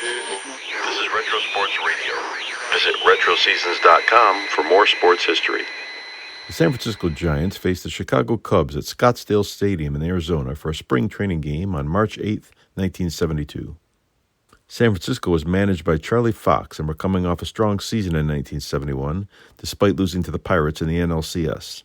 This is Retro Sports Radio. Visit RetroSeasons.com for more sports history. The San Francisco Giants faced the Chicago Cubs at Scottsdale Stadium in Arizona for a spring training game on March 8, 1972. San Francisco was managed by Charlie Fox and were coming off a strong season in 1971, despite losing to the Pirates in the NLCS.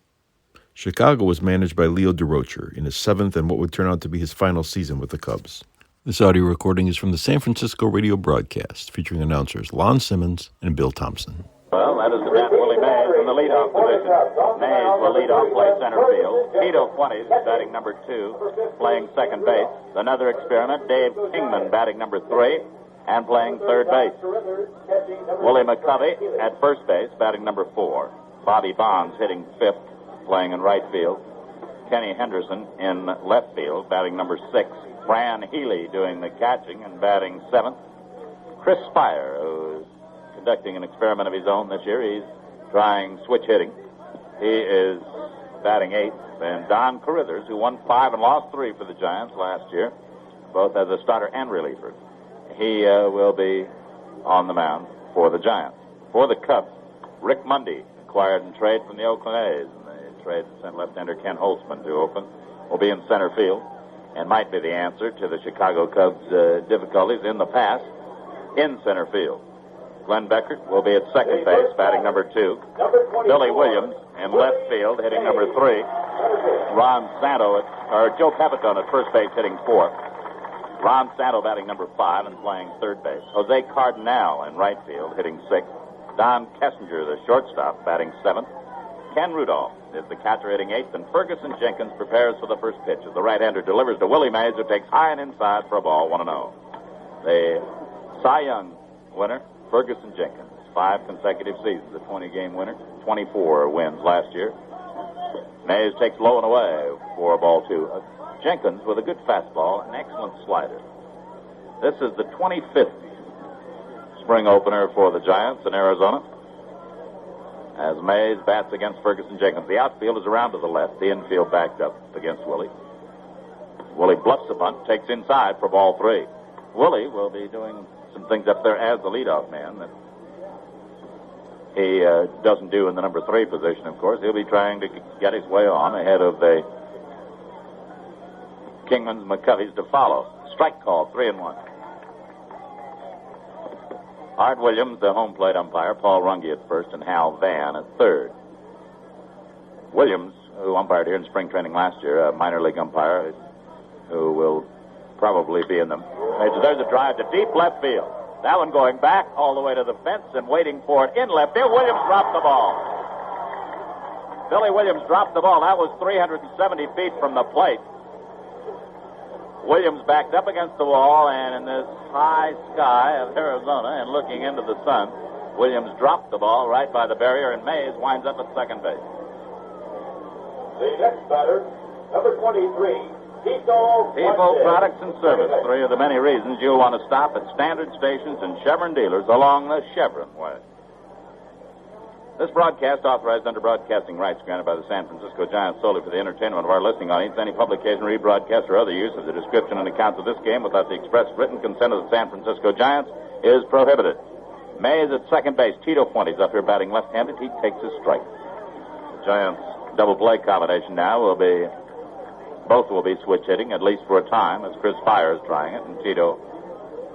Chicago was managed by Leo Durocher in his seventh and what would turn out to be his final season with the Cubs. This audio recording is from the San Francisco radio broadcast, featuring announcers Lon Simmons and Bill Thompson. Well, that is the bat, Willie Mays in the leadoff position. Mays will lead off, play center field. Tito Fuentes batting number 2, playing second base. Another experiment, Dave Kingman batting number 3 and playing third base. Willie McCovey at first base, batting number 4. Bobby Bonds hitting 5th, playing in right field. Kenny Henderson in left field, batting number 6. Fran Healy doing the catching and batting 7th. Chris Spire, who is conducting an experiment of his own this year. He's trying switch hitting. He is batting 8th. And Don Carruthers, who won 5 and lost 3 for the Giants last year, both as a starter and reliever, he will be on the mound for the Giants. For the Cubs, Rick Mundy, acquired in trade from the Oakland A's. And the trade sent left-hander Ken Holtzman to Oakland, will be in center field and might be the answer to the Chicago Cubs' difficulties in the past in center field. Glenn Beckert will be at second base, batting number 2. Billy Williams in left field, hitting number 3. Ron Santo, Joe Pepitone at first base, hitting 4th. Ron Santo batting number 5 and playing third base. Jose Cardinal in right field, hitting 6th. Don Kessinger, the shortstop, batting 7th. Ken Rudolph is the catcher, hitting 8th, and Ferguson Jenkins prepares for the first pitch as the right-hander delivers to Willie Mays, who takes high and inside for a ball, 1-0. The Cy Young winner, Ferguson Jenkins, 5 consecutive seasons, a 20-game winner, 24 wins last year. Mays takes low and away for ball 2. Jenkins with a good fastball, an excellent slider. This is the 25th spring opener for the Giants in Arizona, as Mays bats against Ferguson Jenkins. The outfield is around to the left, the infield backed up against Willie. Willie bluffs the bunt, takes inside for ball 3. Willie will be doing some things up there as the leadoff man that he doesn't do in the number 3 position, of course. He'll be trying to get his way on ahead of the Kingman's McCoveys to follow. Strike call, 3-1. Art Williams, the home plate umpire, Paul Runge at first, and Hal Van at third. Williams, who umpired here in spring training last year, a minor league umpire who will probably be in them. There's a drive to deep left field. That one going back all the way to the fence and waiting for it in left field. Williams dropped the ball. Billy Williams dropped the ball. That was 370 feet from the plate. Williams backed up against the wall, and in this high sky of Arizona and looking into the sun, Williams dropped the ball right by the barrier, and Mays winds up at second base. The next batter, number 23, Tito Products and Service, 3 of the many reasons you'll want to stop at standard stations and Chevron dealers along the Chevron way. This broadcast, authorized under broadcasting rights granted by the San Francisco Giants solely for the entertainment of our listening audience, any publication, rebroadcast, or other use of the description and accounts of this game without the express written consent of the San Francisco Giants is prohibited. Mays at second base. Tito Fuentes up here batting left-handed. He takes his strike. The Giants' double play combination now both will be switch hitting, at least for a time, as Chris Spire is trying it, and Tito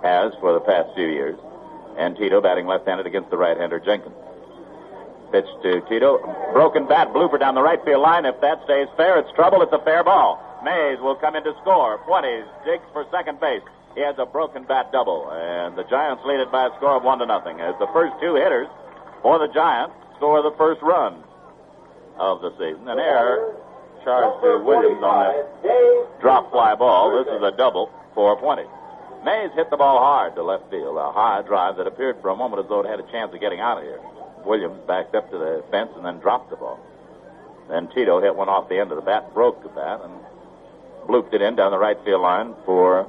has for the past few years. And Tito batting left-handed against the right-hander Jenkins. Pitch to Tito. Broken bat, blooper down the right field line. If that stays fair, it's trouble. It's a fair ball. Mays will come in to score. Fuentes digs for second base. He has a broken bat double, and the Giants lead it by a score of 1-0 as the first 2 hitters for the Giants score the first run of the season. An error charged to Williams on that drop fly ball. This is a double for Fuentes. Mays hit the ball hard to left field, a high drive that appeared for a moment as though it had a chance of getting out of here. Williams backed up to the fence and then dropped the ball. Then Tito hit one off the end of the bat, broke the bat, and blooped it in down the right field line for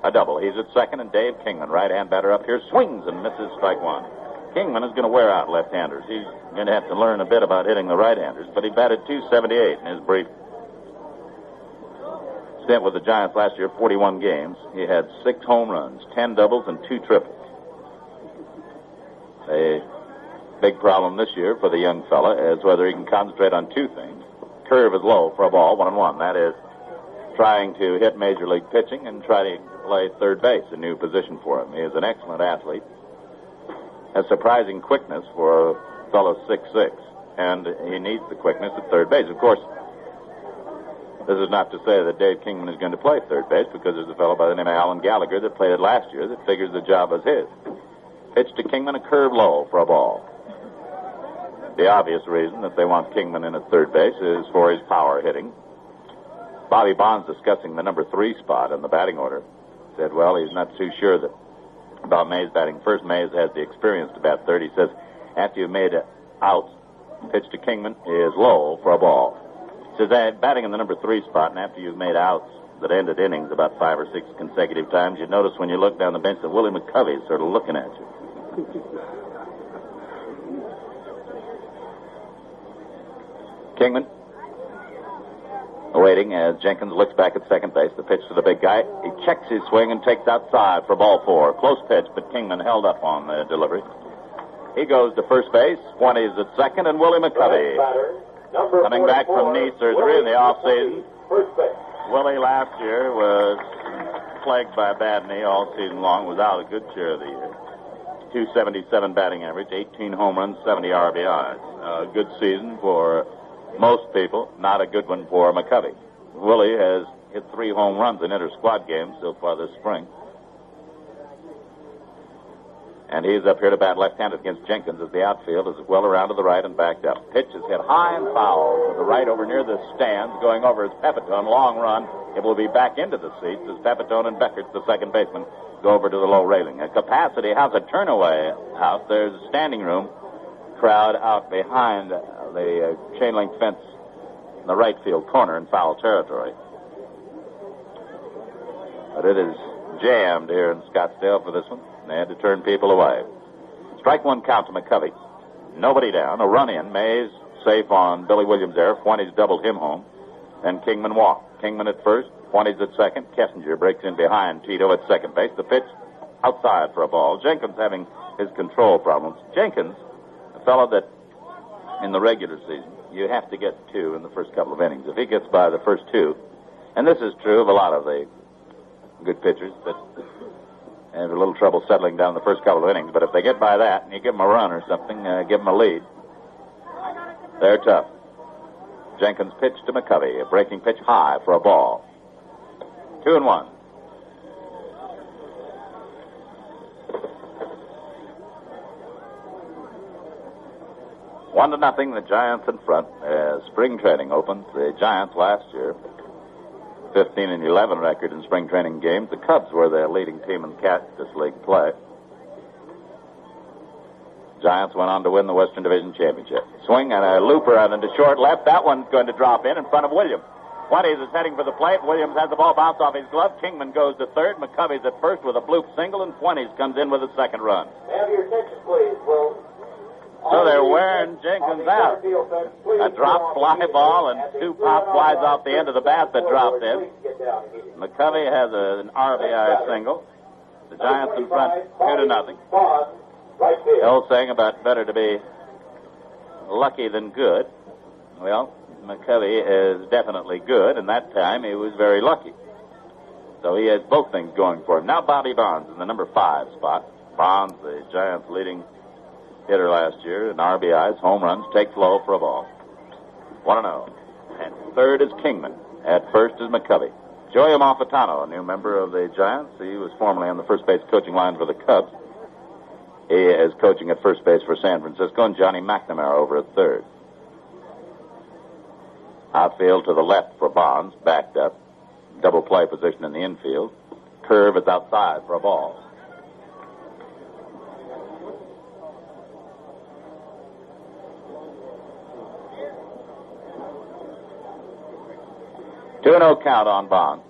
a double. He's at second, and Dave Kingman, right-hand batter up here, swings and misses strike 1. Kingman is going to wear out left-handers. He's going to have to learn a bit about hitting the right-handers, but he batted .278 in his brief stint with the Giants last year, 41 games. He had 6 home runs, 10 doubles, and 2 triples. A big problem this year for the young fella is whether he can concentrate on 2 things. Curve is low for a ball, 1-1. That is trying to hit major league pitching and try to play third base, a new position for him. He is an excellent athlete. Has surprising quickness for a fellow 6'6", and he needs the quickness at third base. Of course, this is not to say that Dave Kingman is going to play third base, because there's a fellow by the name of Alan Gallagher that played it last year that figures the job as his. Pitch to Kingman, a curve low for a ball. The obvious reason that they want Kingman in at third base is for his power hitting. Bobby Bonds, discussing the number 3 spot in the batting order, said, well, he's not too sure about Mays batting first. Mays has the experience to bat third. He says, after you've made outs, pitch to Kingman is low for a ball. He says, batting in the number 3 spot, and after you've made outs that ended innings about 5 or 6 consecutive times, you notice when you look down the bench that Willie McCovey is sort of looking at you. Kingman awaiting as Jenkins looks back at second base. The pitch to the big guy. He checks his swing and takes outside for ball 4. Close pitch, but Kingman held up on the delivery. He goes to first base. 20's at second, and Willie McCovey, coming back from knee surgery in the offseason. Willie last year was plagued by a bad knee all season long, was out a good share of the year. 277 batting average, 18 home runs, 70 RBIs. A good season for most people, not a good one for McCovey. Willie has hit 3 home runs in inter-squad games so far this spring. And he's up here to bat left-handed against Jenkins as the outfield is well around to the right and backed up. Pitch is hit high and foul to the right over near the stands. Going over is Pepitone. Long run. It will be back into the seats as Pepitone and Beckert, the second baseman, go over to the low railing. A capacity house, a turnaway house. There's a standing room crowd out behind the chain link fence in the right field corner in foul territory. But it is jammed here in Scottsdale for this one. They had to turn people away. Strike 1 count to McCovey. Nobody down. A run in. Mays safe on Billy Williams there. Fuentes doubled him home. Then Kingman walked. Kingman at first. Fuentes at second. Kessinger breaks in behind Tito at second base. The pitch outside for a ball. Jenkins having his control problems. Jenkins, a fellow that in the regular season you have to get 2 in the first couple of innings. If he gets by the first 2, and this is true of a lot of the good pitchers that have a little trouble settling down the first couple of innings, but if they get by that and you give them a run or something, give them a lead, they're tough. Jenkins pitch to McCovey, a breaking pitch high for a ball. 2-1. One to nothing, the Giants in front as spring training opens. The Giants last year, 15-11 record in spring training games. The Cubs were the leading team in Cactus League play. Giants went on to win the Western Division Championship. Swing and a looper out into short left. That one's going to drop in front of Williams. Fuentes is heading for the plate. Williams has the ball bounce off his glove. Kingman goes to third. McCovey's at first with a bloop single, and Fuentes comes in with a second run. Have your attention, please. So they're wearing Jenkins out. A drop fly ball and 2 pop flies off the end of the bat that dropped in. McCovey has an RBI single. The Giants in front 2-0. The old saying about better to be lucky than good. Well, McCovey is definitely good, and that time he was very lucky. So he has both things going for him. Now Bobby Bonds in the number 5 spot. Bonds, the Giants' leading hitter last year in RBIs, home runs, takes low for a ball. 1-0. And third is Kingman. At first is McCovey. Joey Amalfitano, a new member of the Giants. He was formerly on the first base coaching line for the Cubs. He is coaching at first base for San Francisco, and Johnny McNamara over at third. Outfield to the left for Bonds, backed up. Double play position in the infield. Curve is outside for a ball. Two 2-0 count on Bonds.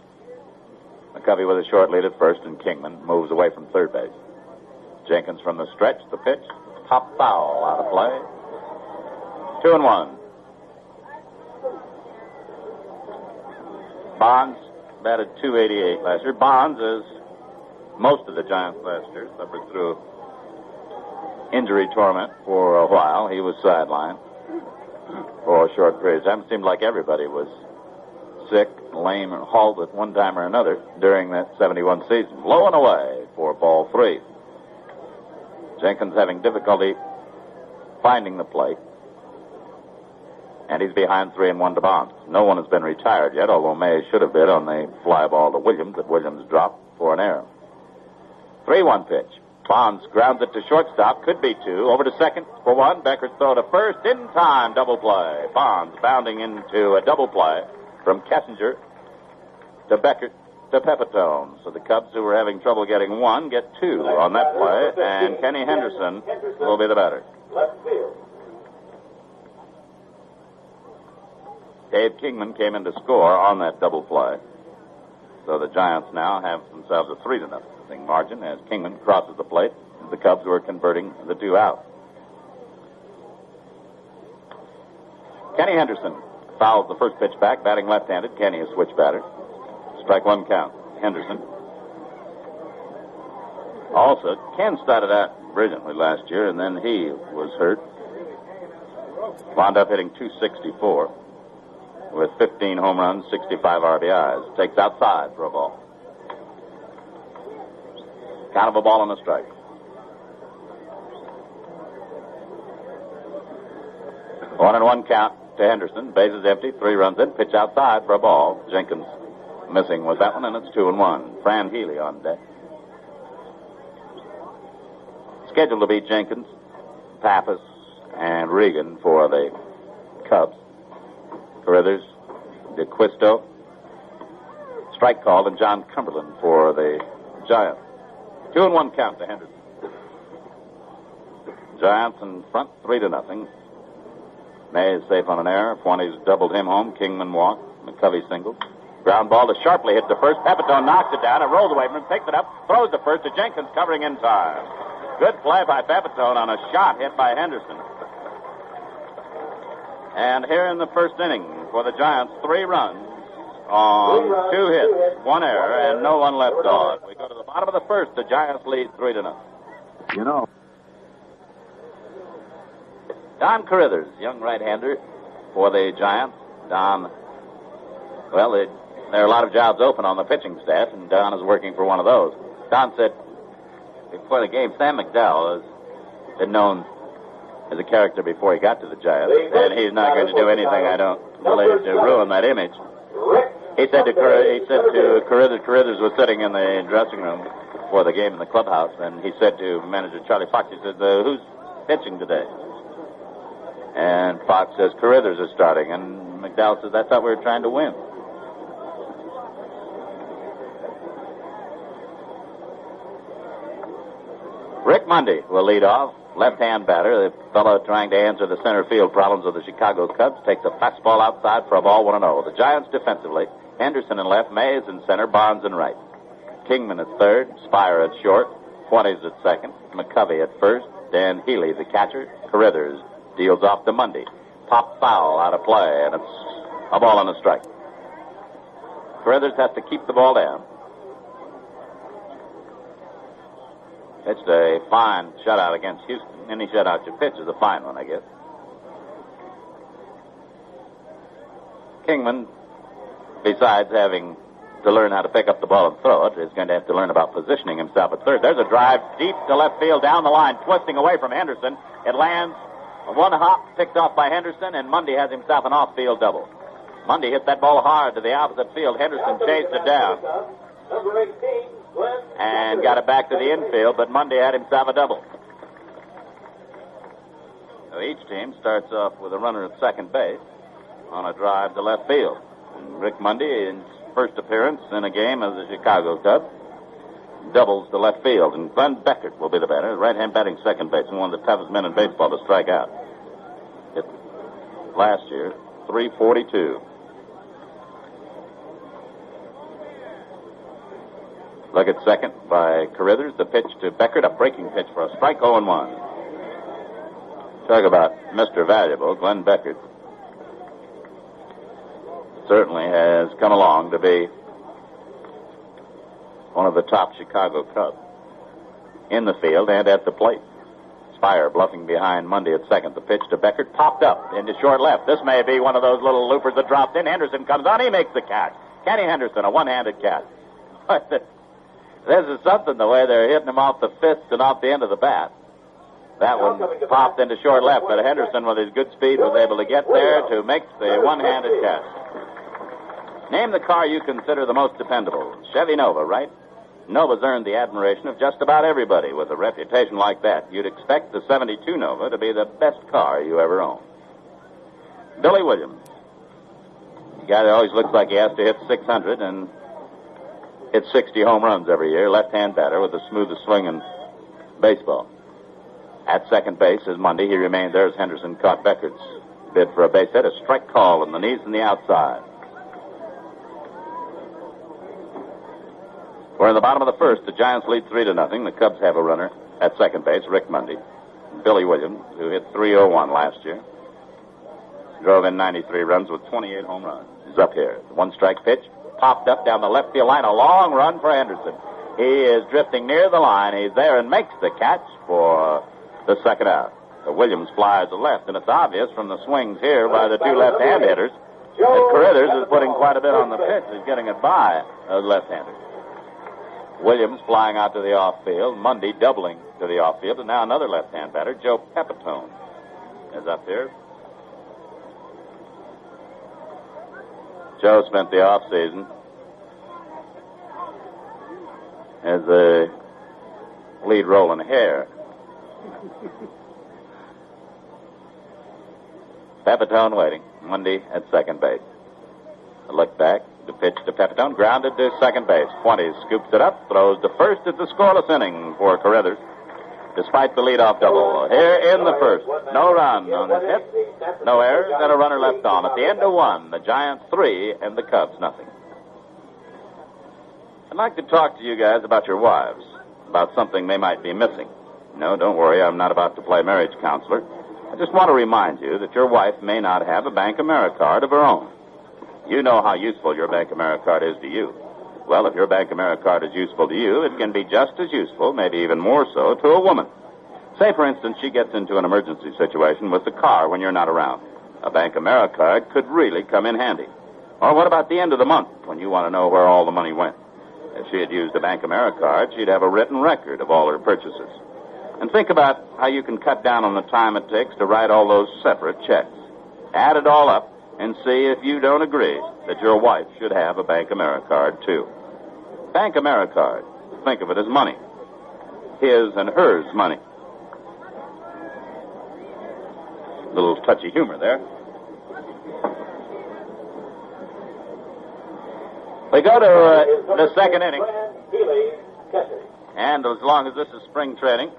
McCovey with a short lead at first, and Kingman moves away from third base. Jenkins from the stretch, the pitch, top foul out of play. 2-1. Bonds batted .288 last year. Bonds, as most of the Giants last year, suffered through injury torment for a while. He was sidelined for a short period of time. It seemed like everybody was sick, lame, or halt at one time or another during that 71 season. Low and away for ball 3. Jenkins having difficulty finding the plate. And he's behind 3-1 to Bonds. No one has been retired yet, although May should have been on the fly ball to Williams that Williams dropped for an error. 3-1 pitch. Bonds grounds it to shortstop. Could be 2. Over to second for 1. Becker's throw to first. In time. Double play. Bonds bounding into a double play from Kessinger to Beckert to Pepitone. So the Cubs, who were having trouble getting 1, get 2 on that play. And Kenny Henderson will be the batter. Left field. Dave Kingman came in to score on that double play. So the Giants now have themselves a 3-0 margin as Kingman crosses the plate. The Cubs were converting the 2 out. Kenny Henderson fouls the first pitch back, batting left-handed. Kenny is switch batter. Strike 1 count. Henderson. Also, Ken started out brilliantly last year, and then he was hurt. Wound up hitting .264 with 15 home runs, 65 RBIs. Takes outside for a ball. Count of a ball and a strike. One and 1 count to Henderson. Bases empty. 3 runs in. Pitch outside for a ball. Jenkins missing with that one, and it's 2-1. Fran Healy on deck. Scheduled to be Jenkins, Pappas, and Regan for the Cubs. Carruthers, DeQuisto, strike called, and John Cumberland for the Giants. 2-1 count to Henderson. Giants in front 3-0. May is safe on an error. Fuentes doubled him home. Kingman walked. McCovey singled. Ground ball to sharply hit to first. Pepitone knocks it down. It rolls away from him. Picks it up. Throws to first to Jenkins, covering in time. Good play by Pepitone on a shot hit by Henderson. And here in the first inning for the Giants, 3 runs on 2 hits, 1 error, and no one left on. We go to the bottom of the first. The Giants lead 3-0. You know. Don Carruthers, young right-hander for the Giants. Don, well, there are a lot of jobs open on the pitching staff, and Don is working for one of those. Don said before the game, Sam McDowell has been known as a character before he got to the Giants, and he's not going to do anything I don't believe to ruin that image. He said to Carruthers was sitting in the dressing room before the game in the clubhouse, and he said to manager Charlie Fox, he said, who's pitching today? And Fox says, Carruthers is starting, and McDowell says, I thought we were trying to win. Rick Mundy will lead off. Left-hand batter, the fellow trying to answer the center field problems of the Chicago Cubs, takes a fastball outside for a ball 1-0. The Giants defensively, Henderson in left, Mays in center, Bonds in right. Kingman at third, Spire at short, Fuentes at second, McCovey at first, Dan Healy the catcher, Carruthers deals off to Mundy. Pop foul out of play, and it's a ball and a strike. Carruthers has to keep the ball down. It's a fine shutout against Houston. Any shutout you pitch is a fine one, I guess. Kingman, besides having to learn how to pick up the ball and throw it, is going to have to learn about positioning himself at third. There's a drive deep to left field down the line, twisting away from Henderson. It lands one hop, picked off by Henderson, and Mundy has himself an off-field double. Mundy hit that ball hard to the opposite field. Henderson chased it down Number 18, Glenn. and got it back to the infield, but Mundy had himself a double. So each team starts off with a runner at second base on a drive to left field. And Rick Mundy, in his first appearance in a game as the Chicago Cubs, doubles to left field, and Glenn Beckert will be the batter, right-hand batting second base, and one of the toughest men in baseball to strike out. Hit last year, .342. Look at second by Carruthers. The pitch to Beckert, a breaking pitch for a strike, 0-1. Talk about Mr. Valuable, Glenn Beckert certainly has come along to be one of the top Chicago Cubs. In the field and at the plate. Spire bluffing behind Monday at second. The pitch to Beckert popped up into short left. This may be one of those little loopers that dropped in. Henderson comes on. He makes the catch. Kenny Henderson, a one-handed catch. This is something, the way they're hitting him off the fist and off the end of the bat. That one popped into short left, but Henderson, with his good speed, was able to get there to make the one-handed catch. Name the car you consider the most dependable. Chevy Nova, right? Nova's earned the admiration of just about everybody. With a reputation like that, you'd expect the 72 Nova to be the best car you ever owned. Billy Williams. The guy that always looks like he has to hit 600 and hit 60 home runs every year. Left-hand batter with the smoothest swing in baseball. At second base is Monday. He remained there as Henderson caught Beckert's bid for a base hit. A strike call in the knees and the outside. We're in the bottom of the first. The Giants lead 3-0. The Cubs have a runner at second base, Rick Mundy. Billy Williams, who hit .301 last year, drove in 93 runs with 28 home runs. He's up here. The one-strike pitch popped up down the left field line. A long run for Henderson. He is drifting near the line. He's there and makes the catch for the second out. So Williams flies to left, and it's obvious from the swings here by the two left-hand hitters that Carruthers is putting quite a bit on the pitch. He's getting it by those left-handers. Williams flying out to the off-field. Mundy doubling to the off-field. And now another left-hand batter, Joe Pepitone, is up here. Joe spent the off-season as the lead role in Hair. Pepitone waiting. Mundy at second base. A look back. The pitch to Pepitone, grounded to second base. 20 scoops it up, throws to first. It's a scoreless inning for Carruthers, despite the leadoff double. Here in the first, no run on his hit, no errors, and a runner left on. At the end of one, the Giants 3 and the Cubs nothing. I'd like to talk to you guys about your wives, about something they might be missing. No, don't worry, I'm not about to play marriage counselor. I just want to remind you that your wife may not have a Bank Americard of her own. You know how useful your Bank Americard is to you. Well, if your Bank Americard is useful to you, it can be just as useful, maybe even more so, to a woman. Say, for instance, she gets into an emergency situation with the car when you're not around. A Bank Americard could really come in handy. Or what about the end of the month when you want to know where all the money went? If she had used a Bank Americard, she'd have a written record of all her purchases. And think about how you can cut down on the time it takes to write all those separate checks. Add it all up and see if you don't agree that your wife should have a Bank Americard, too. Bank Americard. Think of it as money. His and hers money. Little touchy humor there. We go to the second inning. And as long as this is spring training,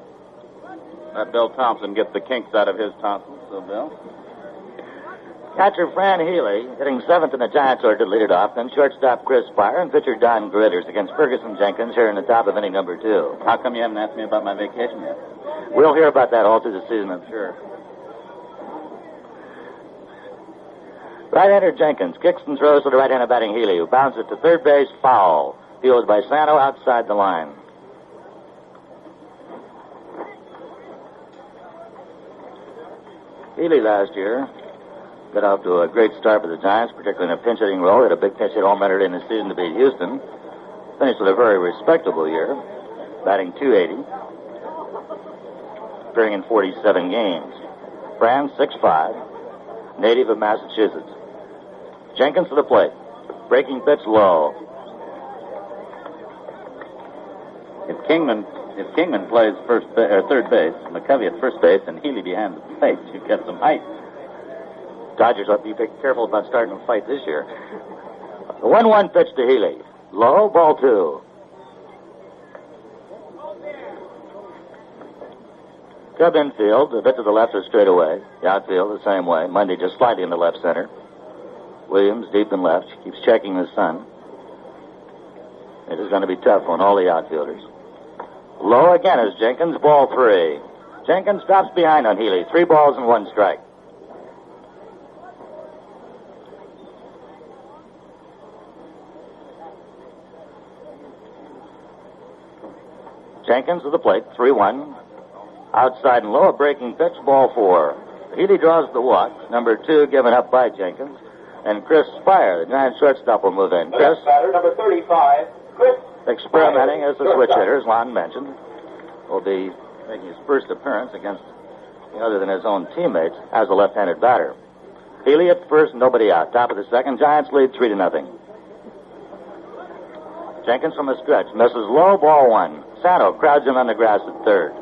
let Bill Thompson get the kinks out of his tonsils. So, Bill? Catcher Fran Healy hitting seventh in the Giants order to lead it off, then shortstop Chris Spire and pitcher Don Gritters against Ferguson Jenkins here in the top of inning number 2. How come you haven't asked me about my vacation yet? We'll hear about that all through the season, I'm sure. Right-hander Jenkins kicks and throws to the right-hander batting Healy, who bounces it to third base, foul. Fielded by Santo outside the line. Healy last year got off to a great start for the Giants, particularly in a pinch-hitting role. Had a big pinch hit home run in the season to beat Houston. Finished with a very respectable year, batting .280, appearing in 47 games. Fran, 6'5", native of Massachusetts. Jenkins to the plate. Breaking pitch low. If Kingman plays third base, McCovey at first base, and Healy behind the plate, you get some height. Dodgers ought to be careful about starting a fight this year. The 1-1 pitch to Healy. Low, ball 2. Cub infield, a bit to the left or straight away. The outfield the same way. Mundy just slightly in the left center. Williams deep in left. Keeps checking the sun. It is going to be tough on all the outfielders. Low again is Jenkins, ball 3. Jenkins drops behind on Healy. 3 balls and 1 strike. Jenkins to the plate, 3-1. Outside and low, a breaking pitch, ball 4. Healy draws the walk. Number 2 given up by Jenkins. And Chris Spire, the Giant shortstop, will move in. Chris, batter, number 35, Chris. experimenting as a switch hitter, as Lon mentioned, will be making his first appearance against other than his own teammates as a left-handed batter. Healy at first, nobody out. Top of the second, Giants lead 3-0. Jenkins from the stretch misses low, ball 1. Sano crowds in on the grass at third.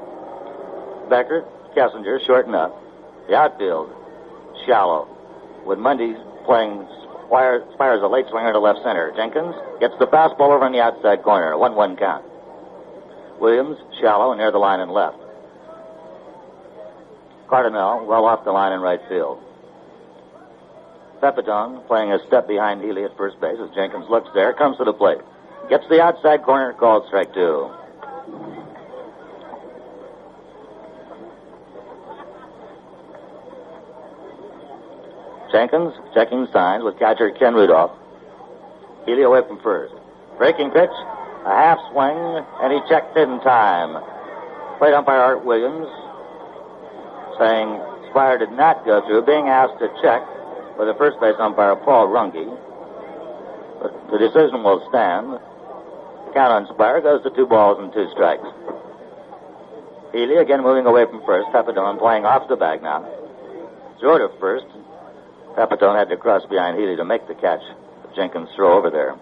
Becker, Kessinger, short enough. The outfield, shallow. With Mundy playing Spires a late swinger to left center. Jenkins gets the fastball over on the outside corner. 1-1 count. Williams, shallow and near the line and left. Cardinal, well off the line in right field. Pepitone playing a step behind Healy at first base as Jenkins looks there, comes to the plate. Gets the outside corner, called strike 2. Jenkins checking signs with catcher Ken Rudolph. Healy away from first. Breaking pitch, a half swing, and he checked in time. Plate umpire Art Williams saying Spire did not go through, being asked to check with the first base umpire Paul Runge. But the decision will stand. The count on Spire goes to 2 balls and 2 strikes. Healy again moving away from first. Pepitone playing off the bag now. Throw to first. Pepitone had to cross behind Healy to make the catch. Jenkins throw over there.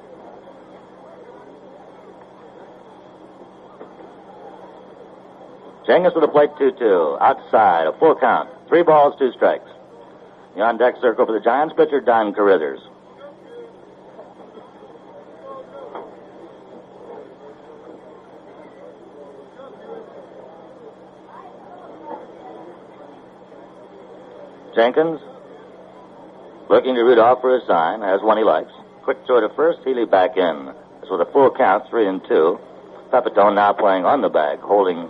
Jenkins to the plate, 2-2. Outside, a full count. 3 balls, 2 strikes. The on-deck circle for the Giants, pitcher Don Carruthers. Jenkins looking to Rudolph for a sign. Has one he likes. Quick throw to first. Healy back in. This with a full count, 3-2. Pepitone now playing on the bag, holding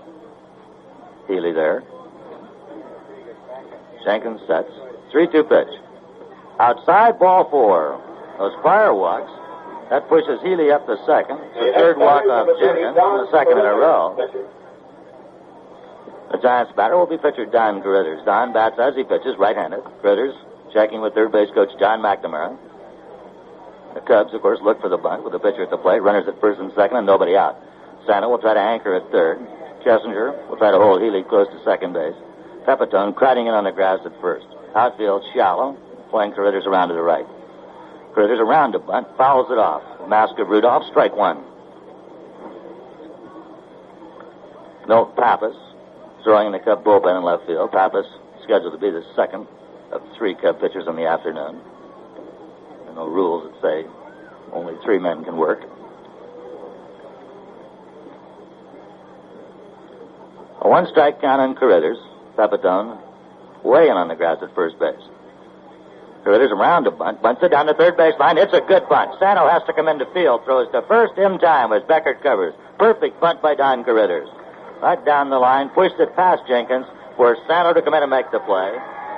Healy there. Jenkins sets. 3-2 pitch. Outside, ball 4. Those fire walks. That pushes Healy up to second. It's the third walk off Jenkins, and the second in a row. The Giants batter will be pitcher Don Carruthers. Don bats as he pitches, right-handed. Carruthers checking with third base coach John McNamara. The Cubs, of course, look for the bunt with the pitcher at the plate. Runners at first and second, and nobody out. Santa will try to anchor at third. Kessinger will try to hold Healy close to second base. Pepitone crowding in on the grass at first. Outfield shallow, playing Carruthers around to the right. Carruthers around to bunt, fouls it off. Mask of Rudolph, strike 1. Milt Pappas throwing in the Cub bullpen in left field. Pappas scheduled to be the second of 3 Cub pitchers in the afternoon. There are no rules that say only 3 men can work. A 1-strike count on Carruthers. Pepitone way in on the grass at first base. Carruthers around to bunt. Bunts it down the third base line. It's a good bunt. Sano has to come into field. Throws to first in time as Beckert covers. Perfect bunt by Don Carruthers. Right down the line. Pushed it past Jenkins for Sano to come in and make the play.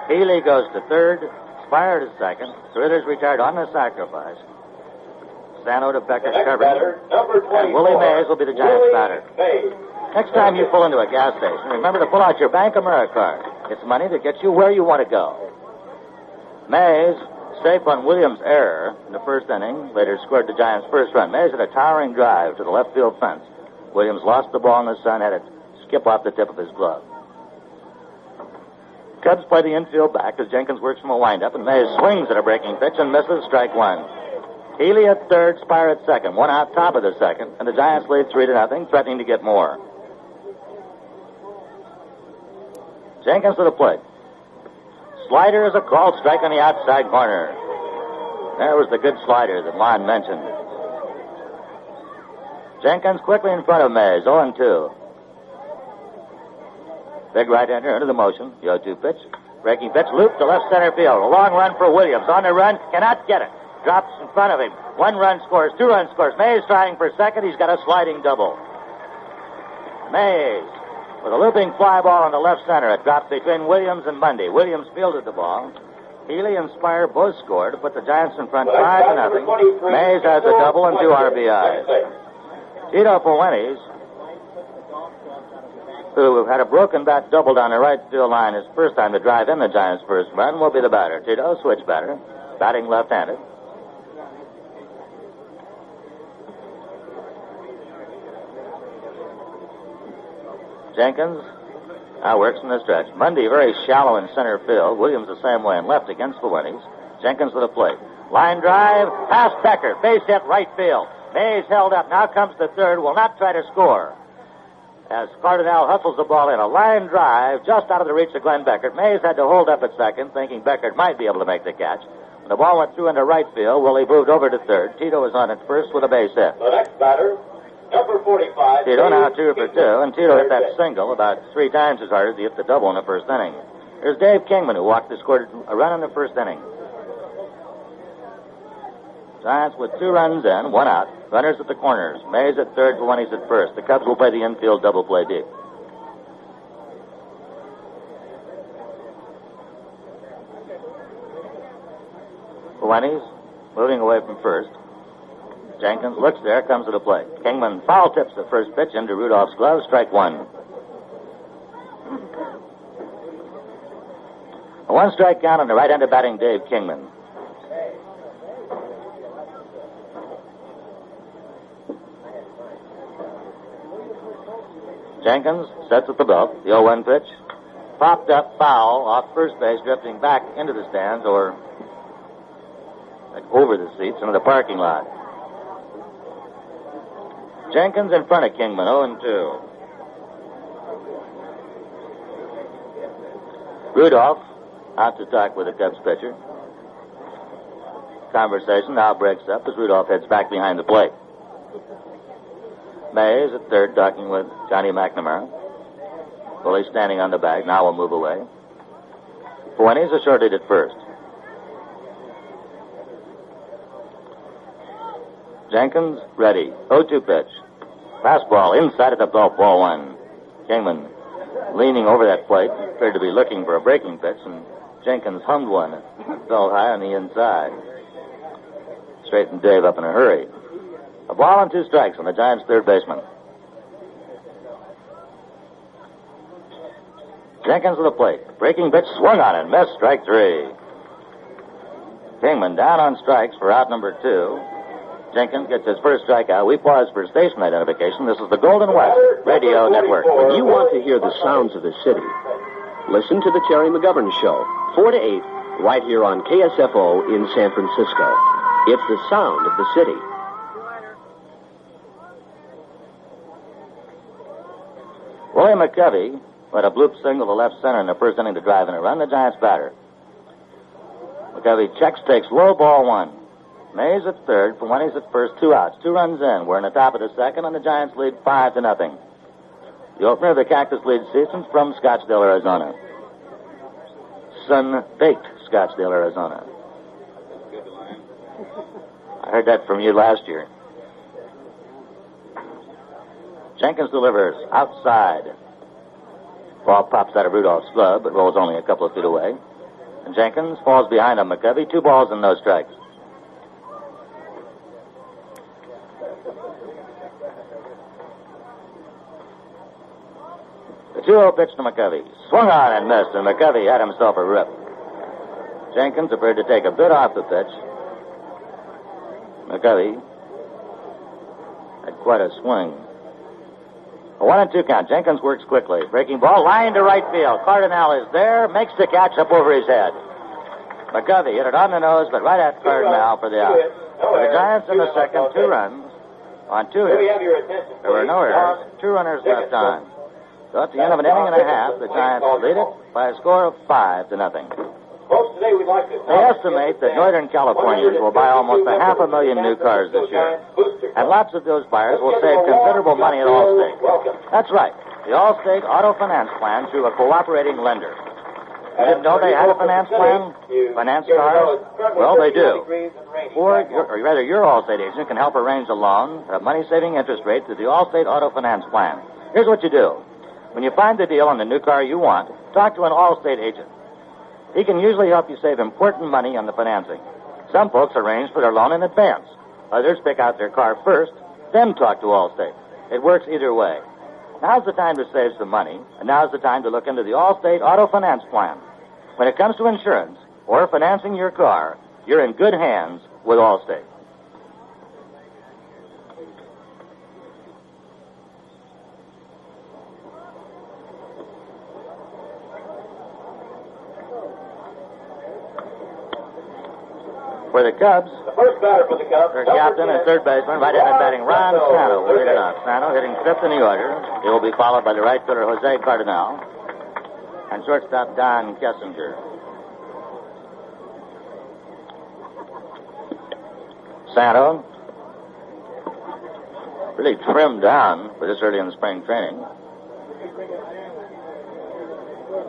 Healy goes to third. Spire to second. Carruthers retired on the sacrifice. Sano to Beckert covering. And Willie Mays will be the Giants batter. Next time you pull into a gas station, remember to pull out your Bank America card. It's money that gets you where you want to go. Mays, safe on Williams' error in the first inning, later scored the Giants' first run. Mays had a towering drive to the left field fence. Williams lost the ball in the sun, had it skip off the tip of his glove. Cubs play the infield back as Jenkins works from a windup, and Mays swings at a breaking pitch and misses, strike 1. Healy at third, Spire at second. 1 out top of the second, and the Giants lead 3-0, threatening to get more. Jenkins to the plate. Slider is a called strike on the outside corner. There was the good slider that Lon mentioned. Jenkins quickly in front of Mays, 0-2. Big right-hander into the motion. The 0-2 pitch. Breaking pitch, loop to left center field. A long run for Williams. On the run, cannot get it. Drops in front of him. 1 run scores, 2 runs scores. Mays trying for second. He's got a sliding double. Mays with a looping fly ball in the left center. It dropped between Williams and Mundy. Williams fielded the ball. Healy and Spire both scored to put the Giants in front 5-0. Mays has a double and 2 RBIs. Tito Fuentes who had a broken bat double down the right field line his first time to drive in the Giants' first run, will be the batter. Tito, switch batter, batting left-handed. Jenkins now works in the stretch. Mundy very shallow in center field. Williams the same way in left against the Winnies. Jenkins to the plate. Line drive, past Becker. Base hit right field. Mays held up. Now comes the third. Will not try to score. As Cardinal hustles the ball in. A line drive just out of the reach of Glenn Beckert. Mays had to hold up at second, thinking Beckert might be able to make the catch. When the ball went through into right field, Willie moved over to third. Tito was on at first with a base hit. The next batter, number 45. Tito now 2 for 2, and Tito hit that single about 3 times as hard as he hit the double in the first inning. Here's Dave Kingman, who scored a run in the first inning. Giants with 2 runs in, 1 out. Runners at the corners. Mays at third, Fuentes at first. The Cubs will play the infield double play deep. Fuentes moving away from first. Jenkins looks there, comes to the plate. Kingman foul tips the first pitch into Rudolph's glove, strike 1. A 1 strike count on the right-handed batting Dave Kingman. Jenkins sets at the belt. The 0-1 pitch. Popped up foul off first base, drifting back into the stands or over the seats into the parking lot. Jenkins in front of Kingman, 0-2. Rudolph out to talk with the Cubs pitcher. Conversation now breaks up as Rudolph heads back behind the plate. Mays at third talking with Johnny McNamara. Bully standing on the bag. Now will move away. Fuentes a short lead at first. Jenkins ready. 0-2 pitch. Fastball inside of the belt, ball 1. Kingman leaning over that plate, appeared to be looking for a breaking pitch, and Jenkins hummed one. It fell high on the inside. Straightened Dave up in a hurry. A ball and 2 strikes on the Giants' third baseman. Jenkins to the plate. Breaking pitch swung on and missed. Strike 3. Kingman down on strikes for out number 2. Jenkins gets his first strikeout. We pause for station identification. This is the Golden West Radio Network. When you want to hear the sounds of the city, listen to the Terry McGovern Show, 4 to 8, right here on KSFO in San Francisco. It's the sound of the city. William McCovey had a bloop single to left center in the first inning to drive in a run. The Giants batter. McCovey checks, takes low, ball 1. Mays at third, Fuentes at first, 2 outs, 2 runs in. We're in the top of the second, and the Giants lead 5-0. The opener of the Cactus League season from Scottsdale, Arizona. Sun-baked Scottsdale, Arizona. I heard that from you last year. Jenkins delivers outside. Ball pops out of Rudolph's glove, but rolls only a couple of feet away. And Jenkins falls behind on McCovey. 2 balls and no strikes. The 2-0 pitch to McCovey. Swung on and missed, and McCovey had himself a rip. Jenkins appeared to take a bit off the pitch. McCovey had quite a swing. A 1-2 count. Jenkins works quickly. Breaking ball, line to right field. Cardinal is there, makes the catch up over his head. McCovey hit it on the nose, but right at Cardinal for the out. For the Giants in the second, 2 runs on 2 hits. There were no errors. 2 runners left on. So at the end of an inning and a half, the Giants lead it by a score of 5-0. Folks, today we'd like to They estimate that Northern Californians will buy almost 500,000 new cars this year. And lots of those buyers will save considerable money at Allstate. That's right. The Allstate Auto Finance Plan through a cooperating lender. You didn't know they had a finance plan? Finance cars? Well, they do. Or rather, your Allstate agent can help arrange a loan at a money-saving interest rate through the Allstate Auto Finance Plan. Here's what you do. When you find the deal on the new car you want, talk to an Allstate agent. He can usually help you save important money on the financing. Some folks arrange for their loan in advance. Others pick out their car first, then talk to Allstate. It works either way. Now's the time to save some money, and now's the time to look into the Allstate Auto Finance Plan. When it comes to insurance or financing your car, you're in good hands with Allstate. For the Cubs, The first batter for the Cubs. their captain and third baseman, right-handed batting Ron Sano will lead it off. Sano hitting fifth in the order. He will be followed by the right fielder Jose Cardinal and shortstop Don Kessinger. Sano really trimmed down for this early in spring training.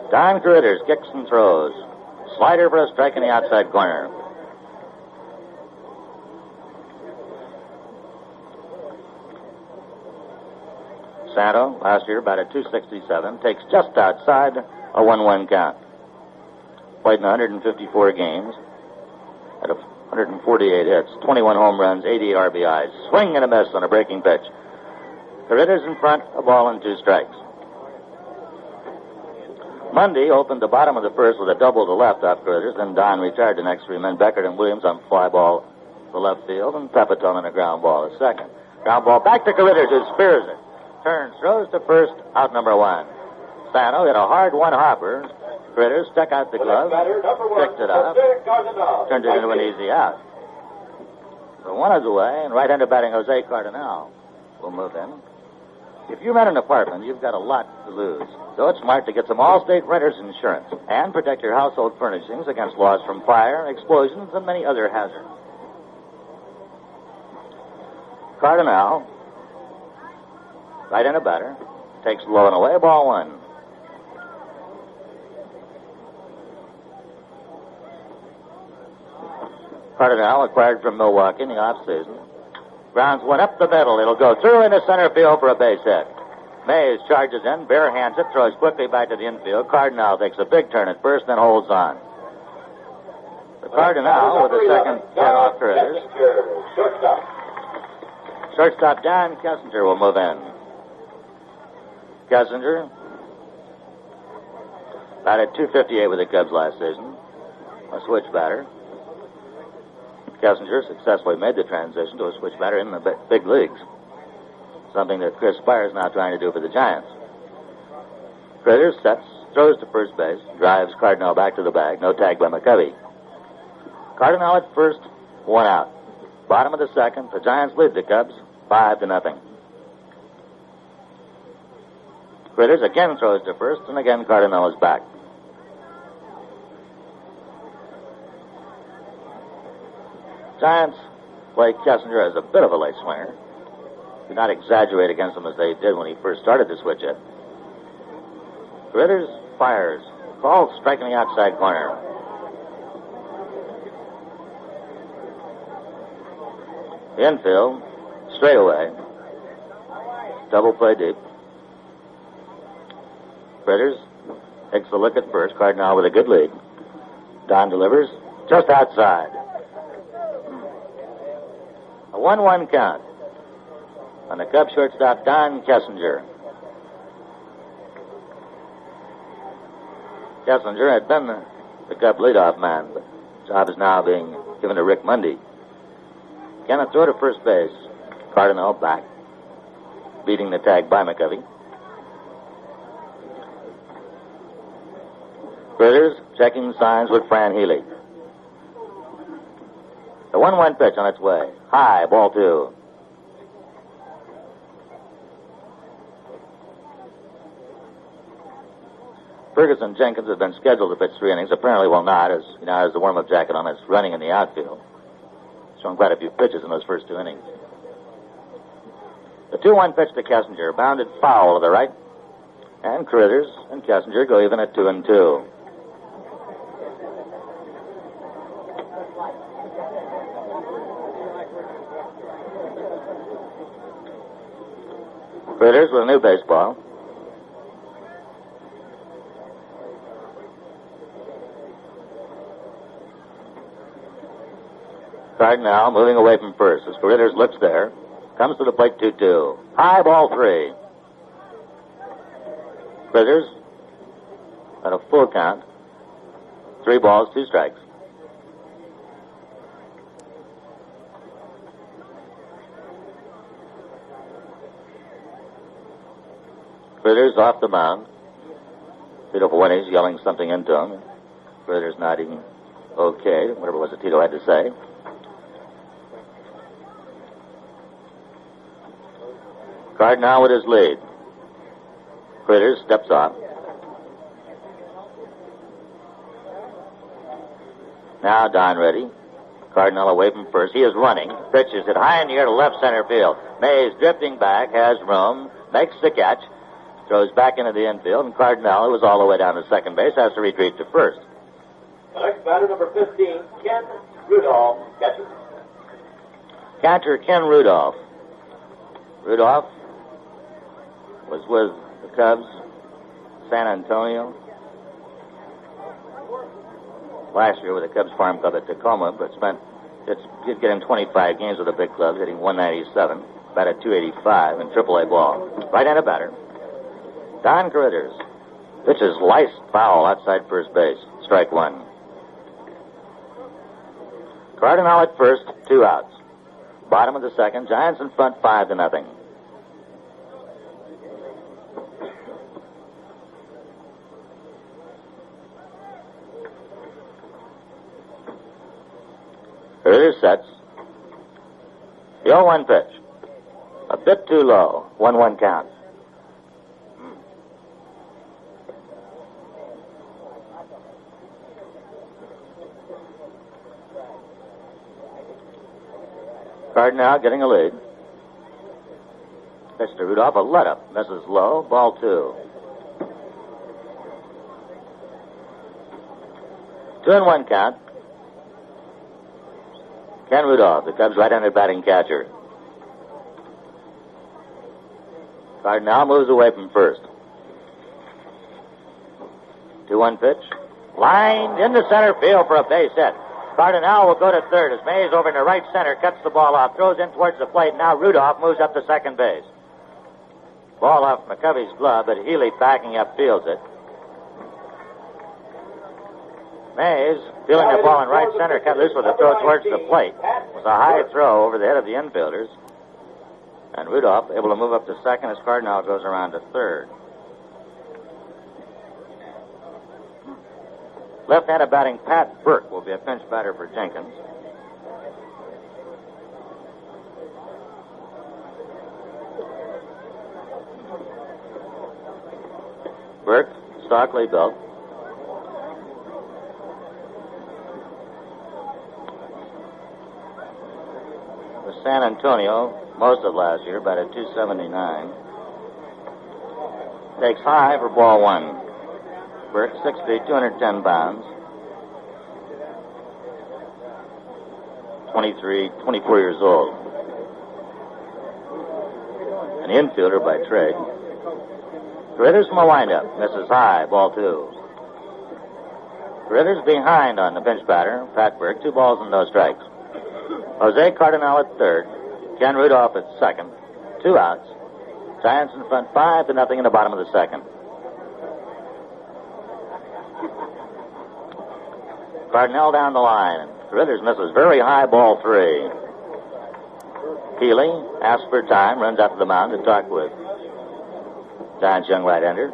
Don Critters kicks and throws. Slider for a strike in the outside corner. Santo, last year, batted .267, takes just outside a 1-1 count. Played in 154 games, had 148 hits, 21 home runs, 88 RBIs. Swing and a miss on a breaking pitch. The Ritters in front, a ball and 2 strikes. Monday opened the bottom of the first with a double to left off Critters, then Don retired the next 3 men, Beckert and Williams on fly ball to left field, and Pepitone on a ground ball to second. Ground ball back to Critters, who spears it. Turns, throws to first, out number 1. Sano hit a hard one-hopper. Critters stuck out the glove, picked it up, turned it into an easy out. So 1 is away, and right-handed batting Jose Cardinal will move in. If you rent an apartment, you've got a lot to lose. So it's smart to get some Allstate renter's insurance and protect your household furnishings against loss from fire, explosions, and many other hazards. Cardinal, right-handed batter, takes low and away, ball 1. Cardinal acquired from Milwaukee in the offseason. Grounds one up the middle. It'll go through into center field for a base hit. Mays charges in, bare hands it, throws quickly back to the infield. Cardinal takes a big turn at first, then holds on. The Cardinal with the second hit off Critters. Shortstop Don Kessinger will move in. Kessinger batted .258 with the Cubs last season. A switch batter. Kessinger successfully made the transition to a switch batter in the big leagues. Something that Chris Spire is now trying to do for the Giants. Critters sets, throws to first base, drives Cardinal back to the bag. No tag by McCovey. Cardinal at first, 1 out. Bottom of the second, the Giants lead the Cubs 5-0. Critters again throws to first, and again Cardinal is back. Giants play Kessinger as a bit of a late swinger. Do not exaggerate against him as they did when he first started to switch it. Critters fires. Called striking the outside corner. The infield, straight away. Double play deep. Critters takes a look at first. Cardinal with a good lead. Don delivers just outside. A 1-1 count on the Cubs shortstop Don Kessinger. Kessinger had been the Cub leadoff man, but the job is now being given to Rick Mundy. Cannot throw to first base. Cardinal back, beating the tag by McCovey. Critters checking signs with Fran Healy. The 1-1 pitch on its way. High, ball 2. Ferguson Jenkins has been scheduled to pitch 3 innings. Apparently will not, as he now has the warm-up jacket on. It's running in the outfield. Shown quite a few pitches in those first 2 innings. The 2-1 pitch to Kessinger, bounded foul to the right. And Critters and Kessinger go even at 2-2. Critters with a new baseball. Cardinal moving away from first as Critters looks there. Comes to the plate 2-2. High, ball 3. Critters at a full count. 3 balls, 2 strikes. Critters off the mound. Tito Fuentes yelling something into him. Critters nodding okay, whatever it was that Tito had to say. Cardinal with his lead. Critters steps off. Now Don ready. Cardinal away from first. He is running. Pitches it high in the air to left center field. Mays drifting back, has room, makes the catch, throws back into the infield, and Cardinal, who was all the way down to second base, has to retreat to first. The next batter, number 15, Ken Rudolph, catcher. Catcher Ken Rudolph. Rudolph was with the Cubs, San Antonio. Last year with the Cubs Farm Club at Tacoma, but did get in 25 games with the big clubs, hitting 197, batted 285 in AAA ball. Right-handed batter. Don Critters. Pitch is liced foul outside first base. Strike 1. Cardinal at first, 2 outs. Bottom of the second, Giants in front 5-0. Critters sets. The 0-1 pitch. A bit too low. 1-1 count. Cardinal getting a lead. Pitch to Rudolph, a let-up. Misses low. Ball 2. 2-1 count. Ken Rudolph, the Cubs' right-handed batting catcher. Cardinal moves away from first. 2-1 pitch. Lined into center field for a base hit. Cardinal will go to third as Mays over into right center cuts the ball off, throws in towards the plate. Now Rudolph moves up to second base. Ball off McCovey's glove, but Healy backing up fields it. Mays, feeling the ball in right center, cut loose with a throw towards the plate. It was a high throw over the head of the infielders. And Rudolph able to move up to second as Cardinal goes around to third. Left-handed batting Pat Burke will be a pinch batter for Jenkins. Burke, stockily built. With San Antonio, most of last year, batted 279. Takes high for ball 1. Burke, 6 feet, 210 pounds. 24 years old. An infielder by trade. Critters from a windup. Misses high, ball 2. Critters behind on the pinch batter, Pat Burke, 2 balls and no strikes. Jose Cardinal at third. Ken Rudolph at second. 2 outs. Giants in front 5-0 in the bottom of the second. Cardinal down the line. Critters misses very high, ball 3. Healy asks for time, runs out to the mound to talk with Giants' young right-hander.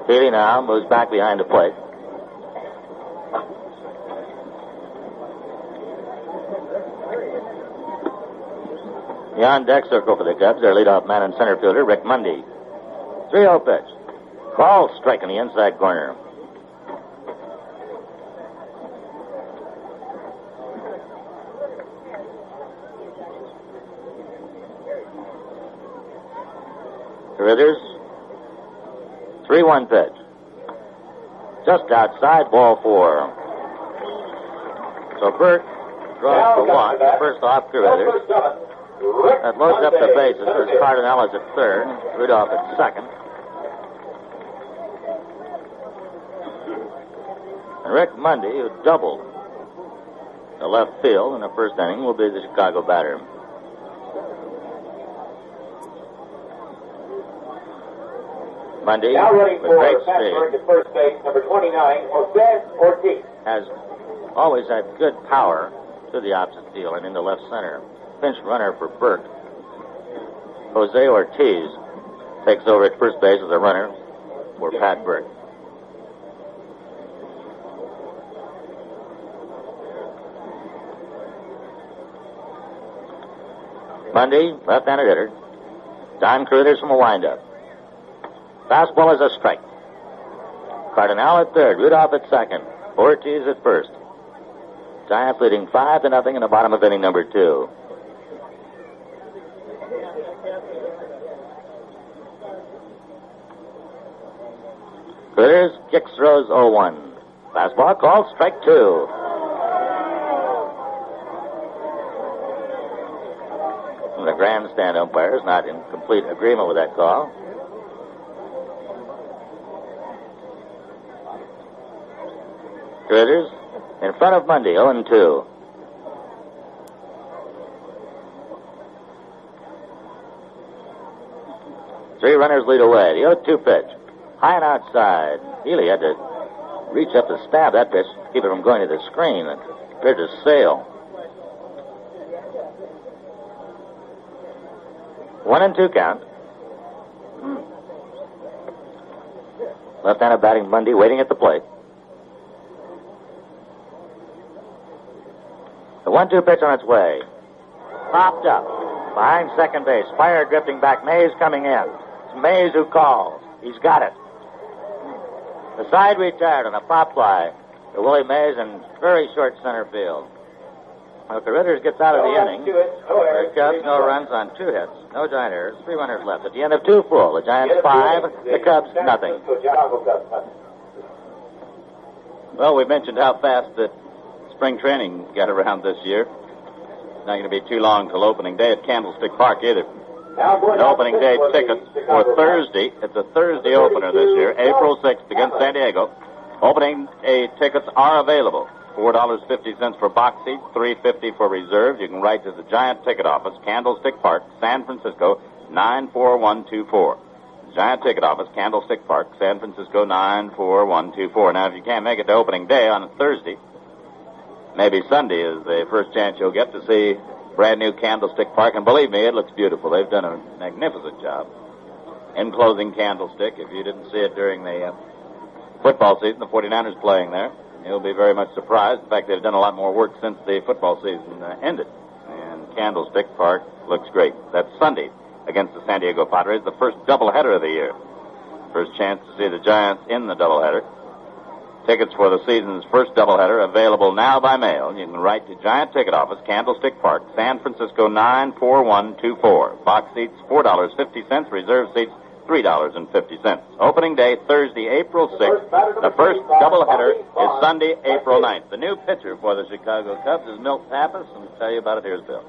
Healy now moves back behind the plate. The on-deck circle for the Cubs, their leadoff man and center fielder, Rick Mundy. 3-0 pitch. Call strike in the inside corner. Critters. 3-1 pitch. Just outside, ball 4. So Burke draws the walk. First off, Critters. That loads up the bases as Cardinal is at third, Rudolph at second. And Rick Mundy, who doubled the left field in the first inning will be the Chicago batter. Bundy, Now running with for great Pittsburgh speed, at first base, number 29, Jose Ortiz. has always had good power to the opposite field and into left center. Pinch runner for Burke. Jose Ortiz takes over at first base as a runner for Pat Burke. Bundy, left-handed hitter. Don Cruters from a windup. Fastball is a strike. Cardinal at third, Rudolph at second, Ortiz at first. Giants leading 5-0 in the bottom of inning number 2. Critters kicks, throws 0-1. Fastball called, strike 2. The grandstand umpire is not in complete agreement with that call. Critters in front of Mundy, 0-2. Three runners lead away. The 0-2 pitch. High and outside. Healy had to reach up to stab that pitch to keep it from going to the screen. It appeared to sail. 1-2 count. Left-handed batting Mundy waiting at the plate. The 1-2 pitch on its way. Popped up. Behind second base. Fire drifting back. Mays coming in. It's Mays who calls. He's got it. The side retired on a pop fly to Willie Mays in very short center field. Well, Ritters gets out of the inning. The Cubs, no runs on 2 hits. No Giant errors. 3 runners left. At the end of 2 full. The Giants 5. The Cubs nothing. Well, we mentioned how fast that spring training got around this year. It's not going to be too long till opening day at Candlestick Park either. An opening day ticket for Thursday. It's a Thursday opener this year, April 6th against San Diego. Opening day tickets are available. $4.50 for box seats, $3.50 for reserve. You can write to the Giant Ticket Office, Candlestick Park, San Francisco, 94124. Giant Ticket Office, Candlestick Park, San Francisco, 94124. Now, if you can't make it to opening day on a Thursday, maybe Sunday is the first chance you'll get to see brand new Candlestick Park. And believe me, it looks beautiful. They've done a magnificent job. Enclosing Candlestick, if you didn't see it during the football season, the 49ers playing there, you'll be very much surprised. In fact, they've done a lot more work since the football season ended. And Candlestick Park looks great. That's Sunday against the San Diego Padres, the first doubleheader of the year. First chance to see the Giants in the doubleheader. Tickets for the season's first doubleheader available now by mail. You can write to Giant Ticket Office, Candlestick Park, San Francisco, 94124. Box seats, $4.50. Reserve seats, $3.50. Opening day, Thursday, April 6th. The first doubleheader is Sunday, April 9th. The new pitcher for the Chicago Cubs is Milt Pappas, and to tell you about it, here's Bill.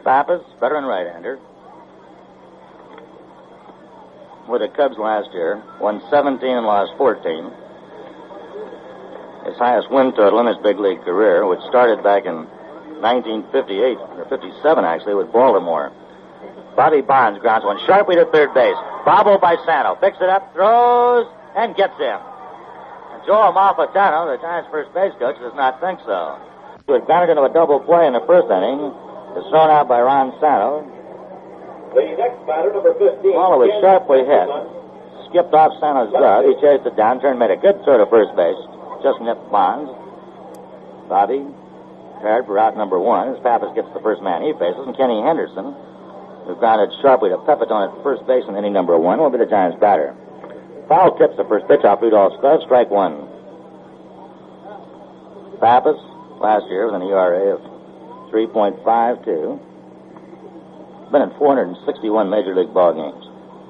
Pappas, veteran right-hander. With the Cubs last year, won 17 and lost 14. His highest win total in his big league career, which started back in 1958, or 57 actually, with Baltimore. Bobby Bonds grounds one sharply to third base. Bobbled by Sano. Picks it up, throws, and gets him. And Joe Malfitano, the Giants' first base coach, does not think so. He was grounded into a double play in the first inning. Was thrown out by Ron Sano. The next batter, number 15. Ball was sharply hit. Skipped off Sano's glove. He chased it down, turned, made a good throw to first base. Just nipped Bonds. Bobby prepared for out number 1 as Pappas gets the first man he faces, and Kenny Henderson, who grounded sharply to Pepitone at first base in inning number 1, will be the Giants' batter. Foul tips the first pitch off Rudolph's glove, strike 1. Pappas, last year with an ERA of 3.52, been in 461 Major League ball games,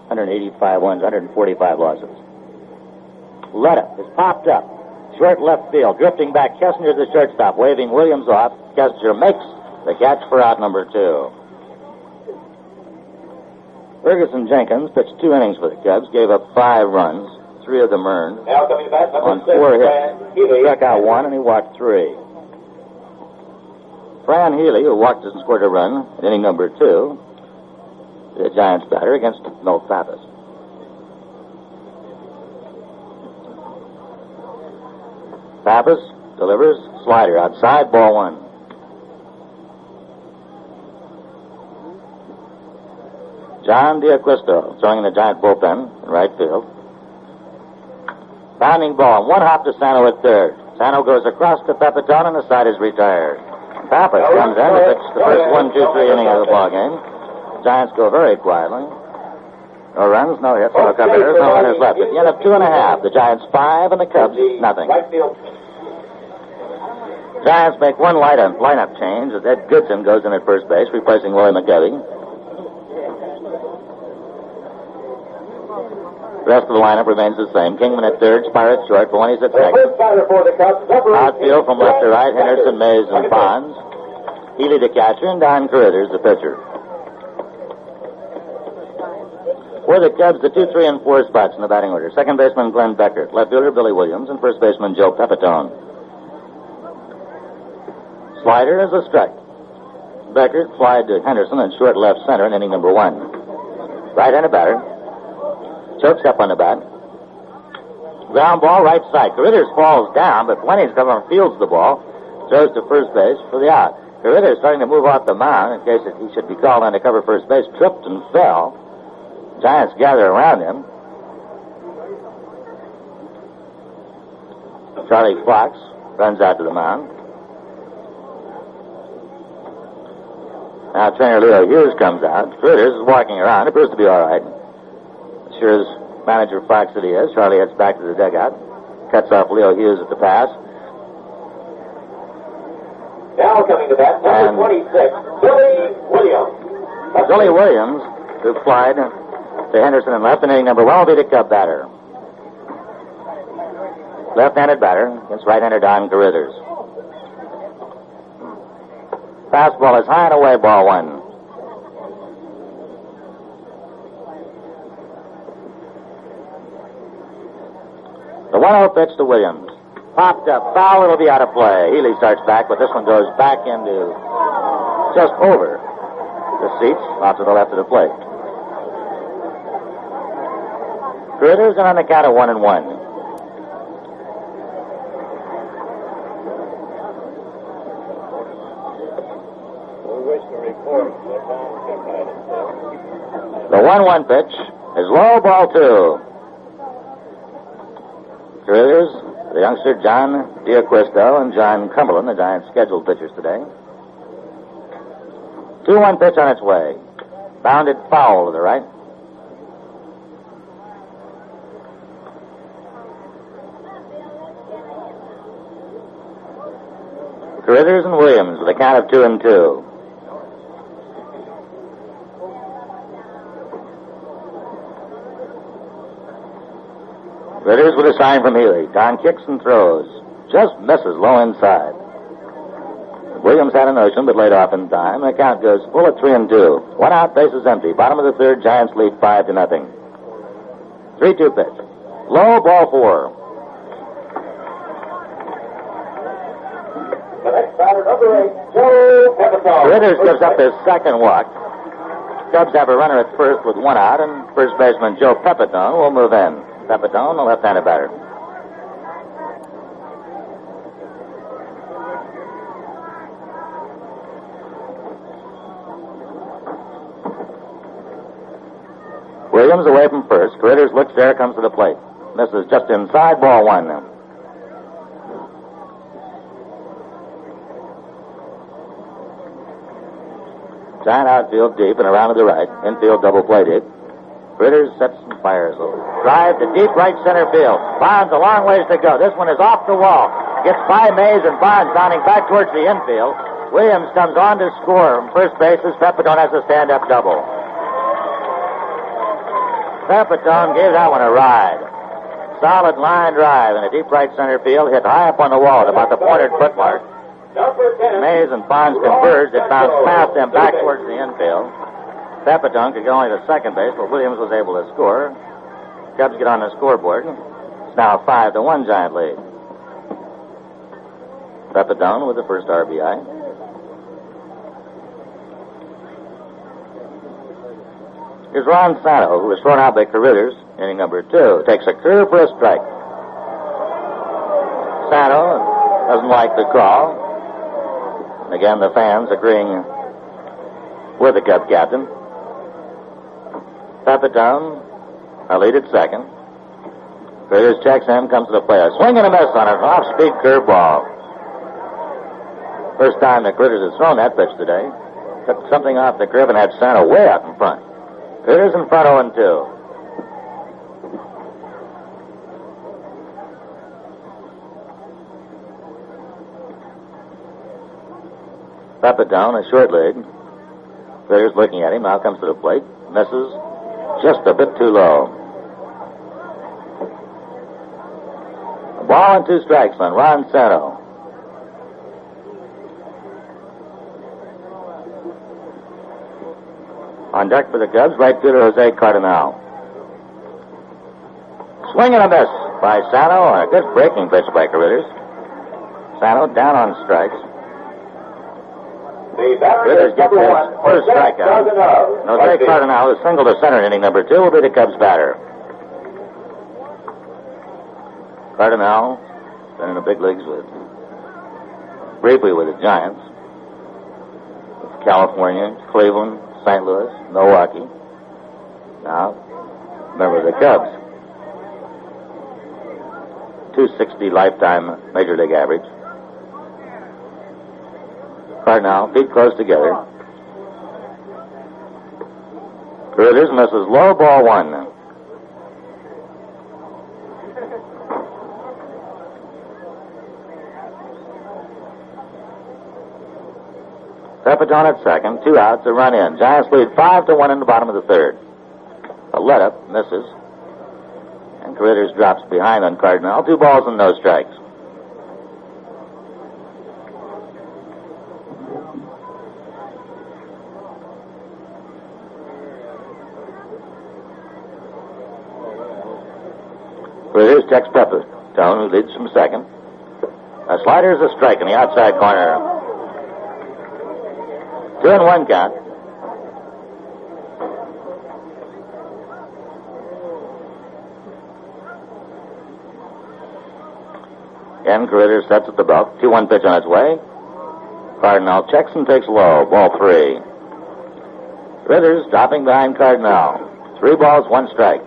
185 wins, 145 losses. Letta is popped up. Short left field, drifting back. Kessinger the shortstop, waving Williams off. Kessinger makes the catch for out number 2. Ferguson Jenkins pitched 2 innings for the Cubs, gave up 5 runs, 3 of them earned. Now coming back, On 4 hits, he struck out 1 and he walked 3. Fran Healy, who walked and scored a run in inning number 2, the Giants batter against Milt Pappas. Pappas delivers slider outside, ball 1. John D'Acquisto throwing in the Giant bullpen in right field. Bounding ball, 1 hop to Sano at third. Sano goes across to Pepitone, and the side is retired. Pappas comes in to pitch the first 1-2-3 inning of the ball game. Giants go very quietly. No runs, no hits, no cover hitters, no runners left. At the end of 2.5, the Giants 5 and the Cubs nothing. Giants make one lineup change as Ed Goodson goes in at first base, replacing Willie McGovey. The rest of the lineup remains the same. Kingman at third, Spire at short, for when he's at second. Outfield from left to right, Henderson, Mays, and Bonds. Healy the catcher, and Don Carruthers the pitcher. For the Cubs, the 2, 3, and 4 spots in the batting order. Second baseman Glenn Beckert, left fielder Billy Williams, and first baseman Joe Pepitone. Slider is a strike. Beckert flied to Henderson in short left center in inning number 1. Right-handed batter. Chokes up on the bat. Ground ball right side. Carruthers falls down, but Fleming's cover fields the ball. Throws to first base for the out. Carruthers starting to move off the mound in case he should be called on to cover first base. Tripped and fell. Giants gather around him. Charlie Fox runs out to the mound. Now trainer Leo Hughes comes out. Carruthers is walking around. Appears to be all right. Sure as manager Fox that he is, Charlie heads back to the dugout. Cuts off Leo Hughes at the pass. Now coming to bat, number 26, Billy Williams. Billy Williams, who flied to Henderson in left, and inning number 1 will be the Cub batter. Left-handed batter against right-hander Don Carruthers. Fastball is high and away, ball 1. The 1-0 pitch to Williams. Popped up, foul, it'll be out of play. Healy starts back, but this one goes back into just over the seats, off to the left of the plate. Carruthers in on the count of 1-1. The 1-1 pitch is low, ball 2. Carruthers, the youngster John D'Acquisto, and John Cumberland, the Giants' scheduled pitchers today. 2-1 pitch on its way. Bounded foul to the right. Carruthers and Williams with a count of 2-2. Carruthers with a sign from Healy. Don kicks and throws. Just misses low inside. Williams had a notion, but laid off in time. The count goes full at 3-2. 1 out, bases empty. Bottom of the third, Giants lead 5-0. 3-2 pitch. Low, ball 4. The next batter, number 8, Joe Pepitone. Carruthers gives up his second walk. Cubs have a runner at first with 1 out, and first baseman Joe Pepitone will move in. Pepitone, the left-handed batter. Williams away from first. Carruthers looks there, comes to the plate. Misses just inside, ball 1 now. Giant outfield deep and around to the right. Infield double play deep. Carruthers sets and fires. Drive to deep right center field. Bonds a long ways to go. This one is off the wall. Gets by Mays and Bonds bounding back towards the infield. Williams comes on to score from first base as Pepitone has a stand-up double. Pepitone gave that one a ride. Solid line drive in a deep right center field. Hit high up on the wall at about the pointed foot mark. Mays and Bonds converged. It bounced past them back towards the infield. Pepitone could go only to second base, but Williams was able to score. Cubs get on the scoreboard. It's now 5-1 Giant lead. Pepitone with the first RBI. Here's Ron Santo, who was thrown out by Carruthers, inning number 2. Takes a curve for a strike. Santo doesn't like the call. And again, the fans agreeing with the Cub captain. Tap it down. I lead at second. Critters checks in, comes to the plate. A swing and a miss on an off-speed curveball. First time the Critters has thrown that pitch today. Took something off the curve and had Santo way out in front. Critters in front 0-2. Tap it down, a short leg. Critters looking at him, now comes to the plate. Misses just a bit too low. A ball and 2 strikes on Ron Santo. On deck for the Cubs, right fielder Jose Cardinal. Swing and a miss by Santo, and a good breaking pitch by Carruthers. Santo down on strikes. The batter Critters is gets number his 1. first strikeout. Jose Cardinal, who singled to center in inning number 2, will be the Cubs batter. Cardinal been in the big leagues briefly with the Giants. With California, Cleveland, St. Louis, Milwaukee. Now, member of the Cubs. 260 lifetime Major League average. Cardinal, feet close together. Critters misses low, ball 1. Pepitone at second, 2 outs, a run in. Giants lead 5-1 in the bottom of the 3rd. A let-up misses. And Critters drops behind on Cardinal. 2 balls and no strikes. Critters checks Pepitone, who leads from second. A slider is a strike in the outside corner. 2-1 count. Again, Critters sets at the belt. 2-1 pitch on its way. Cardinal checks and takes low. Ball 3. Critters dropping behind Cardinal. 3 balls, 1 strike.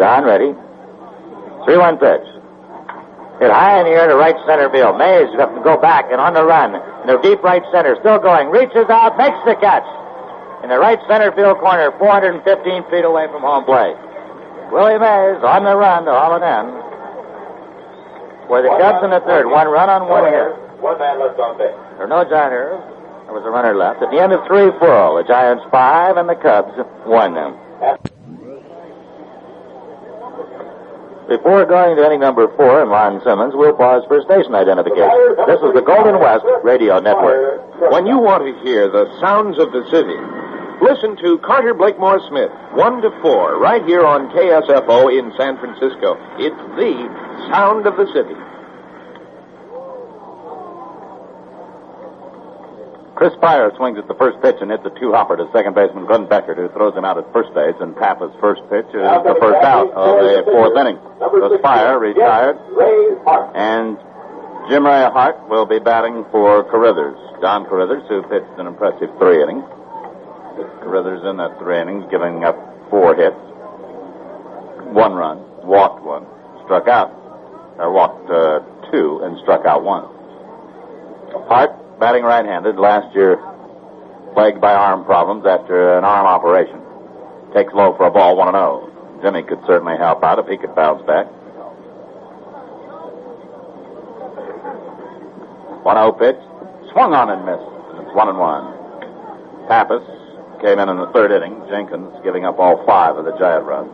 Don ready. 3-1 pitch. Hit high in the air to right center field. Mays have to go back and on the run. In the deep right center, still going. Reaches out, makes the catch. In the right center field corner, 415 feet away from home plate. Willie Mays on the run to haul it in. For the Cubs in the 3rd. 1 run on 1 hit. 1 man left on base. There are no Giant errors. There was a runner left. At the end of 3 full, the Giants 5 and the Cubs 1. Before going to inning number 4 and Lon Simmons, we'll pause for station identification. This is the Golden West Radio Network. When you want to hear the sounds of the city, listen to Carter Blakemore Smith, 1 to 4, right here on KSFO in San Francisco. It's the sound of the city. Chris Spire swings at the first pitch and hits a 2-hopper to second baseman Glenn Beckert, who throws him out at first base, and Pappa's first pitch is the first out of the 4th inning. So Spire retired, and Jim Ray Hart will be batting for Carruthers. Don Carruthers, who pitched an impressive 3 innings. Carruthers in that 3 innings, giving up 4 hits, 1 run, walked 1, struck out, or walked 2 and struck out 1. Hart, batting right-handed, last year plagued by arm problems after an arm operation. Takes low for a ball, 1-0. Jimmy could certainly help out if he could bounce back. 1-0 pitch, swung on and missed. It's 1-1. Pappas came in the 3rd inning. Jenkins giving up all 5 of the Giant runs.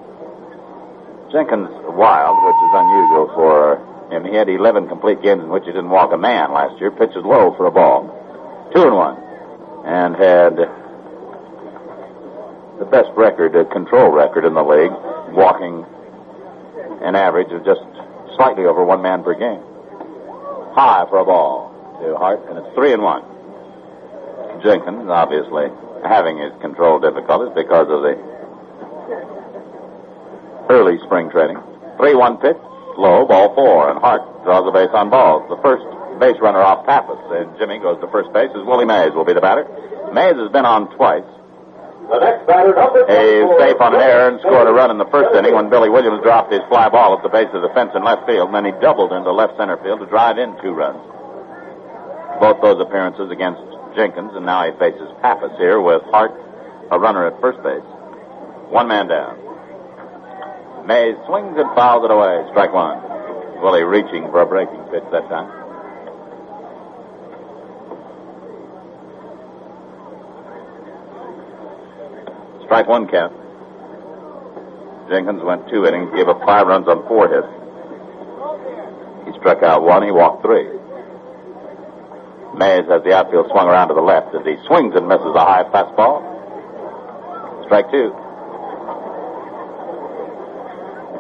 Jenkins wild, which is unusual for him. He had 11 complete games in which he didn't walk a man last year. Pitches low for a ball. 2-1. And had the best record, control record in the league, walking an average of just slightly over one man per game. High for a ball to Hart, and it's 3-1. Jenkins, obviously, having his control difficulties because of the early spring training. 3-1 pitch, low, ball 4, and Hart draws a base on balls. The first base runner off Pappas, and Jimmy goes to first base, as Willie Mays will be the batter. Mays has been on twice. The next batter, number 24. He's safe on an error and scored a run in the first inning when Billy Williams dropped his fly ball at the base of the fence in left field, and then he doubled into left center field to drive in 2 runs. Both those appearances against Jenkins, and now he faces Pappas here with Hart, a runner at first base. 1 man down. Mays swings and fouls it away. Strike 1. Willie reaching for a breaking pitch that time. Strike 1 count. Jenkins went 2 innings, gave up 5 runs on 4 hits. He struck out 1, he walked 3. Mays has the outfield swung around to the left as he swings and misses a high fastball. Strike 2.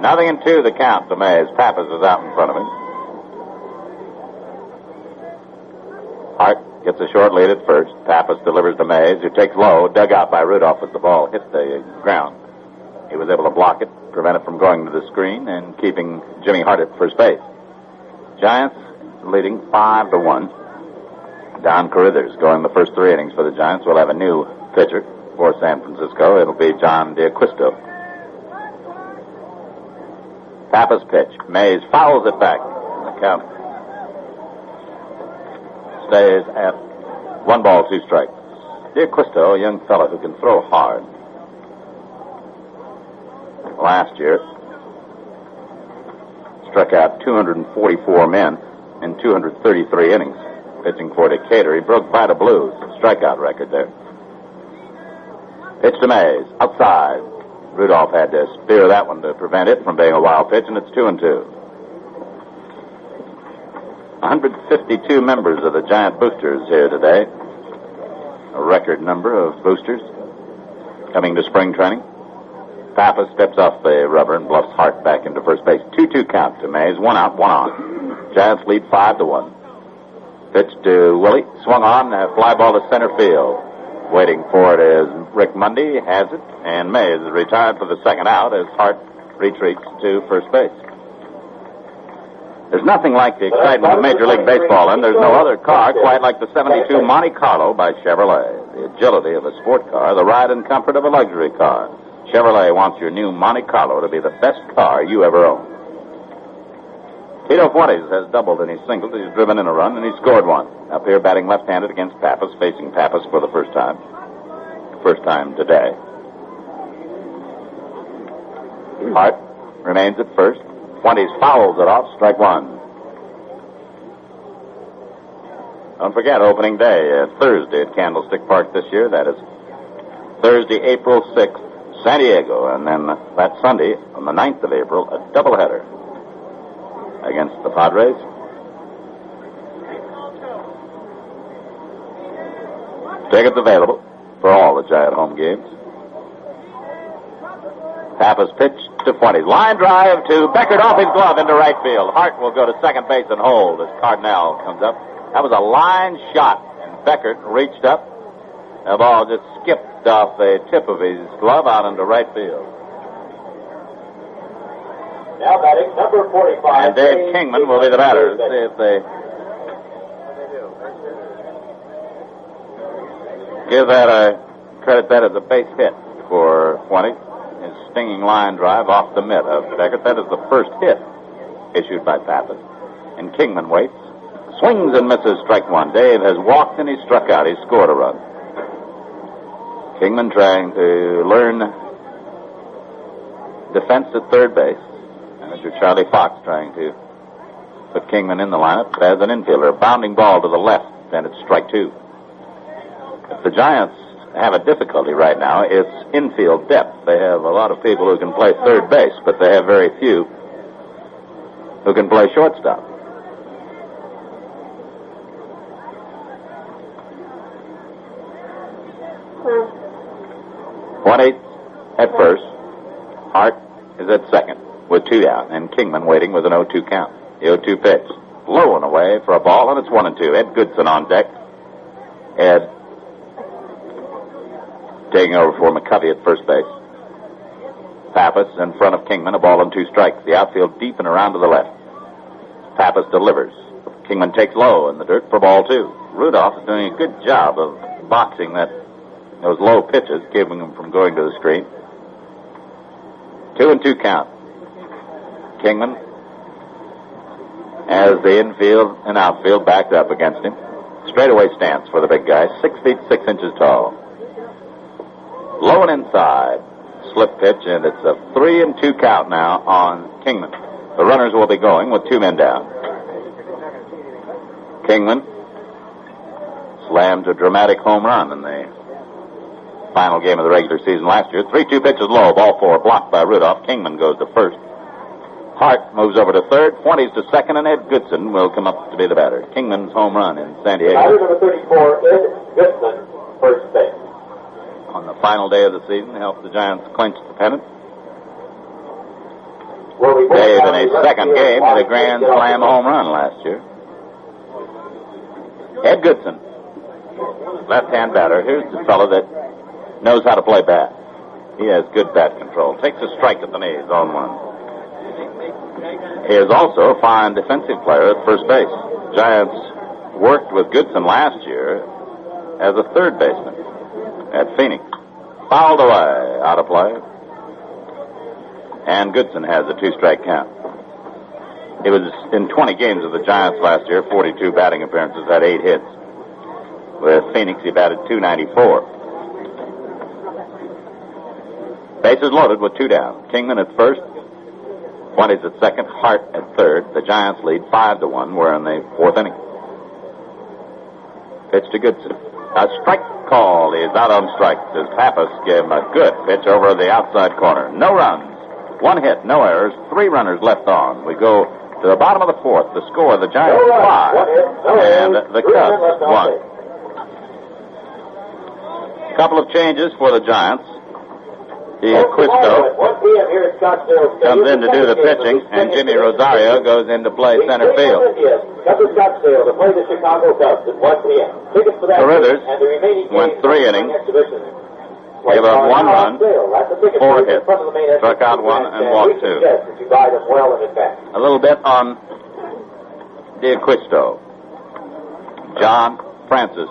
0-2 the count to Mays. Pappas is out in front of him. Hart gets a short lead at first. Pappas delivers to Mays, who takes low, dug out by Rudolph as the ball hit the ground. He was able to block it, prevent it from going to the screen, and keeping Jimmy Hart at first base. Giants leading 5-1. Don Carruthers going the first 3 innings for the Giants. We'll have a new pitcher for San Francisco. It'll be John D'Acquisto. Pappas pitch. Mays fouls it back. The count stays at 1 ball, 2 strikes. D'Acquisto, a young fellow who can throw hard. Last year, struck out 244 men in 233 innings. Pitching for Decatur, he broke Vita Blue's strikeout record there. Pitch to Mays, outside. Rudolph had to spear that one to prevent it from being a wild pitch, and it's 2-2. 152 members of the Giant Boosters here today. A record number of boosters coming to spring training. Pappas steps off the rubber and bluffs Hart back into first base. 2-2 count to Mays. 1 out, 1 on. Giants lead 5-1. Pitch to Willie. Swung on. A fly ball to center field. Waiting for it is Rick Mundy. Has it. And Mays is retired for the second out as Hart retreats to first base. There's nothing like the excitement of Major League Baseball, and there's no other car quite like the 72 Monte Carlo by Chevrolet. The agility of a sport car, the ride and comfort of a luxury car. Chevrolet wants your new Monte Carlo to be the best car you ever own. Tito Fuentes has doubled in his singles. He's driven in a run, and he scored 1. Up here batting left-handed against Pappas, facing Pappas for the first time. First time today. Hart remains at first. Fuentes fouls it off, strike 1. Don't forget, opening day, Thursday at Candlestick Park this year. That is Thursday, April 6th, San Diego. And then that Sunday, on the 9th of April, a doubleheader against the Padres. Tickets available for all the Giant home games. Pappas pitch to Fuentes. Line drive to Beckert off his glove into right field. Hart will go to second base and hold as Cardinal comes up. That was a line shot, and Beckert reached up. The ball just skipped off the tip of his glove out into right field. Now batting, number 45. And Dave Kingman will be the batter. See if they give that credit that as a base hit for Fuentes. His stinging line drive off the mitt of Beckert. That is the first hit issued by Pappas. And Kingman waits. Swings and misses, strike 1. Dave has walked and he struck out. He scored a run. Kingman trying to learn defense at third base. Manager Charlie Fox trying to put Kingman in the lineup as an infielder. A bounding ball to the left, and it's strike 2. If the Giants have a difficulty right now, it's infield depth. They have a lot of people who can play third base, but they have very few who can play shortstop. Fuentes at first. Hart is at second. with 2 down, and Kingman waiting with an 0-2 count. The 0-2 pitch. Low and away for a ball, and it's 1-2. Ed Goodson on deck. Ed taking over for McCovey at first base. Pappas in front of Kingman, a ball and 2 strikes. The outfield deep and around to the left. Pappas delivers. Kingman takes low in the dirt for ball 2. Rudolph is doing a good job of boxing those low pitches, keeping him from going to the screen. 2-2 count. Kingman has the infield and outfield backed up against him. Straightaway stance for the big guy, 6 feet 6 inches tall. Low and inside. Slip pitch, and it's a 3-2 count now on Kingman. The runners will be going with 2 men down. Kingman slammed a dramatic home run in the final game of the regular season last year. 3-2 pitches low, ball 4, blocked by Rudolph. Kingman goes to first. Hart moves over to third, Fuentes to second, and Ed Goodson will come up to be the batter. Kingman's home run in San Diego. Batter number 34, Ed Goodson, first base. On the final day of the season, helped the Giants clinch the pennant. Dave, in a second game, hit a grand slam home run last year. Ed Goodson, left-hand batter. Here's the fellow that knows how to play bat. He has good bat control. Takes a strike at the knees on 1. He is also a fine defensive player at first base. Giants worked with Goodson last year as a third baseman at Phoenix. Fouled away, out of play. And Goodson has a 2-strike count. He was in 20 games of the Giants last year, 42 batting appearances, had 8 hits. With Phoenix, he batted .294. Bases loaded with 2 down. Kingman at first, Fuentes at second, Hart at third. The Giants lead 5-1. We're in the 4th inning. Pitch to Goodson. A strike call. He is out on strikes as Pappas gave him a good pitch over the outside corner. No runs. 1 hit, no errors, 3 runners left on. We go to the bottom of the 4th. The score, the Giants 5 and the Cubs 1. A couple of changes for the Giants. D'Acquisto comes in to do the pitching, and Jimmy Rosario goes in to play center field. Carruthers went 3 innings, gave up 1 run, 4 hits, struck out 1 and walked 2. A little bit on D'Acquisto. John Francis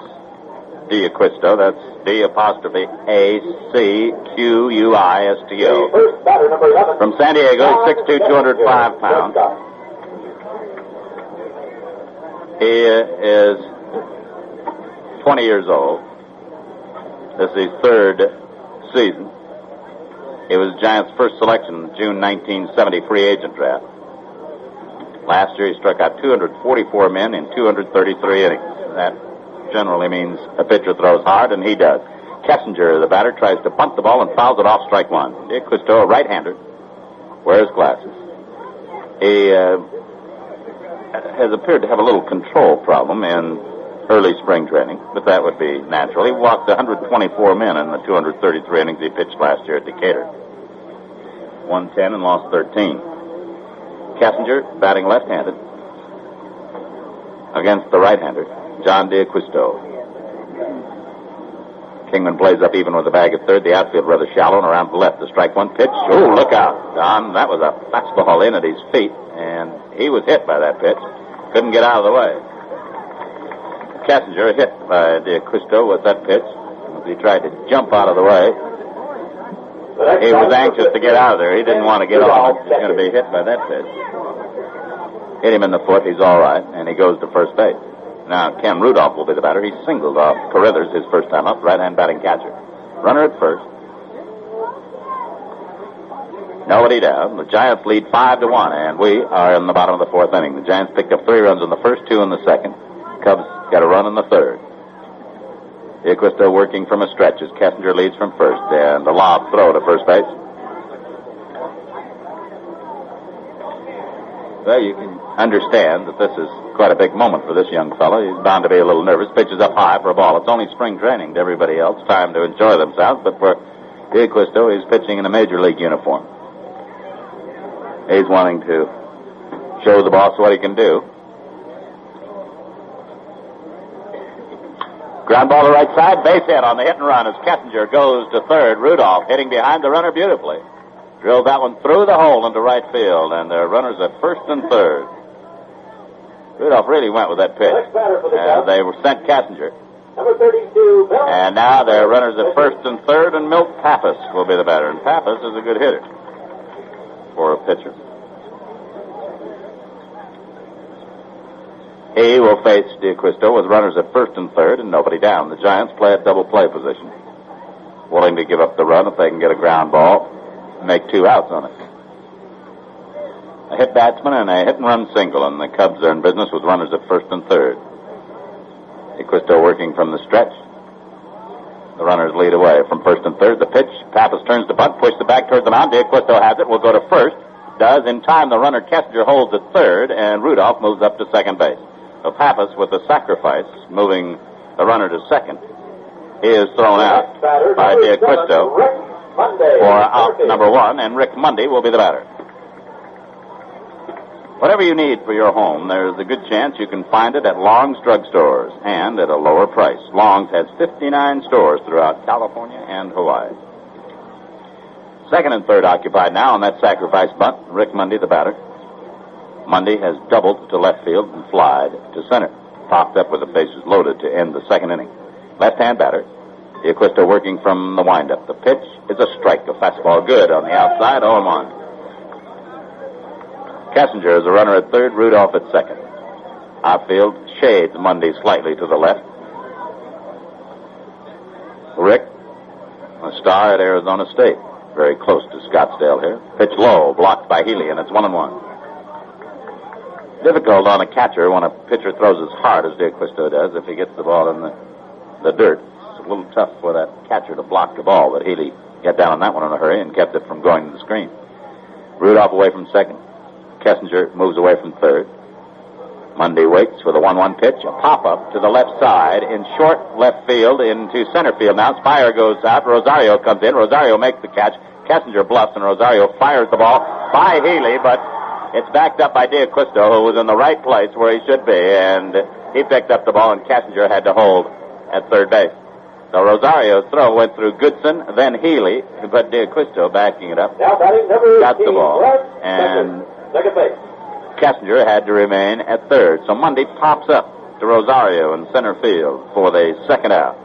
D'Acquisto, that's D'_A-C-Q-U-I-S-T-O. From San Diego, 6'2", 205 pounds. He is 20 years old. This is his 3rd season. He was Giants' first selection in the June 1970 free agent draft. Last year he struck out 244 men in 233 innings. That generally means a pitcher throws hard, and he does. Kessinger, the batter, tries to bunt the ball and fouls it off, strike 1. D'Acquisto, a right-hander, wears glasses. He has appeared to have a little control problem in early spring training, but that would be natural. He walked 124 men in the 233 innings he pitched last year at Decatur. 110 and lost 13. Kessinger, batting left-handed, against the right-hander, John D'Acquisto. Kingman plays up even with the bag at third. The outfield rather shallow and around the left. The strike 1 pitch. Oh, look out, Don. That was a fastball in at his feet, and he was hit by that pitch. Couldn't get out of the way. Kessinger hit by D'Acquisto with that pitch as he tried to jump out of the way. He was anxious to get out of there. He didn't want to get off. He's going to be hit by that pitch. Hit him in the foot. He's all right, and he goes to first base. Now, Ken Rudolph will be the batter. He singled off Carruthers his first time up, right-hand batting catcher. Runner at first. Nobody down. The Giants lead 5-1, and we are in the bottom of the 4th inning. The Giants picked up 3 runs in the first, 2 in the second. Cubs got a run in the 3rd. D'Acquisto working from a stretch as Kessinger leads from first, and the lob throw to first base. Well, you can understand that this is quite a big moment for this young fellow. He's bound to be a little nervous. Pitches up high for a ball. It's only spring training to everybody else. Time to enjoy themselves. But for D'Acquisto, he's pitching in a major league uniform. He's wanting to show the boss what he can do. Ground ball to right side, base hit on the hit and run as Kessinger goes to third. Rudolph hitting behind the runner beautifully. Drilled that one through the hole into right field, and the runners at first and third. Rudolph really went with that pitch. They were sent Kessinger. Number 32, Bill. And now their runners at first and third, and Milt Pappas will be the batter. And Pappas is a good hitter for a pitcher. He will face D'Acquisto with runners at first and third and nobody down. The Giants play at double play position. Willing to give up the run if they can get a ground ball and make 2 outs on it. A hit batsman and a hit and run single, and the Cubs are in business with runners at first and third. D'Acquisto working from the stretch. The runners lead away from first and third. The pitch, Pappas turns to bunt, pushes it back toward the mound. D'Acquisto has it, will go to first. Does. In time, the runner Kessinger holds at third, and Rudolph moves up to second base. So Pappas with the sacrifice, moving the runner to second. He is thrown out by D'Acquisto for out number 1, and Rick Mundy will be the batter. Whatever you need for your home, there's a good chance you can find it at Long's Drug Stores, and at a lower price. Long's has 59 stores throughout California and Hawaii. Second and third occupied now on that sacrifice bunt. Rick Mundy, the batter. Mundy has doubled to left field and flied to center. Popped up with the bases loaded to end the second inning. Left-hand batter. D'Acquisto working from the windup. The pitch is a strike. A fastball good on the outside. 0-1. Kessinger is a runner at third. Rudolph at second. Outfield shades Mundy slightly to the left. Rick, a star at Arizona State. Very close to Scottsdale here. Pitch low, blocked by Healy, and it's 1-1. Difficult on a catcher when a pitcher throws as hard as D'Acquisto does if he gets the ball in the dirt. It's a little tough for that catcher to block the ball, but Healy got down on that one in a hurry and kept it from going to the screen. Rudolph away from second. Kessinger moves away from third. Mundy waits for the 1-1 pitch. A pop-up to the left side in short left field into center field now. Spire goes out. Rosario comes in. Rosario makes the catch. Kessinger bluffs, and Rosario fires the ball by Healy, but it's backed up by D'Acquisto, who was in the right place where he should be, and he picked up the ball, and Kessinger had to hold at third base. So Rosario's throw went through Goodson, then Healy, but D'Acquisto backing it up. Now batting number 18, got the ball, and second base. Kessinger had to remain at third. So Mundy pops up to Rosario in center field for the second out.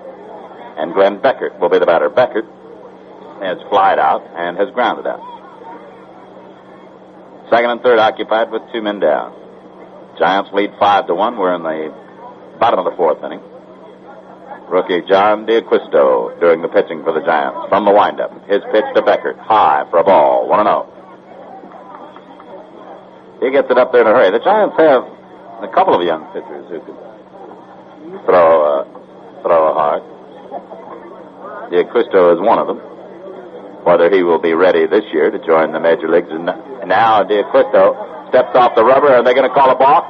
And Glenn Beckert will be the batter. Beckert has flied out and has grounded out. Second and third occupied with 2 men down. Giants lead 5-1. We're in the bottom of the fourth inning. Rookie John D'Acquisto doing the pitching for the Giants from the windup. His pitch to Beckert. High for a ball. 1-0. He gets it up there in a hurry. The Giants have a couple of young pitchers who can throw hard. D'Acquisto is one of them. Whether he will be ready this year to join the major leagues. And now D'Acquisto steps off the rubber. Are they going to call a balk?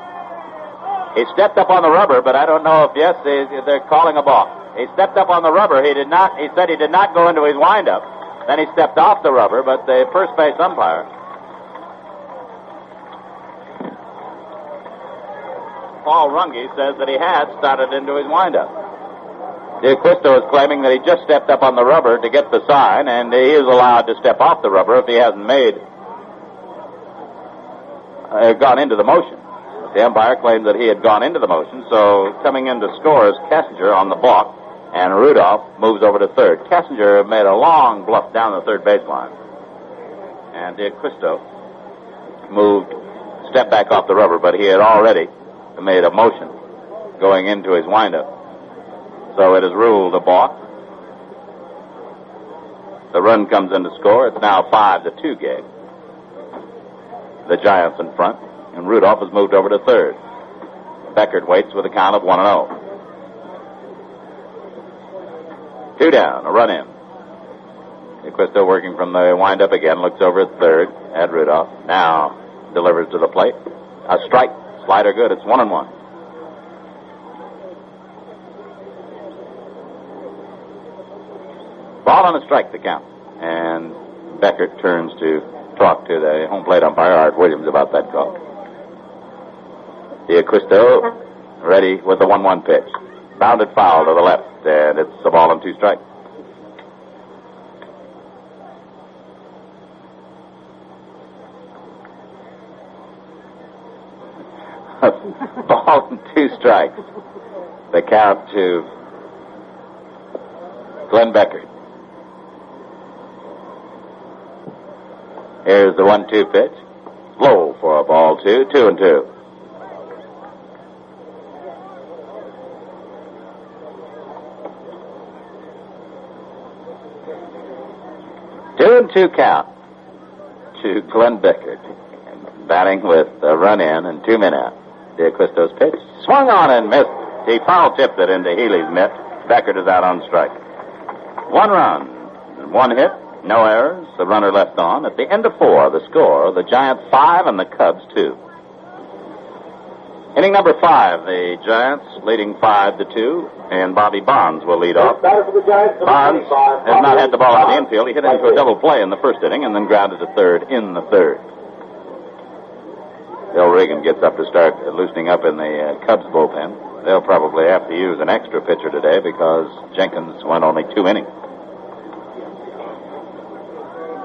He stepped up on the rubber, but I don't know if they're calling a balk. He stepped up on the rubber. He said he did not go into his windup. Then he stepped off the rubber, but the first base umpire, Paul Runge, says that he had started into his windup. D'Acquisto is claiming that he just stepped up on the rubber to get the sign, and he is allowed to step off the rubber if he hasn't gone into the motion. The umpire claimed that he had gone into the motion, so coming in to score is Kessinger on the balk, and Rudolph moves over to third. Kessinger made a long bluff down the third baseline, and D'Acquisto stepped back off the rubber, but he had already made a motion going into his windup. So it is ruled a balk. The run comes in to score. It's now 5-2 game. The Giants in front, and Rudolph has moved over to third. Beckert waits with a count of 1-0. 2 down, a run in. D'Acquisto working from the windup again, looks over at third at Rudolph. Now delivers to the plate. A strike, slider good. It's 1-1. Ball on a strike, the count. And Beckert turns to talk to the home plate umpire, Art Williams, about that call. D'Acquisto ready with the 1-1 pitch. Bounded foul to the left, and it's a ball and 2 strikes. Ball and 2 strikes. The count to Glenn Becker. Here's the 1-2 pitch. Low for a ball 2, 2-2. Two and 2 count to Glenn Becker. Batting with a run in and 2 men out. D'Acquisto's pitch. Swung on and missed. He foul tipped it into Healy's mitt. Beckert is out on strike. 1 run, 1 hit, no errors. The runner left on. At the end of 4, the score, the Giants 5 and the Cubs 2. Inning number 5, the Giants leading 5-2, and Bobby Bonds will lead off. Bonds has not had the ball out of the infield. He hit into a double play in the first inning and then grounded to third in the third. Bill Regan gets up to start loosening up in the Cubs bullpen. They'll probably have to use an extra pitcher today because Jenkins went only 2 innings.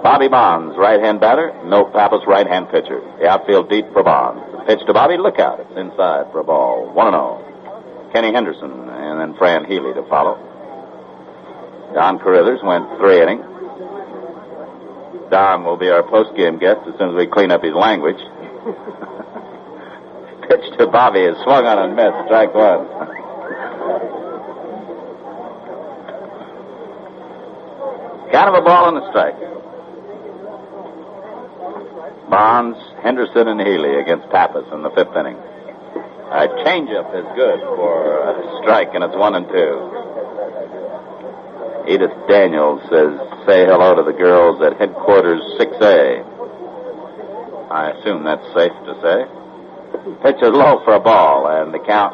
Bobby Bonds, right-hand batter. Milt Pappas, right-hand pitcher. The outfield deep for Bonds. The pitch to Bobby, look out. It's inside for a ball. 1-0. Kenny Henderson and then Fran Healy to follow. Don Carruthers went 3 innings. Don will be our post-game guest as soon as we clean up his language. Pitch to Bobby is swung on and missed. Strike 1. Kind of a ball and a strike. Bonds, Henderson, and Healy against Pappas in the 5th inning. A changeup is good for a strike, and it's 1-2. Edith Daniels says, say hello to the girls at headquarters 6A. I assume that's safe to say. Pitch is low for a ball, and the count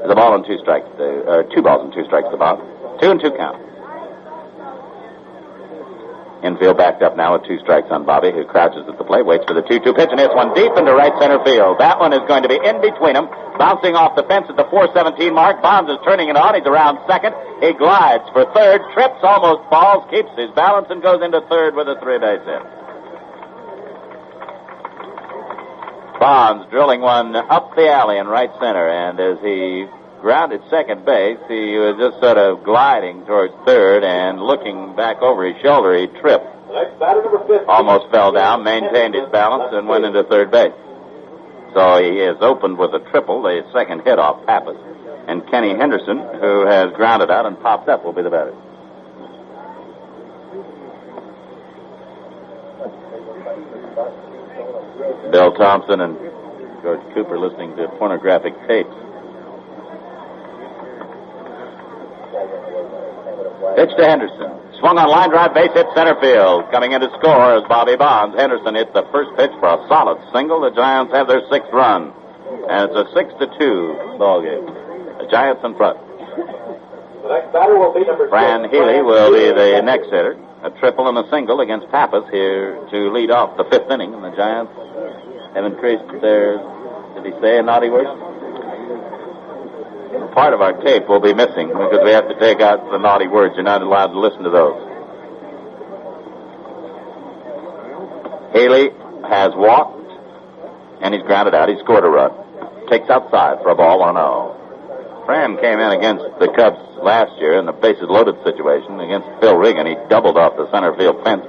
is a ball and 2 strikes. 2 balls and 2 strikes to Bob. 2-2 count. Infield backed up now with 2 strikes on Bobby, who crouches at the plate, waits for the 2-2 pitch, and hits one deep into right center field. That one is going to be in between them, bouncing off the fence at the 417 mark. Bonds is turning it on. He's around second. He glides for third, trips, almost falls, keeps his balance, and goes into third with a 3-base hit. Bonds drilling one up the alley in right center, and as he grounded second base, he was just sort of gliding towards third and looking back over his shoulder. He tripped, almost fell down, maintained his balance, and went into third base. So he has opened with a triple, the second hit off Pappas. And Kenny Henderson, who has grounded out and popped up, will be the batter. Bill Thompson and George Cooper listening to pornographic tapes. Pitch to Henderson. Swung on line drive, base hit center field. Coming in to score is Bobby Bonds. Henderson hits the first pitch for a solid single. The Giants have their 6th run. And it's a 6-2 ball game. The Giants in front. The next batter will be number Fran Healy will be the next hitter. A triple and a single against Pappas here to lead off the 5th inning. And the Giants have increased their, did he say a naughty word? Part of our tape will be missing because we have to take out the naughty words. You're not allowed to listen to those. Healy has walked, and he's grounded out. He scored a run. Takes outside for a ball, 1-0. Fran came in against the Cubs last year in the bases loaded situation against Phil Regan. He doubled off the center field fence.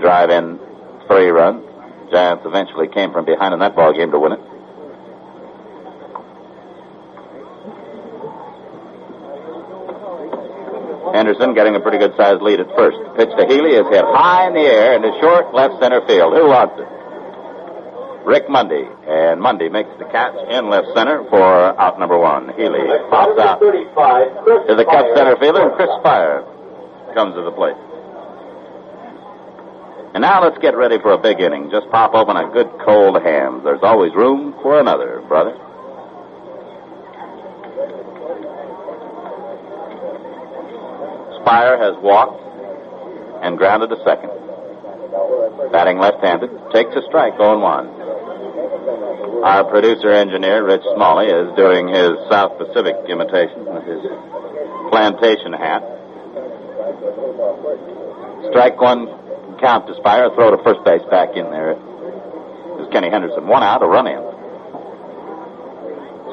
Drive in 3 runs. Giants eventually came from behind in that ball game to win it. Henderson getting a pretty good sized lead at first. Pitch to Healy is hit high in the air into short left center field. Who wants it? Rick Mundy. And Mundy makes the catch in left center for out number 1. Healy pops out to the Cubs center fielder, and Chris Spire comes to the plate. And now let's get ready for a big inning. Just pop open a good cold Hams. There's always room for another, brother. Spire has walked and grounded to second. batting left-handed, takes a strike, 0-1. Our producer-engineer, Rich Smalley, is doing his South Pacific imitation with his plantation hat. Strike one, count to Spire, throw to first base, back in there. This is Kenny Henderson. 1 out, a run in.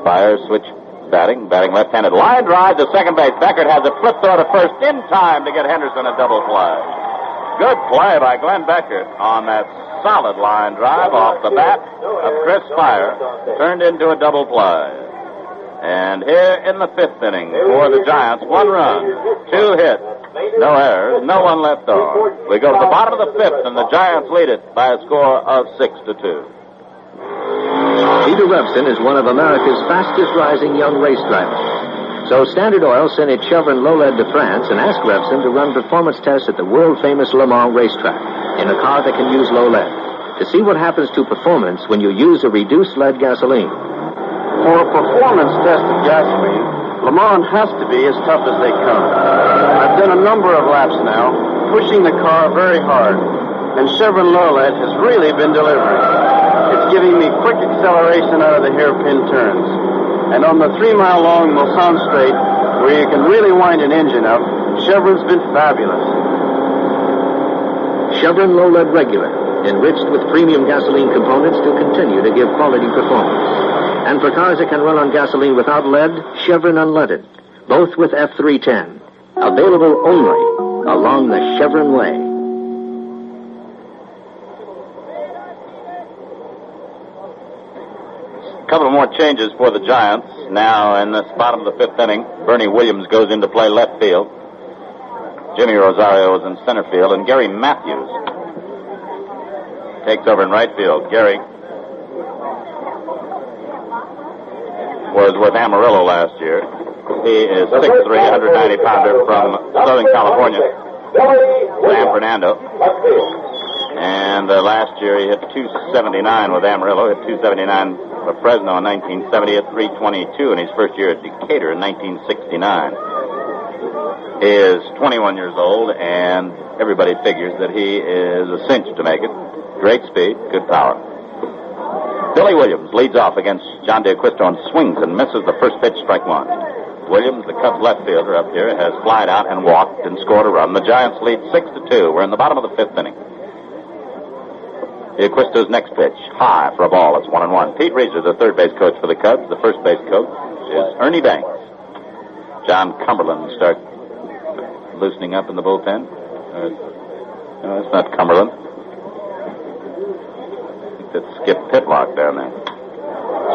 Spire switch batting left-handed. Line drive to second base. Beckert has a flip throw to first in time to get Henderson a double play. Good play by Glenn Beckert on that solid line drive off the bat of Chris Spire. Turned into a double play. And here in the 5th inning for the Giants, 1 run, 2 hits, no errors, no one left on. We go to the bottom of the 5th, and the Giants lead it by a score of 6-2. Peter Revson is one of America's fastest rising young race drivers. So Standard Oil sent its Chevron Low-Lead to France and asked Revson to run performance tests at the world-famous Le Mans racetrack in a car that can use low lead to see what happens to performance when you use a reduced lead gasoline. For a performance test of gasoline, Le Mans has to be as tough as they come. I've done a number of laps now, pushing the car very hard, and Chevron Low-Lead has really been delivering. It's giving me quick acceleration out of the hairpin turns. And on the 3-mile-long Mulsanne Straight, where you can really wind an engine up, Chevron's been fabulous. Chevron Low-Lead Regular, enriched with premium gasoline components to continue to give quality performance. And for cars that can run on gasoline without lead, Chevron Unleaded, both with F310. Available only along the Chevron way. A couple of more changes for the Giants. Now in this bottom of the 5th inning, Bernie Williams goes in to play left field. Jimmy Rosario is in center field, and Gary Matthews takes over in right field. Gary was with Amarillo last year. He is 6'3", 190-pounder from Southern California, San Fernando. And last year he hit .279 with Amarillo, hit .279 for Fresno in 1970 at .322 in his first year at Decatur in 1969. He is 21 years old, and everybody figures that he is a cinch to make it. Great speed, good power. Billy Williams leads off against John DeAquisto and swings and misses the first pitch, strike one. Williams, the Cubs left fielder up here, has flied out and walked and scored a run. The Giants lead 6-2. We're in the bottom of the 5th inning. DeAquisto's next pitch, high for a ball. It's 1-1. Pete Reeser, the third base coach for the Cubs. The first base coach is Ernie Banks. John Cumberland starts loosening up in the bullpen. No, it's not Cumberland. It's Skip Pitlock down there.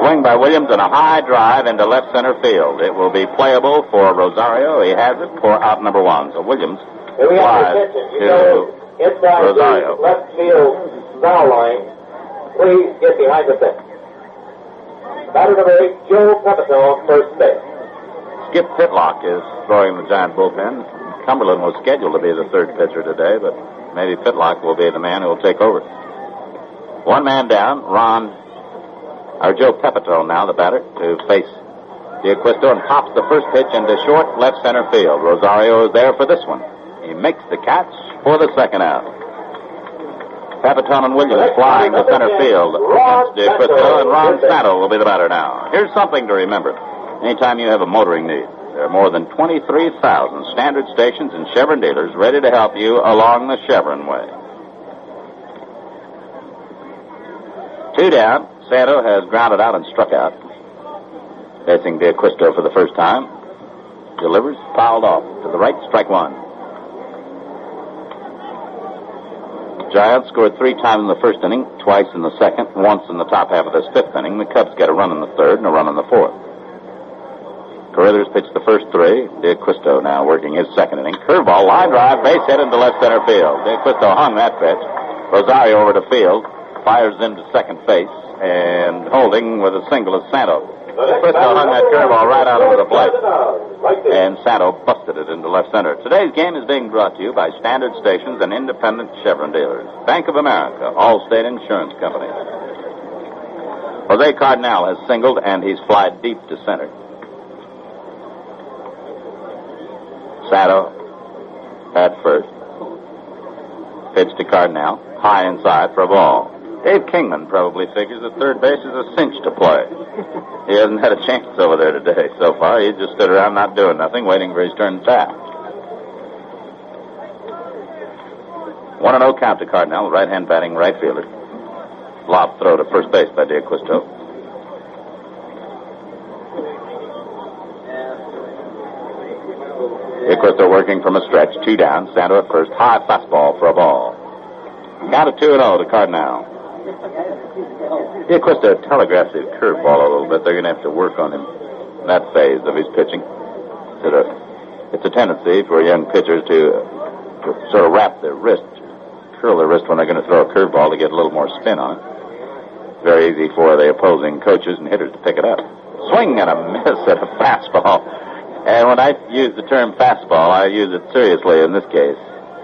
Swing by Williams and a high drive into left center field. It will be playable for Rosario. He has it for out number 1. So Williams flies to Rosario. Left field foul line. Please get behind the fence. Batter number 8, Joe Pepitone, first base. Skip Pitlock is throwing the Giant bullpen. Cumberland was scheduled to be the third pitcher today, but maybe Pitlock will be the man who will take over. 1 man down, Joe Pepitone now, the batter, to face DeAquisto and pops the first pitch into short left center field. Rosario is there for this one. He makes the catch for the second out. Pepitone and Williams flying to center field against DeAquisto, and Ron Santo will be the batter now. Here's something to remember. Anytime you have a motoring need, there are more than 23,000 standard stations and Chevron dealers ready to help you along the Chevron way. 2 down. Santo has grounded out and struck out. Facing DeAquisto for the first time. Delivers, fouled off to the right, strike one. Giants scored 3 times in the first inning, twice in the second, once in the top half of this 5th inning. The Cubs get a run in the 3rd and a run in the 4th. Carruthers pitched the first 3. DeAquisto now working his 2nd inning. Curveball, line drive, base hit into left center field. DeAquisto hung that pitch. Rosario over to field, fires into second base, and holding with a single is Santo. DeAquisto hung that curveball right out over the plate, and Santo busted it into left center. Today's game is being brought to you by Standard Stations and independent Chevron dealers. Bank of America, Allstate Insurance Company. Jose Cardinal has singled, and he's flied deep to center. Santo at first. Pitch to Cardinal. High inside for a ball. Dave Kingman probably figures that third base is a cinch to play. He hasn't had a chance over there today so far. He just stood around not doing nothing, waiting for his turn to bat. 1-0 count to Cardinal, right-hand batting right fielder. Lob throw to first base by D'Acquisto. D'Acquisto working from a stretch, 2 down. Santo at first, high fastball for a ball. Count of 2-0 to Cardinal. D'Acquisto telegraphs his curveball a little bit. They're going to have to work on him in that phase of his pitching. It's a tendency for young pitchers to sort of wrap their wrist, curl their wrist when they're going to throw a curveball to get a little more spin on it. It's very easy for the opposing coaches and hitters to pick it up. Swing and a miss at a fastball. And when I use the term fastball, I use it seriously in this case.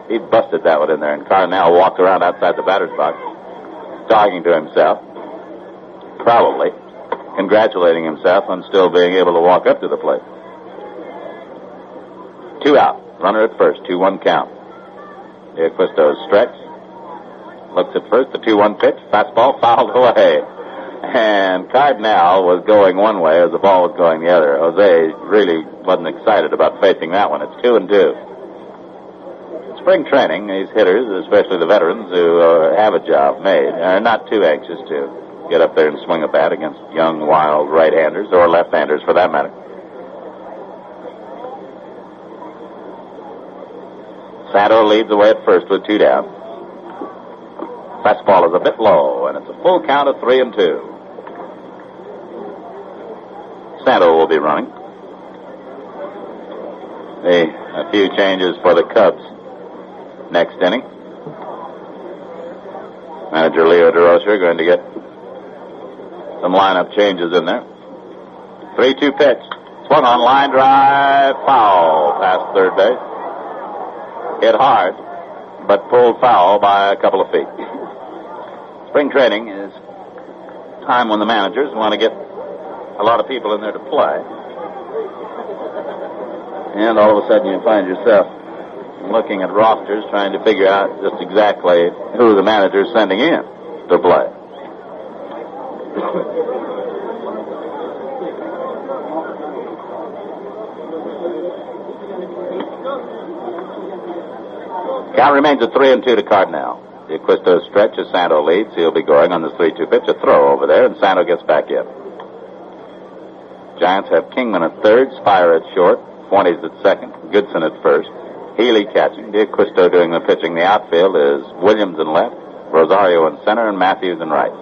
He busted that one in there, and Cardinal walked around outside the batter's box, talking to himself, probably congratulating himself on still being able to walk up to the plate. 2 out. Runner at first. 2-1 count. D'Acquisto stretch. Looks at first. The 2-1 pitch. Fastball fouled away. And Cardinal was going one way as the ball was going the other. Jose really wasn't excited about facing that one. It's 2-2. Spring training, these hitters, especially the veterans who have a job made, are not too anxious to get up there and swing a bat against young, wild right-handers, or left-handers for that matter. Santo leads away at first with 2 down. Fastball is a bit low, and it's a full count of 3-2. Santo will be running. A few changes for the Cubs next inning. Manager Leo DeRocher going to get some lineup changes in there. 3-2 pitch. Swung on, line drive, foul past third base. Hit hard, but pulled foul by a couple of feet. Spring training is time when the managers want to get a lot of people in there to play. And all of a sudden you find yourself looking at rosters, trying to figure out just exactly who the manager's sending in to play. Count remains at 3-2 to Cardinal. D'Acquisto stretch as Santo leads. He'll be going on the 3-2 pitch. A throw over there, and Santo gets back in. Giants have Kingman at third, Spire at short, Fuentes at second, Goodson at first, Healy catching, D'Acquisto doing the pitching. The outfield is Williams in left, Rosario in center, and Matthews in right.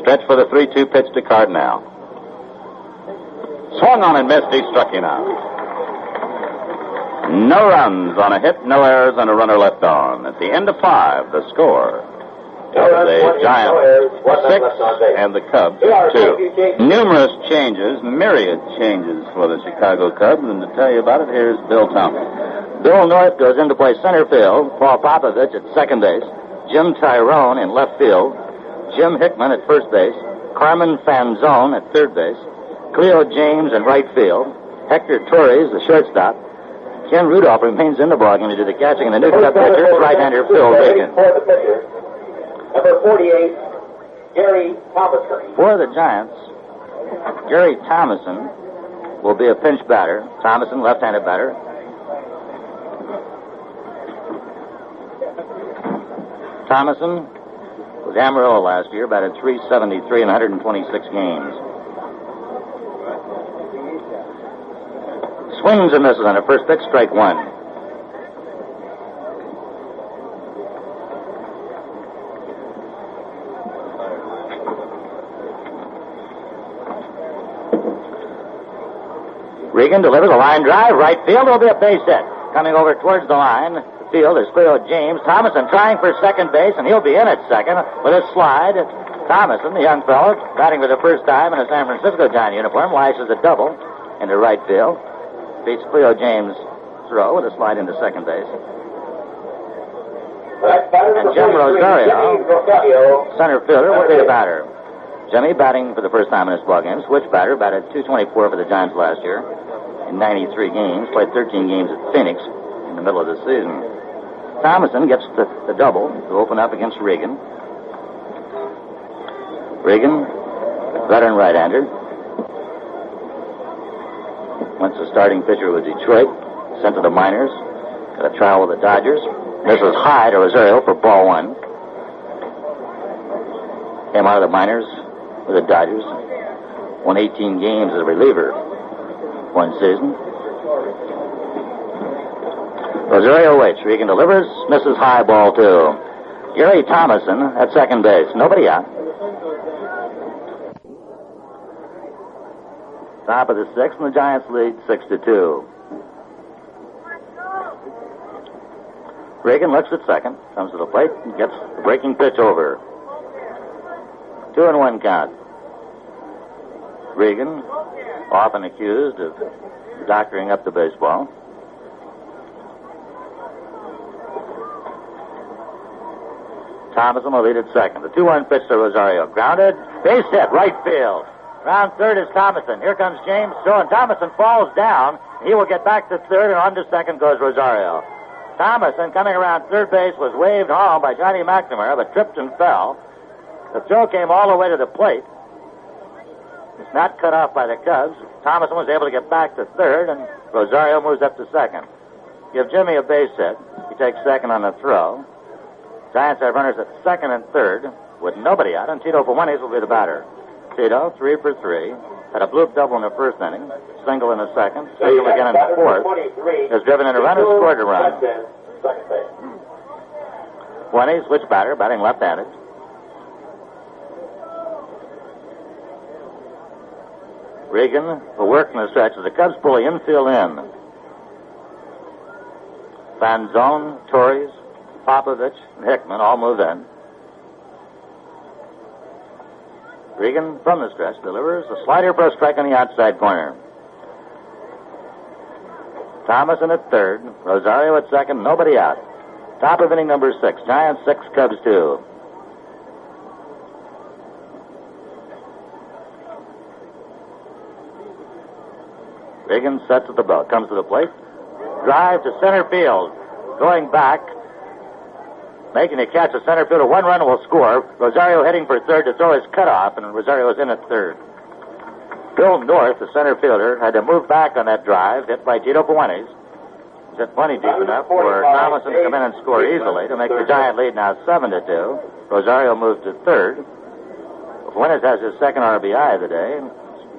Stretch for the 3-2 pitch to Cardinal. Swung on and missed. He struck him out. No runs on a hit, no errors, and a runner left on. At the end of 5, the score. The Giants 6 and the Cubs 2. Numerous changes, myriad changes for the Chicago Cubs, and to tell you about it, here's Bill Thompson. Bill North goes in to play center field. Paul Popovich at second base. Jim Tyrone in left field. Jim Hickman at first base. Carmen Fanzone at third base. Cleo James in right field. Hector Torres, the shortstop. Ken Rudolph remains in the ballgame to do the catching, and the new Cub pitcher is right-hander Phil Bacon. Number 48, Gary Thomason. For the Giants, Gary Thomason will be a pinch batter. Thomason, left-handed batter. Thomason was Amarillo last year, batted .373 in 126 games. Swings and misses on a first pitch, strike one. Regan delivers a line drive, right field. There'll be a base hit. Coming over towards the line, the field is Cleo James. Thomason trying for second base, and he'll be in at second with a slide. Thomason, the young fellow, batting for the first time in a San Francisco Giant uniform, lashes a double into right field. Beats Cleo James' throw with a slide into second base. And Jim Rosario, center fielder, will be the batter. Jimmy batting for the first time in this ballgame. Switch batter, batted .224 for the Giants last year in 93 games. Played 13 games at Phoenix in the middle of the season. Thomason gets the double to open up against Regan. Regan, veteran right-hander. Once a starting pitcher with Detroit, sent to the minors. Got a trial with the Dodgers. This was high to Rosario for ball one. Came out of the minors with the Dodgers. Won 18 games as a reliever one season. Rosario waits. Regan delivers. Misses high ball two. Gary Thomason at second base. Nobody out. Top of the sixth, and the Giants lead 6-2. Regan looks at second, comes to the plate, and gets the breaking pitch over. 2-1 count. Regan, often accused of doctoring up the baseball. Thomason will lead at second. The 2-1 pitch to Rosario. Grounded, base hit, right field. Round third is Thomason. Here comes James Stone. Thomason falls down. He will get back to third, and on to second goes Rosario. Thomason, coming around third base, was waved home by Johnny McNamara, but tripped and fell. The throw came all the way to the plate. It's not cut off by the Cubs. Thomason was able to get back to third, and Rosario moves up to second. Give Jimmy a base hit. He takes second on the throw. Giants have runners at second and third with nobody out, and Tito Fuentes will be the batter. Tito, 3 for 3. Had a bloop double in the first inning, single in the second, single again in the fourth. Has driven in a run and scored a run. Fuentes, switch batter, batting left-handed. Regan will work in the stretch as the Cubs pull the infield in. Fanzone, Torres, Popovich, and Hickman all move in. Regan, from the stretch, delivers a slider for a strike on the outside corner. Thomason at third, Rosario at second, nobody out. Top of inning number 6, Giants 6, Cubs 2. Regan sets at the belt, comes to the plate. Drive to center field. Going back. Making a catch to center field. A 1 run will score. Rosario heading for third to throw his cutoff, and Rosario is in at third. Bill North, the center fielder, had to move back on that drive, hit by Tito Fuentes. He's hit plenty deep enough for Thomason to come in and score easily to make the Giant lead now 7-2. Rosario moves to third. Fuentes has his second RBI of the day.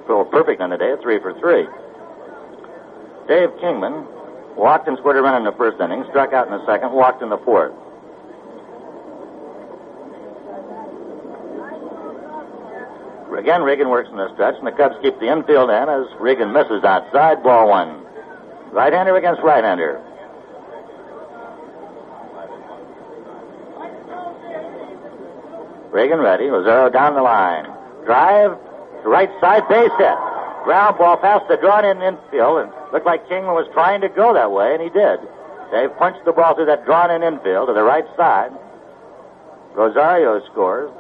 Throw perfect on the day, 3 for 3. Dave Kingman walked and scored a run in the first inning, struck out in the second, walked in the fourth. Again, Regan works in the stretch, and the Cubs keep the infield in as Regan misses outside, ball one. Right-hander against right-hander. Regan ready, Rosario down the line. Drive to right side, base hit. Ground ball past the drawn-in infield, and looked like Kingman was trying to go that way, and he did. Dave punched the ball through that drawn-in infield to the right side. Rosario scores.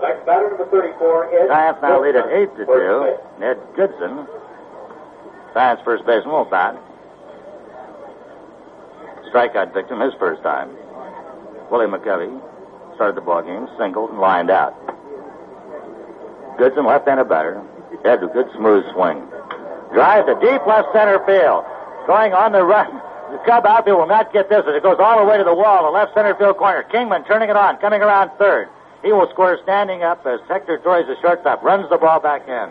Next batter, number 34, is... Giants now lead at 8-2. Ned Goodson, Giants first baseman, will bat. Strikeout victim his first time. Willie McCovey started the ball game, singled and lined out. Goodson, left-handed batter, had a good smooth swing. Drive to deep left center field. Going on the run. The Cub outfield will not get this as it goes all the way to the wall, the left center field corner. Kingman turning it on, coming around third. He will score standing up as Hector Torres, the shortstop, runs the ball back in.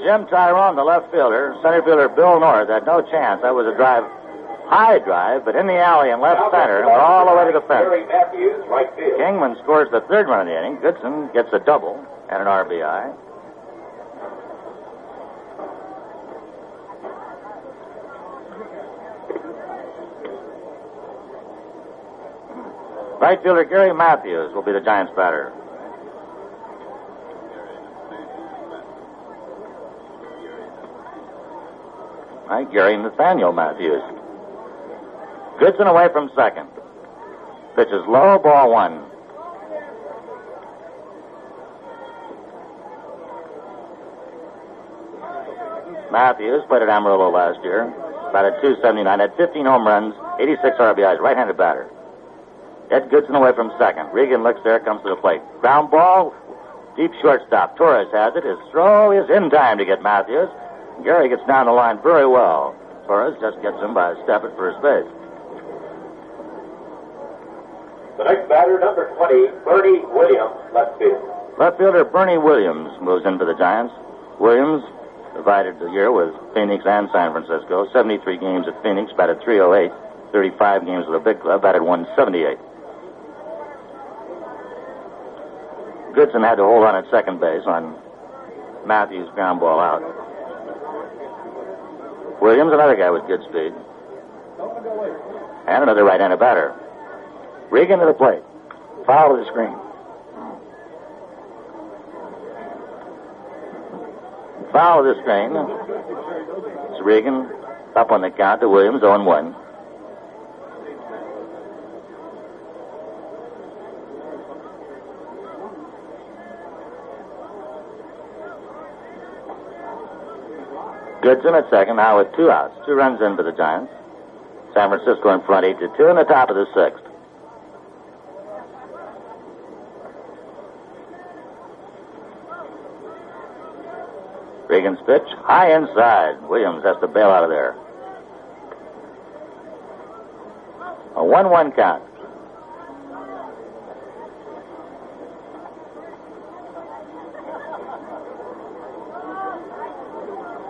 Jim Tyrone, the left fielder, center fielder Bill North had no chance. That was a drive, high drive, but in the alley in left center, and went all the way to the fence. Kingman scores the third run of the inning. Goodson gets a double and an RBI. Right fielder Gary Matthews will be the Giants' batter. Right, Gary Nathaniel Matthews. Goodson away from second. Pitches low, ball one. Matthews played at Amarillo last year. Batted .279, had 15 home runs, 86 RBIs, right-handed batter. Ed Goodson away from second. Regan looks there, comes to the plate. Ground ball, deep shortstop. Torres has it. His throw is in time to get Matthews. Gary gets down the line very well. Torres just gets him by a step at first base. The next batter, number 20, Bernie Williams, left field. Left fielder Bernie Williams moves in for the Giants. Williams divided the year with Phoenix and San Francisco. 73 games at Phoenix, batted .308. 35 games with the big club, batted .178. Goodson had to hold on at second base on Matthews' ground ball out. Williams, another guy with good speed. And another right-handed batter. Regan to the plate. Foul to the screen. Foul to the screen. It's Regan up on the count to Williams, 0-1. Goodson at second, now with 2 outs. 2 runs in for the Giants. San Francisco in front 8-2 in the top of the 6th. Regan's pitch, high inside. Williams has to bail out of there. A 1-1 count.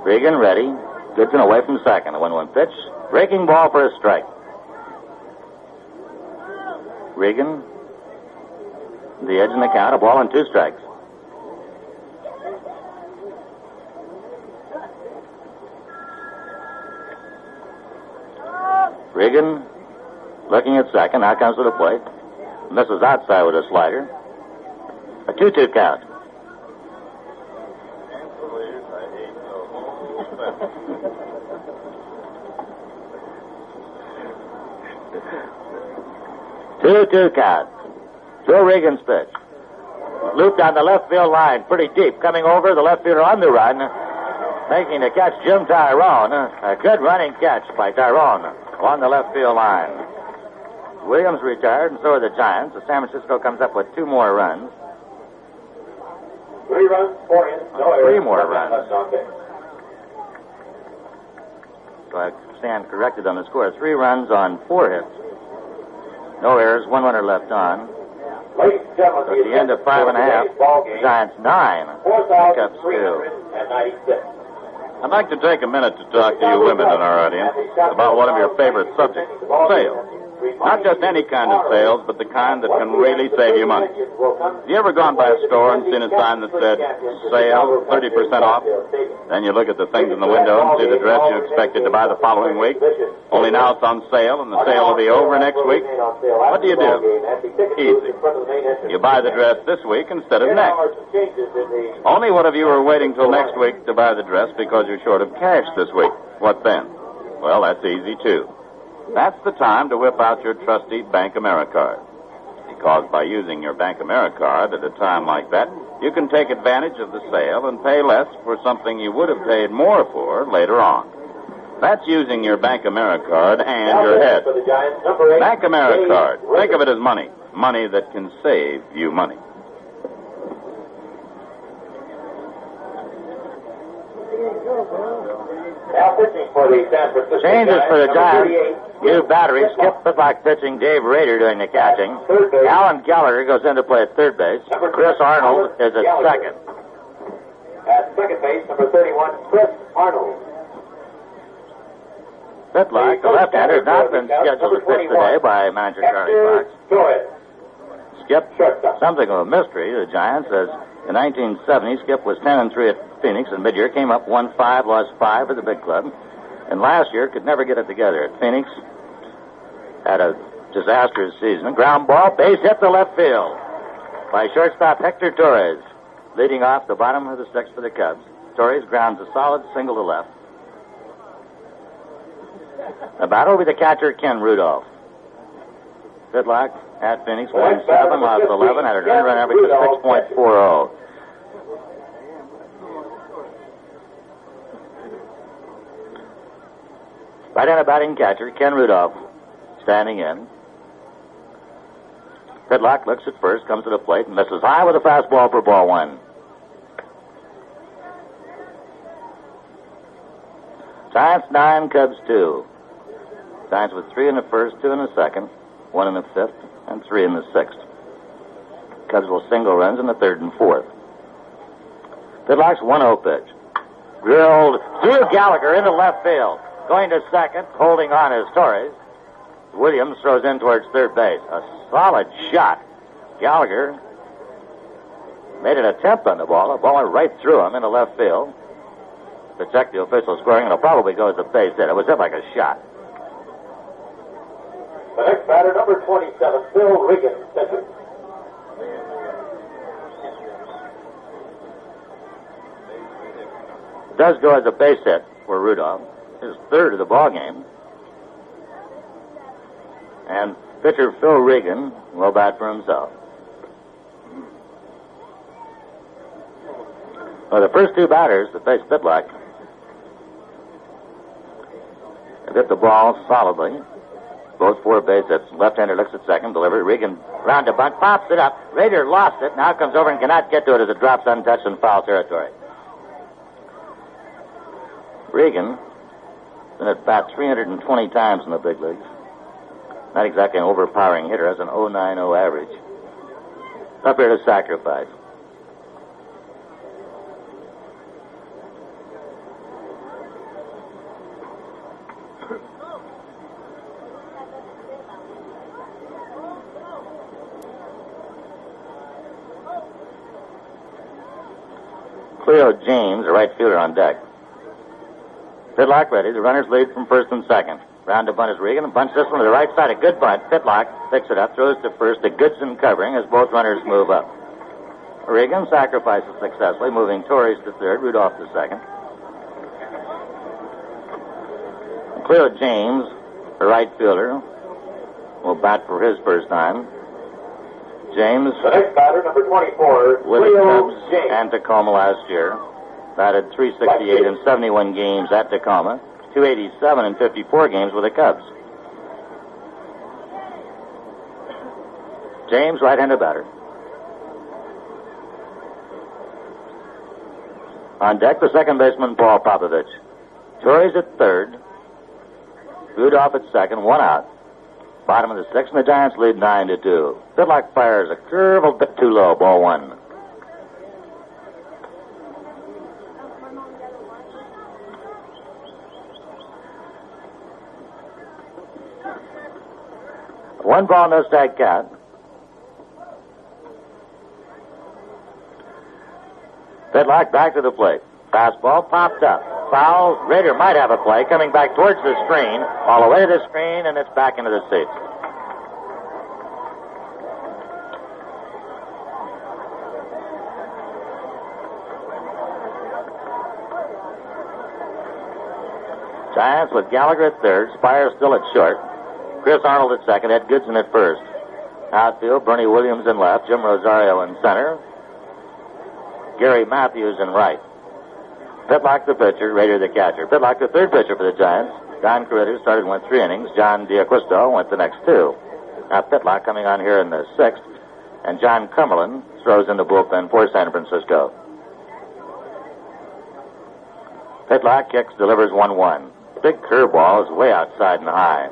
Regan ready. Goodson away from second. A 1-1 pitch. Breaking ball for a strike. Regan, the edge in the count, a ball and 2 strikes. Regan looking at second. Now comes to the plate. Misses outside with a slider. A 2-2 count. Two count. Joe Regan's pitch. Looped on the left field line, pretty deep. Coming over, the left fielder on the run. Making the catch, Jim Tyrone. A good running catch by Tyrone on the left field line. Williams retired, and so are the Giants. The San Francisco comes up with 2 more runs. 3 runs, 4 hits, no errors. 3 more runs. So I stand corrected on the score. 3 runs on 4 hits. No errors, 1 runner left on. Ladies and gentlemen, So at the end of 5 1/2, the Giants 9. Pickups 2. 4,396. I'd like to take a minute to talk to you women in our audience about one of your favorite subjects, sales. Not just any kind of sales, but the kind that can really save you money. Have you ever gone by a store and seen a sign that said, sale, 30% off? Then you look at the things in the window and see the dress you expected to buy the following week. Only now it's on sale, and the sale will be over next week. What do? Easy. You buy the dress this week instead of next. Only what if you were waiting till next week to buy the dress because you're short of cash this week? What then? Well, that's easy, too. That's the time to whip out your trusty Bank AmeriCard. Because by using your Bank AmeriCard at a time like that, you can take advantage of the sale and pay less for something you would have paid more for later on. That's using your Bank AmeriCard and your head. Bank AmeriCard. Think of it as money. Money that can save you money. Now pitching for the San Francisco Changes for the Giants. 38. New battery. Skip Pitlock pitching. Dave Rader doing the catching. Alan Gallagher goes in to play at third base. Chris Arnold is at second. At second base, number 31, Chris Arnold. Pitlock, the left-hander, has not been scheduled to pitch today by manager Charlie Fox. Go ahead. Skip, something of a mystery to the Giants, as in 1970, Skip was 10-3 at Phoenix, and mid-year came up 1-5, lost 5 at the big club. And last year could never get it together at Phoenix. Had a disastrous season. Ground ball, base hit to left field by shortstop Hector Torres. Leading off the bottom of the 6th for the Cubs. Torres grounds a solid single to left. The battle will be the catcher, Ken Rudolph. Pitlock at Phoenix, won 7, lost 11, had an earned run average of 6.40. Right-handed batting catcher, Ken Rudolph, standing in. Pitlock looks at first, comes to the plate, and misses high with a fastball for ball one. Giants 9, Cubs 2. Giants with 3 in the first, 2 in the second, 1 in the fifth, and 3 in the sixth. Cubs will single runs in the third and fourth. Pitlock's 1-0 pitch. Drilled through Gallagher into left field. Going to second, holding on is Torres. Williams throws in towards third base. A solid shot. Gallagher made an attempt on the ball. The ball went right through him into left field. To check the official scoring, it'll probably go as a base hit. It was hit like a shot. The next batter, number 27, Phil Regan, pitcher. Does go as a base hit for Rudolph. His third of the ball game. And pitcher Phil Regan will bat for himself. Well, the first two batters that face Pitlock have hit the ball solidly. Both 4 base hits. Left-hander looks at second, delivered. Regan round to bunt, pops it up. Rader lost it. Now comes over and cannot get to it as it drops untouched in foul territory. Regan been at bat 320 times in the big leagues. Not exactly an overpowering hitter, has an 0.90 average. Up here to sacrifice. Cleo James, a right fielder, on deck. Pitlock ready. The runners lead from first and second. Round to bunt is Regan, and bunts this one to the right side. A good bunt. Pitlock picks it up, throws to first. The Goodson covering as both runners move up. Regan sacrifices successfully, moving Torres to third, Rudolph to second. Cleo James, a right fielder, will bat for his first time. James, the next batter, number 24, with the Cleo Cubs James. and Tacoma last year. Batted 368 in 71 games at Tacoma, 287 in 54 games with the Cubs. James, right-handed batter. On deck, the second baseman, Paul Popovich. Torres at third. Rudolph at second, 1 out. Bottom of the sixth, and the Giants lead 9-2. Pitlock fires a curve a bit too low, ball one. One ball, no strike count. Pitlock back to the plate. Fastball popped up. Foul. Rader might have a play. Coming back towards the screen. All the way to the screen, and it's back into the seats. Giants with Gallagher at third. Spire still at short. Chris Arnold at second. Ed Goodson at first. Outfield, Bernie Williams in left. Jim Rosario in center. Gary Matthews in right. Pitlock the pitcher, Rader the catcher. Pitlock the third pitcher for the Giants. Don Corritter started and went 3 innings. John D'Acquisto went the next 2. Now Pitlock coming on here in the 6th. And John Cumberland throws in the bullpen for San Francisco. Pitlock kicks, delivers 1-1. Big curveball is way outside and high.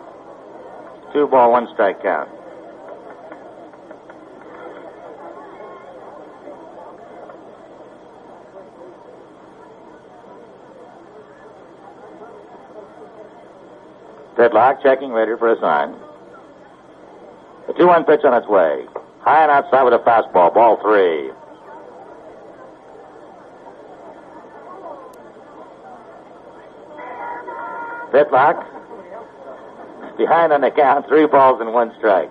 2 ball, 1 strike count. Pitlock checking Rader for a sign. The 2-1 pitch on its way. High and outside with a fastball. Ball 3. Pitlock behind on the count. 3 balls and 1 strike.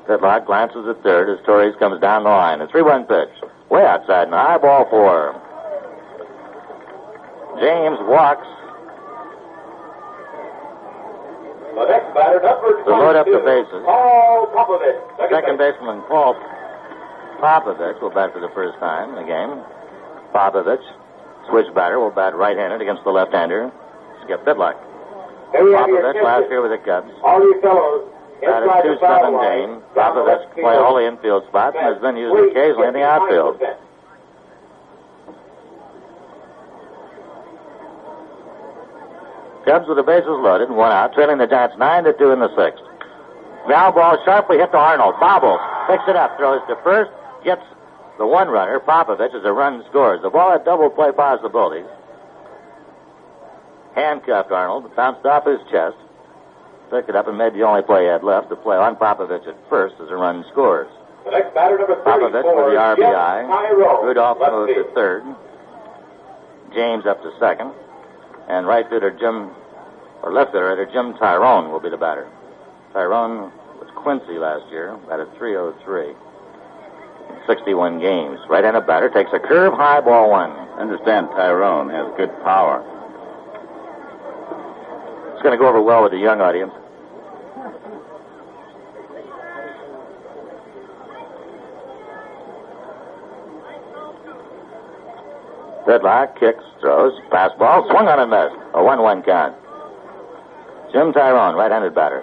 Pitlock glances at third as Torres comes down the line. A 3-1 pitch. Way outside and high, ball 4. James walks The next batter, number 22. To load up the bases. Paul Popovich. Second baseman Paul Popovich will bat for the first time in the game. Popovich, switch batter, will bat right-handed against the left-hander, Skip Bidlack. Popovich last year with the Cubs. All you fellows. Batted 217. Popovich played all the infield spots and has been used occasionally in the outfield. Cubs with the bases loaded and one out, trailing the Giants 9-2 in the sixth. Ground ball sharply hit to Arnold. Bobbles, picks it up, throws to first, gets the one runner, Popovich, as a run scores. The ball had double play possibilities. Handcuffed Arnold, bounced off his chest, picked it up and made the only play he had left to play on Popovich at first as a run scores. The next batter, number 34, Popovich with the RBI. Tyrone. Rudolph moved to third. James up to second. And right fielder left fielder Jim Tyrone will be the batter. Tyrone was Quincy last year, batted .303 in 61 games. Right-handed batter takes a curve, high ball one. Understand Tyrone has good power. It's going to go over well with the young audience. Bidlack kicks, throws, pass ball, swung on and missed. A 1-1 count. Jim Tyrone, right-handed batter.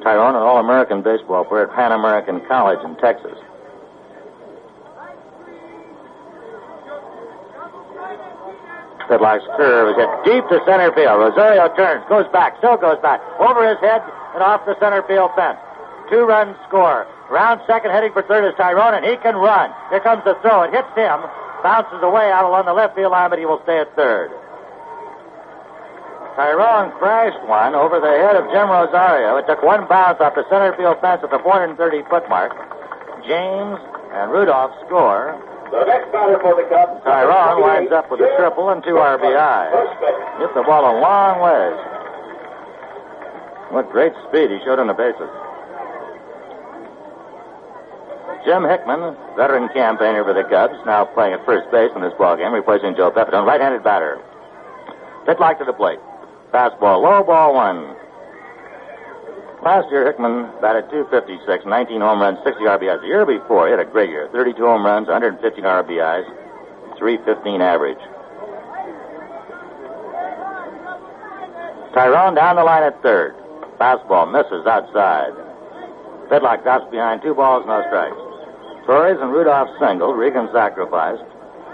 Tyrone, an All-American baseball player at Pan American College in Texas. Bidlack's curve is hit deep to center field. Rosario turns, goes back, still goes back, over his head and off the center field fence. 2-run score. Round second, heading for third is Tyrone, and he can run. Here comes the throw. It hits him, bounces away out along the left field line, but he will stay at third. Tyrone crashed one over the head of Jim Rosario. It took one bounce off the center field fence at the 430-foot mark. James and Rudolph score. The next batter for the Cubs. Tyrone winds up with a triple and 2 RBIs. Hit the ball a long ways. What great speed he showed on the bases. Jim Hickman, veteran campaigner for the Cubs, now playing at first base in this ballgame, replacing Joe Pepitone, right-handed batter. Bidlack to the plate. Fastball, low ball one. Last year, Hickman batted .256, 19 home runs, 60 RBIs. The year before, he had a great year. 32 home runs, 115 RBIs, .315 average. Tyrone down the line at third. Fastball misses outside. Bidlack drops behind, 2 balls, no strikes. Torres and Rudolph singled. Regan sacrificed.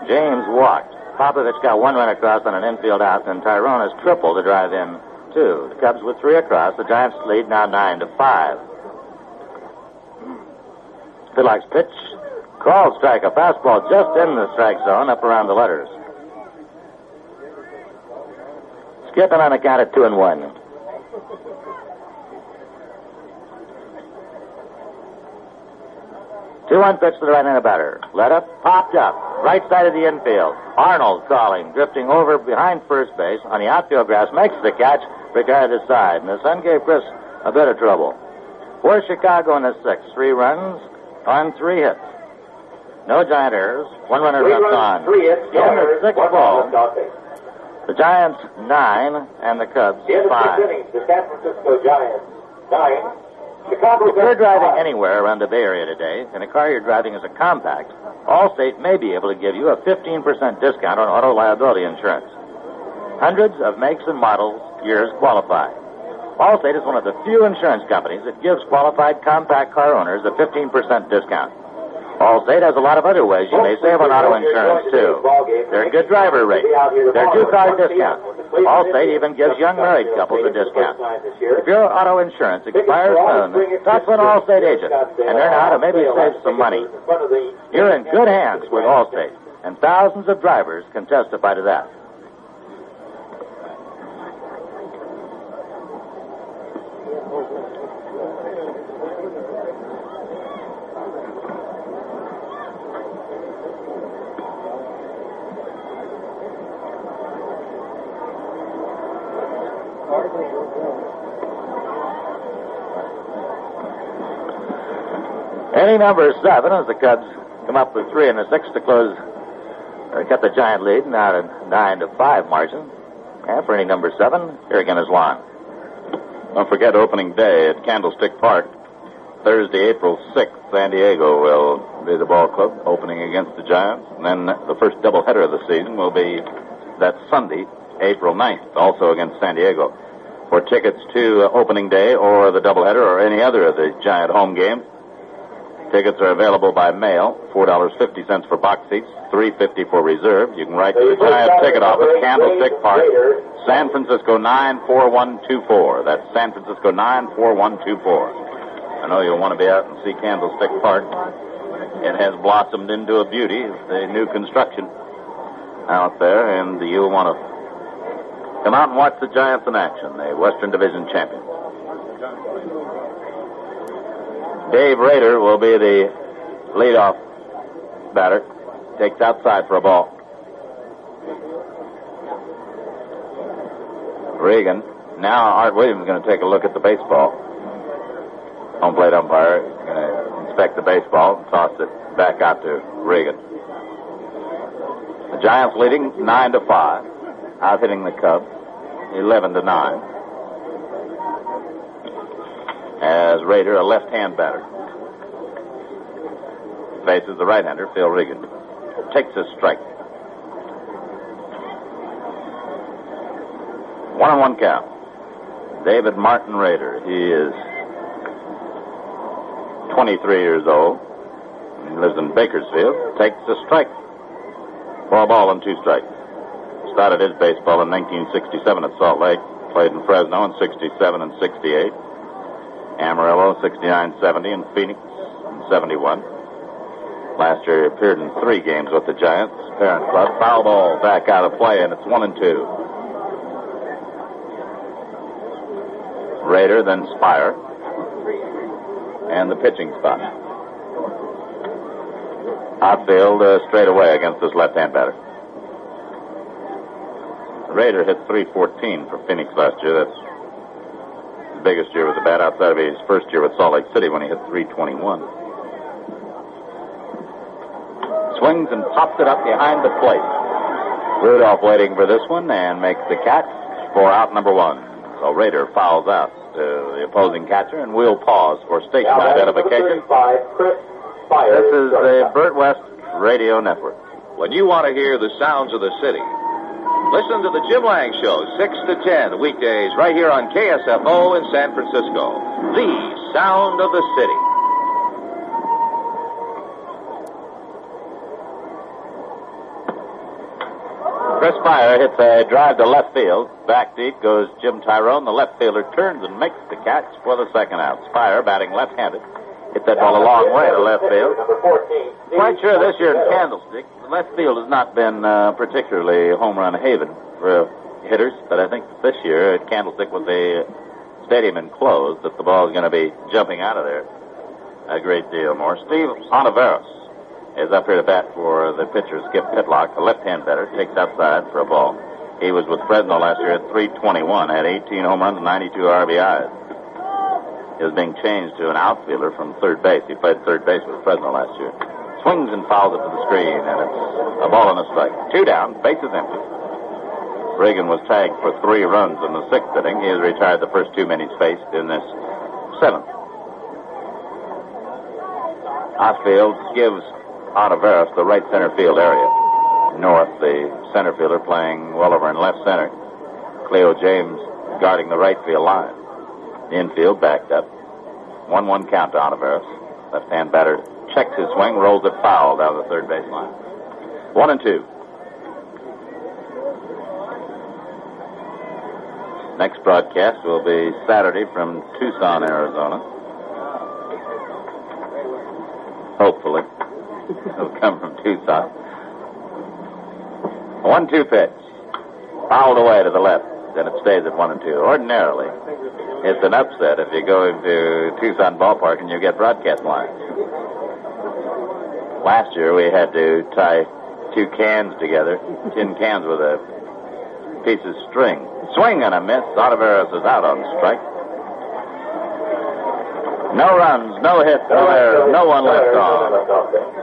James walked. Popovich got 1 run across on an infield out, and Tyrone has tripled to drive in 2. The Cubs with 3 across. The Giants lead now 9-5. Bidlack's pitch. Called strike. A fastball just in the strike zone, up around the letters. Skipping on the count at 2-1. 2-1 pitch to the right-handed batter. Let up, popped up, right side of the infield. Arnold calling, drifting over behind first base on the outfield grass, makes the catch, retired to side, and the Sun gave Chris a bit of trouble. For Chicago in the sixth, 3 runs on 3 hits. No Giant errors, 1 runner left on. 3 hits, In the sixth ball, the Giants 9 and the Cubs 5. In the 6th inning, the San Francisco Giants 9. Chicago. If you're driving anywhere around the Bay Area today, and a car you're driving is a compact, Allstate may be able to give you a 15% discount on auto liability insurance. Hundreds of makes and models, years qualify. Allstate is one of the few insurance companies that gives qualified compact car owners a 15% discount. Allstate has a lot of other ways you may save on auto insurance, too. Their good driver rate, their 2-car discount. Allstate even gives young married couples a discount. If your auto insurance expires soon, talk to an Allstate agent and learn how to maybe save some money. You're in good hands with Allstate, and thousands of drivers can testify to that. Inning number 7 as the Cubs come up with 3 in the 6th to close They cut the Giant lead now to 9-5 margin. And for inning number 7, here again is Lon. Don't forget opening day at Candlestick Park. Thursday, April 6th, San Diego will be the ball club opening against the Giants. And then the first doubleheader of the season will be that Sunday, April 9th, also against San Diego. For tickets to opening day or the doubleheader or any other of the Giant home games, tickets are available by mail, $4.50 for box seats, $3.50 for reserve. You can write to the Giant ticket office, Candlestick Park, San Francisco 94124. That's San Francisco 94124. I know you'll want to be out and see Candlestick Park. It has blossomed into a beauty. It's the new construction out there, and you'll want to come out and watch the Giants in action, the Western Division champions. Dave Rader will be the leadoff batter. Takes outside for a ball. Regan. Now Art Williams is going to take a look at the baseball. Home plate umpire is going to inspect the baseball and toss it back out to Regan. The Giants leading 9-5. Out hitting the Cubs 11-9. As Rader, a left-hand batter, faces the right-hander, Phil Regan. Takes a strike. 1-1 count. David Martin Rader. He is 23 years old. He lives in Bakersfield. Takes a strike. For a ball and 2 strikes. Started his baseball in 1967 at Salt Lake. Played in Fresno in 67 and 68. Amarillo, 69-70, and Phoenix in 71. Last year he appeared in 3 games with the Giants, parent club. Foul ball back out of play, and it's 1-2. Rader, then Spire. And the pitching spot. Outfield straight away against this left-hand batter. Rader hit .314 for Phoenix last year. That's his biggest year with the bat outside of his first year with Salt Lake City when he hit .321. Swings and pops it up behind the plate. Rudolph waiting for this one and makes the catch for out number 1. So Rader fouls out to the opposing catcher, and we'll pause for station identification. This is the Burt West Radio Network. When you want to hear the sounds of the city, listen to the Jim Lang Show, 6 to 10, weekdays, right here on KSFO in San Francisco. The sound of the city. Chris Spire hits a drive to left field. Back deep goes Jim Tyrone. The left fielder turns and makes the catch for the second out. Spire, batting left-handed, hit that ball a long way to left field. Quite sure this year in Candlestick, the left field has not been particularly home run haven for hitters, but I think this year at Candlestick with the stadium enclosed, that the ball is going to be jumping out of there a great deal more. Steve Ontiveros is up here to bat for the pitcher, Skip Pitlock, a left-hand batter, takes outside for a ball. He was with Fresno last year at .321, had 18 home runs and 92 RBIs. He was being changed to an outfielder from third base. He played third base with Fresno last year. Swings and fouls it to the screen, and it's a ball and a strike. 2 down, bases empty. Reagan was tagged for 3 runs in the 6th inning. He has retired the first 2 men he's faced in this 7th. Outfield gives Ontiveros the right center field area. North, the center fielder playing well over in left center. Cleo James guarding the right field line. Infield backed up. 1-1 count to Ontiveros. Left-hand batter checks his swing, rolls it foul down the third base line. 1-2. Next broadcast will be Saturday from Tucson, Arizona. Hopefully. It'll come from Tucson. 1-2 pitch. Fouled away to the left. Then it stays at 1-2. Ordinarily, it's an upset if you go into Tucson ballpark and you get broadcast lines. Last year we had to tie 2 cans together, tin cans with a piece of string. Swing and a miss. Ontiveros is out on strike. No runs, no hits, no errors, no one left on.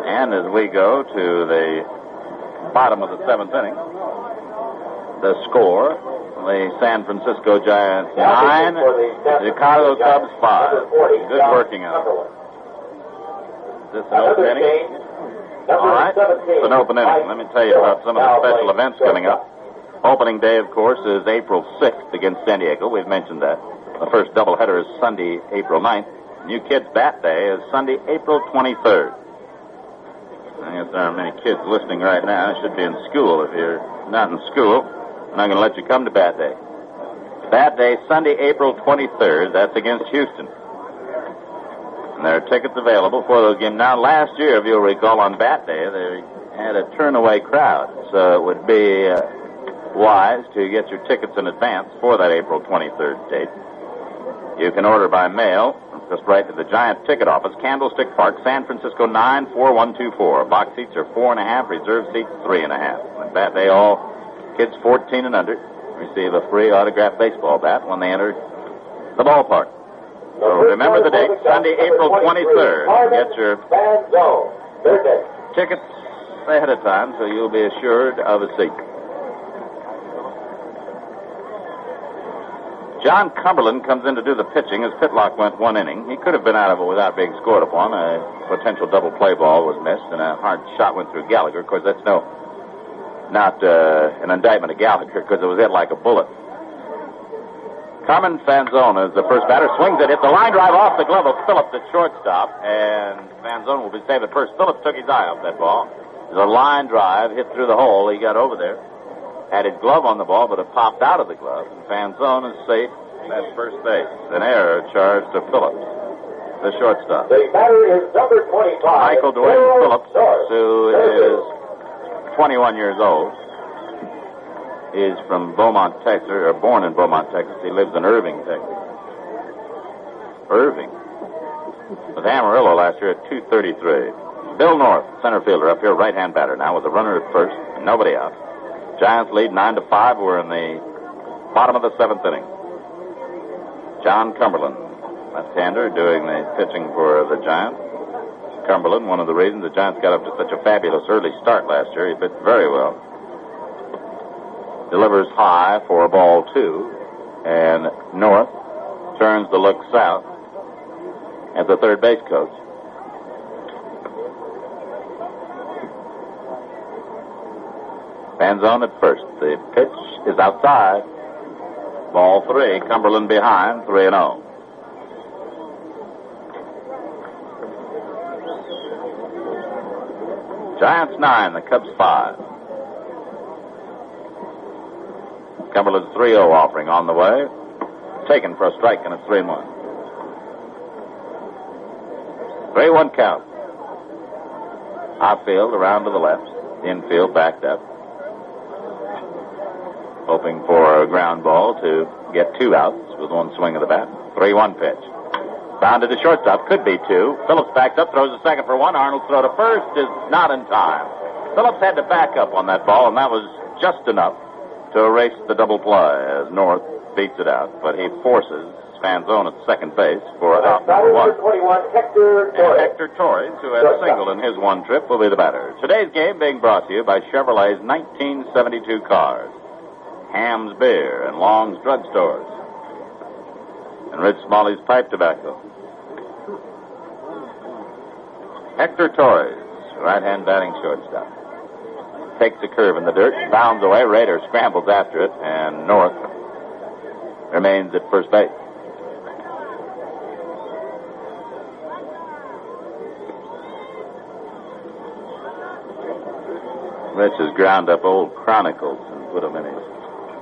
And as we go to the bottom of the seventh inning. The score, the San Francisco Giants 9, Chicago Cubs 5. Good working out. Is this an open inning? All right, it's an open inning. Let me tell you about some of the special events coming up. Opening day, of course, is April 6th against San Diego. We've mentioned that. The first doubleheader is Sunday, April 9th. New Kids Bat Day is Sunday, April 23rd. I guess there aren't many kids listening right now. You should be in school. If you're not in school, I'm not going to let you come to Bat Day. Bat Day, Sunday, April 23rd. That's against Houston. And there are tickets available for those games. Now, last year, if you'll recall, on Bat Day, they had a turn-away crowd. So it would be wise to get your tickets in advance for that April 23rd date. You can order by mail. Just write to the Giant Ticket Office, Candlestick Park, San Francisco 94124. Box seats are 4.5, reserve seats 3.5. On Bat Day, all kids 14 and under receive a free autographed baseball bat when they enter the ballpark. So remember the date, Sunday, April 23rd. Get your tickets ahead of time so you'll be assured of a seat. John Cumberland comes in to do the pitching as Pitlock went one inning. He could have been out of it without being scored upon. A potential double play ball was missed, and a hard shot went through Gallagher. Of course, that's not an indictment of Gallagher, because it was hit like a bullet. Carmen Fanzone is the first batter. Swings it, hits the line drive off the glove of Phillips at shortstop, and Fanzone will be saved at first. Phillips took his eye off that ball. It was a line drive, hit through the hole. He got over there. Had his glove on the ball, but it popped out of the glove. And Fanzone is safe at first base. An error charged to Phillips, the shortstop. The batter is number 25. Michael Dwayne Phillips, who is 21 years old, is from Beaumont, Texas, or born in Beaumont, Texas. He lives in Irving, Texas. Irving. With Amarillo last year at 233. Bill North, center fielder, up here, right-hand batter now with a runner at first, and nobody out. Giants lead 9-5. We're in the bottom of the seventh inning. John Cumberland, left-hander, doing the pitching for the Giants. Cumberland, one of the reasons the Giants got up to such a fabulous early start last year. He pitched very well. Delivers high for a ball two, and North turns to look south at the third base coach. Fanzone at first. The pitch is outside. Ball three. Cumberland behind. 3-0. Giants 9. The Cubs 5. Cumberland's 3-0 offering on the way. Taken for a strike, and it's 3-1. 3-1 count. Outfield around to the left. Infield backed up. Hoping for a ground ball to get 2 outs with one swing of the bat. 3-1 pitch. Bounded to shortstop. Could be 2. Phillips backs up, throws a second for 1. Arnold's throw to first is not in time. Phillips had to back up on that ball, and that was just enough to erase the double play as North beats it out. But he forces Fanzone at second base for out number 1. And Hector Torres, who had singled in his one trip, will be the batter. Today's game being brought to you by Chevrolet's 1972 cars. Ham's Beer and Long's Drug Stores. And Rich Smalley's Pipe Tobacco. Hector Torres, right-hand batting shortstop. Takes a curve in the dirt, bounds away. Rader scrambles after it, and North remains at first base. Rich has ground up old Chronicles and put them in his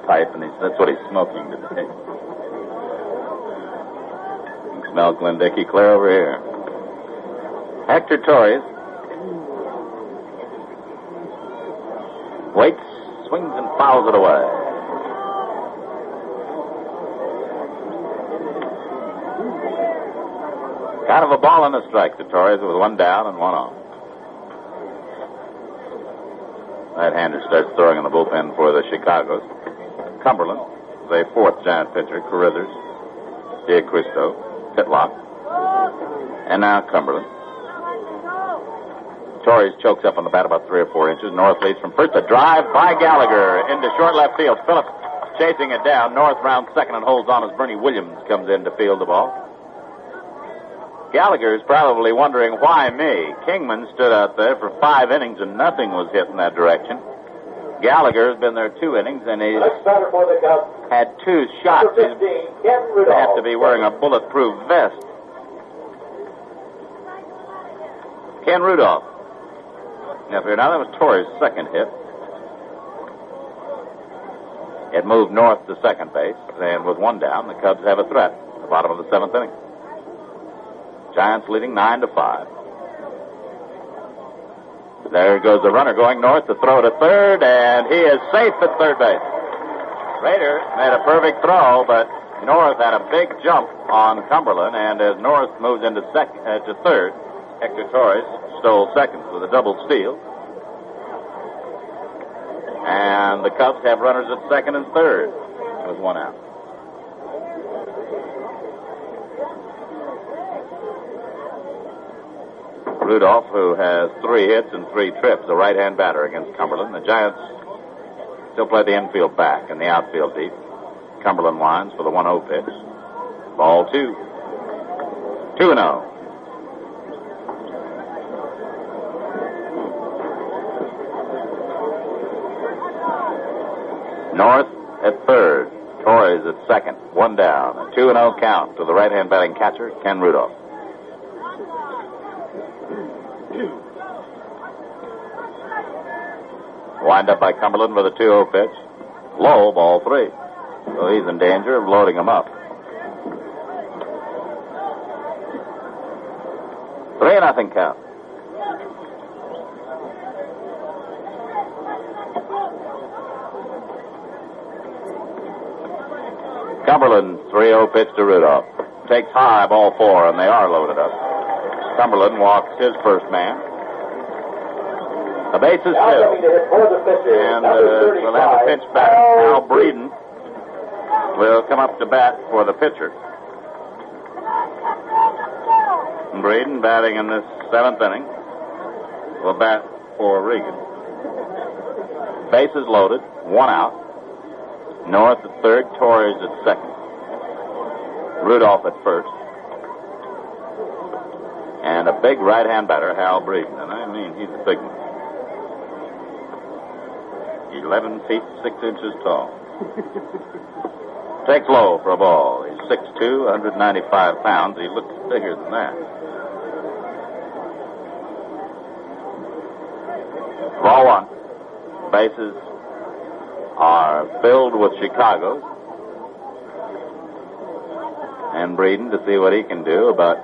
pipe, and that's what he's smoking today. You can smell Glendicky clear over here. Hector Torres waits, swings, and fouls it away. Kind of a ball and a strike to Torres with 1 down and 1 off. Right-hander starts throwing in the bullpen for the Chicagos. Cumberland, the 4th Giant pitcher. Carruthers, D'Acquisto, Pitlock, and now Cumberland. Torres chokes up on the bat about 3 or 4 inches. North leads from first. A drive by Gallagher into short left field. Phillips chasing it down. North rounds second and holds on as Bernie Williams comes in to field the ball. Gallagher's probably wondering why me. Kingman stood out there for 5 innings and nothing was hit in that direction. Gallagher's been there 2 innings and he's had 2 shots. He'd have to be wearing a bulletproof vest. Ken Rudolph. Now that was Torres' second hit. It moved North to second base, and with 1 down, the Cubs have a threat at the bottom of the 7th inning. Giants leading 9-5. There goes the runner going north to throw to third, and he is safe at third base. Rader made a perfect throw, but North had a big jump on Cumberland, and as North moves into to third, Hector Torres stole second with a double steal. And the Cubs have runners at second and third with 1 out. Rudolph, who has 3 hits and 3 trips, a right-hand batter against Cumberland. The Giants still play the infield back and the outfield deep. Cumberland winds for the 1-0 pitch. Ball 2. 2-0. North at third. Torres at second. 1 down. A 2-0 count to the right-hand batting catcher, Ken Rudolph. Wind up by Cumberland with a 2-0 pitch. Low, ball 3. So he's in danger of loading him up. 3-0 count. Cumberland, 3-0 pitch to Rudolph. Takes high, ball 4, and they are loaded up. Cumberland walks his first man. The base is filled. And we'll have a pitch back. Al Breeden will come up to bat for the pitcher. Breeden batting in this 7th inning will bat for Regan. Bases loaded, 1 out. North at third, Torres at second. Rudolph at first. And a big right-hand batter, Hal Breeden. And I mean, he's a big one. 11 feet, 6 inches tall. Takes low for a ball. He's 6'2", 195 pounds. He looks bigger than that. Ball 1. Bases are filled with Chicago. And Breeden to see what he can do about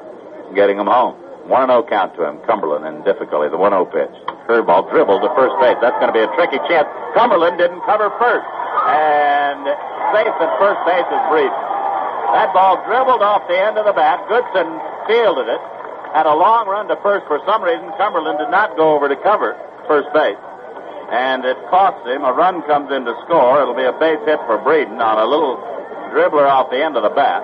getting them home. 1-0 count to him. Cumberland in difficulty. The 1-0 pitch. Curveball dribbled to first base. That's going to be a tricky chance. Cumberland didn't cover first. And safe at first base is Breeden. That ball dribbled off the end of the bat. Goodson fielded it. Had a long run to first. For some reason, Cumberland did not go over to cover first base. And it costs him. A run comes in to score. It'll be a base hit for Breeden on a little dribbler off the end of the bat.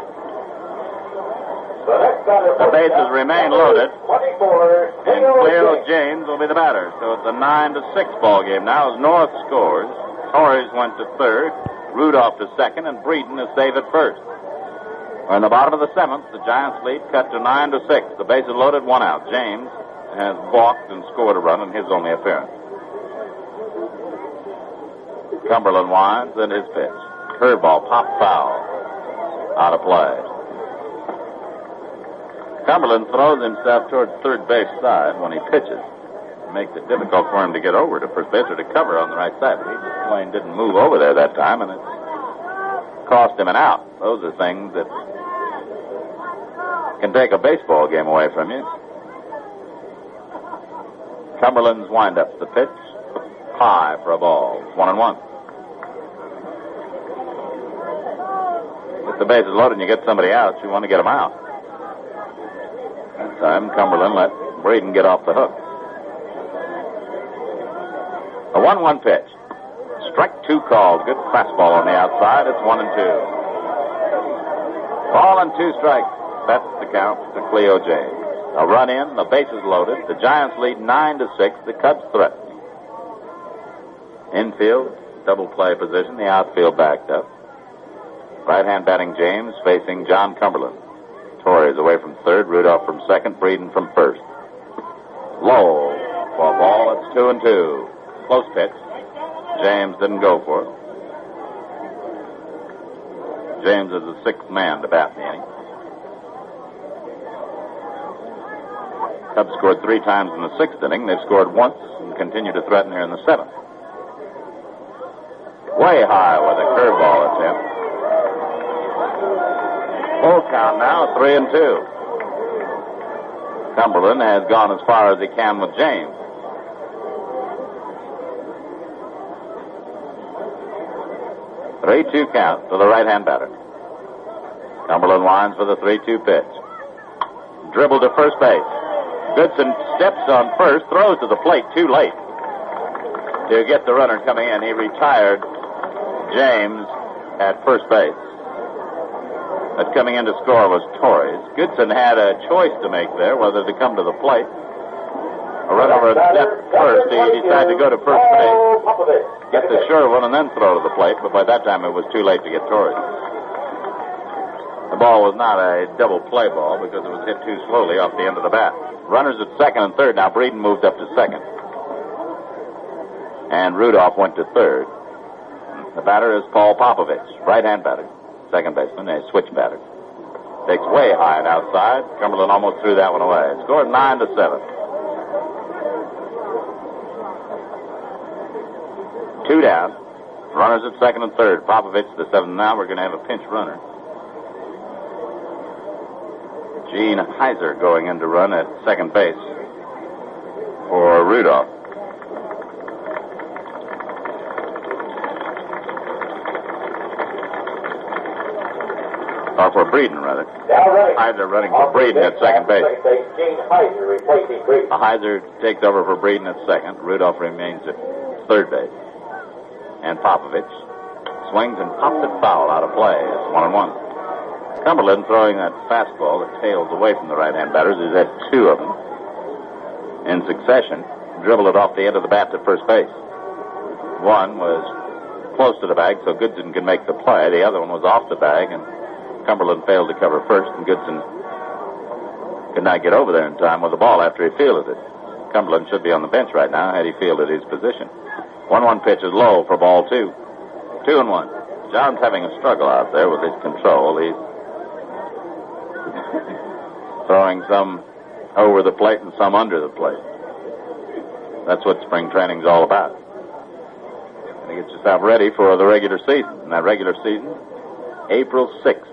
The bases remain loaded, and Cleo James will be the batter. So it's a 9-6 ball game now as North scores. Torres went to third, Rudolph to second, and Breeden is safe at first. We're in the bottom of the 7th. The Giants lead cut to 9-6. The bases loaded, 1 out. James has balked and scored a run in his only appearance. Cumberland winds and his pitch. Curveball, pop foul. Out of play. Cumberland throws himself toward third base side when he pitches. It makes it difficult for him to get over to first base or to cover on the right side. But he just plain didn't move over there that time, and it cost him an out. Those are things that can take a baseball game away from you. Cumberland's windup, the pitch, high for a ball. 1-1. If the base is loaded and you get somebody out, you want to get them out. That time, Cumberland let Breeden get off the hook. A 1-1 pitch. Strike 2 called. Good fastball on the outside. It's 1-2. Ball and 2 strikes. That's the count to Cleo James. A run in, the bases loaded. The Giants lead 9-6. The Cubs threaten. Infield, double play position. The outfield backed up. Right-hand batting James facing John Cumberland. Torres away from third. Rudolph from second. Breeden from first. Low for a ball. It's 2-2. Close pitch. James didn't go for it. James is the sixth man to bat in the inning. Cubs scored 3 times in the sixth inning. They've scored once and continue to threaten here in the seventh. Way high with a curveball attempt. Full count now, 3-2. Cumberland has gone as far as he can with James. Three-two count for the right-hand batter. Cumberland winds for the 3-2 pitch. Dribble to first base. Goodson steps on first, throws to the plate too late to get the runner coming in. He retired James at first base. But coming in to score was Torres. Goodson had a choice to make there, whether to come to the plate or run over and step first. He decided to go to first base, get the sure one, and then throw to the plate. But by that time, it was too late to get Torres. The ball was not a double play ball because it was hit too slowly off the end of the bat. Runners at second and third. Now Breeden moved up to second. And Rudolph went to third. The batter is Paul Popovich, right-hand batter. Second baseman, a switch batter. Takes way high and outside. Cumberland almost threw that one away. Scored 9-7. 2 down. Runners at second and third. Popovich the seventh. Now we're going to have a pinch runner. Gene Heiser going in to run at second base for Rudolph. Or for Breeden, rather. Heiser running for Breeden at second base. Heiser takes over for Breeden at second. Rudolph remains at third base. And Popovich swings and pops it foul out of play. It's 1-1. Cumberland throwing that fastball that tails away from the right-hand batters. He's had 2 of them in succession. Dribbled it off the end of the bat to first base. One was close to the bag so Goodson could make the play. The other one was off the bag, and Cumberland failed to cover first, and Goodson could not get over there in time with the ball after he fielded it. Cumberland should be on the bench right now had he fielded his position. 1-1 pitch is low for ball 2. 2-1. John's having a struggle out there with his control. He's throwing some over the plate and some under the plate. That's what spring training's all about. And get yourself ready for the regular season. And that regular season, April 6th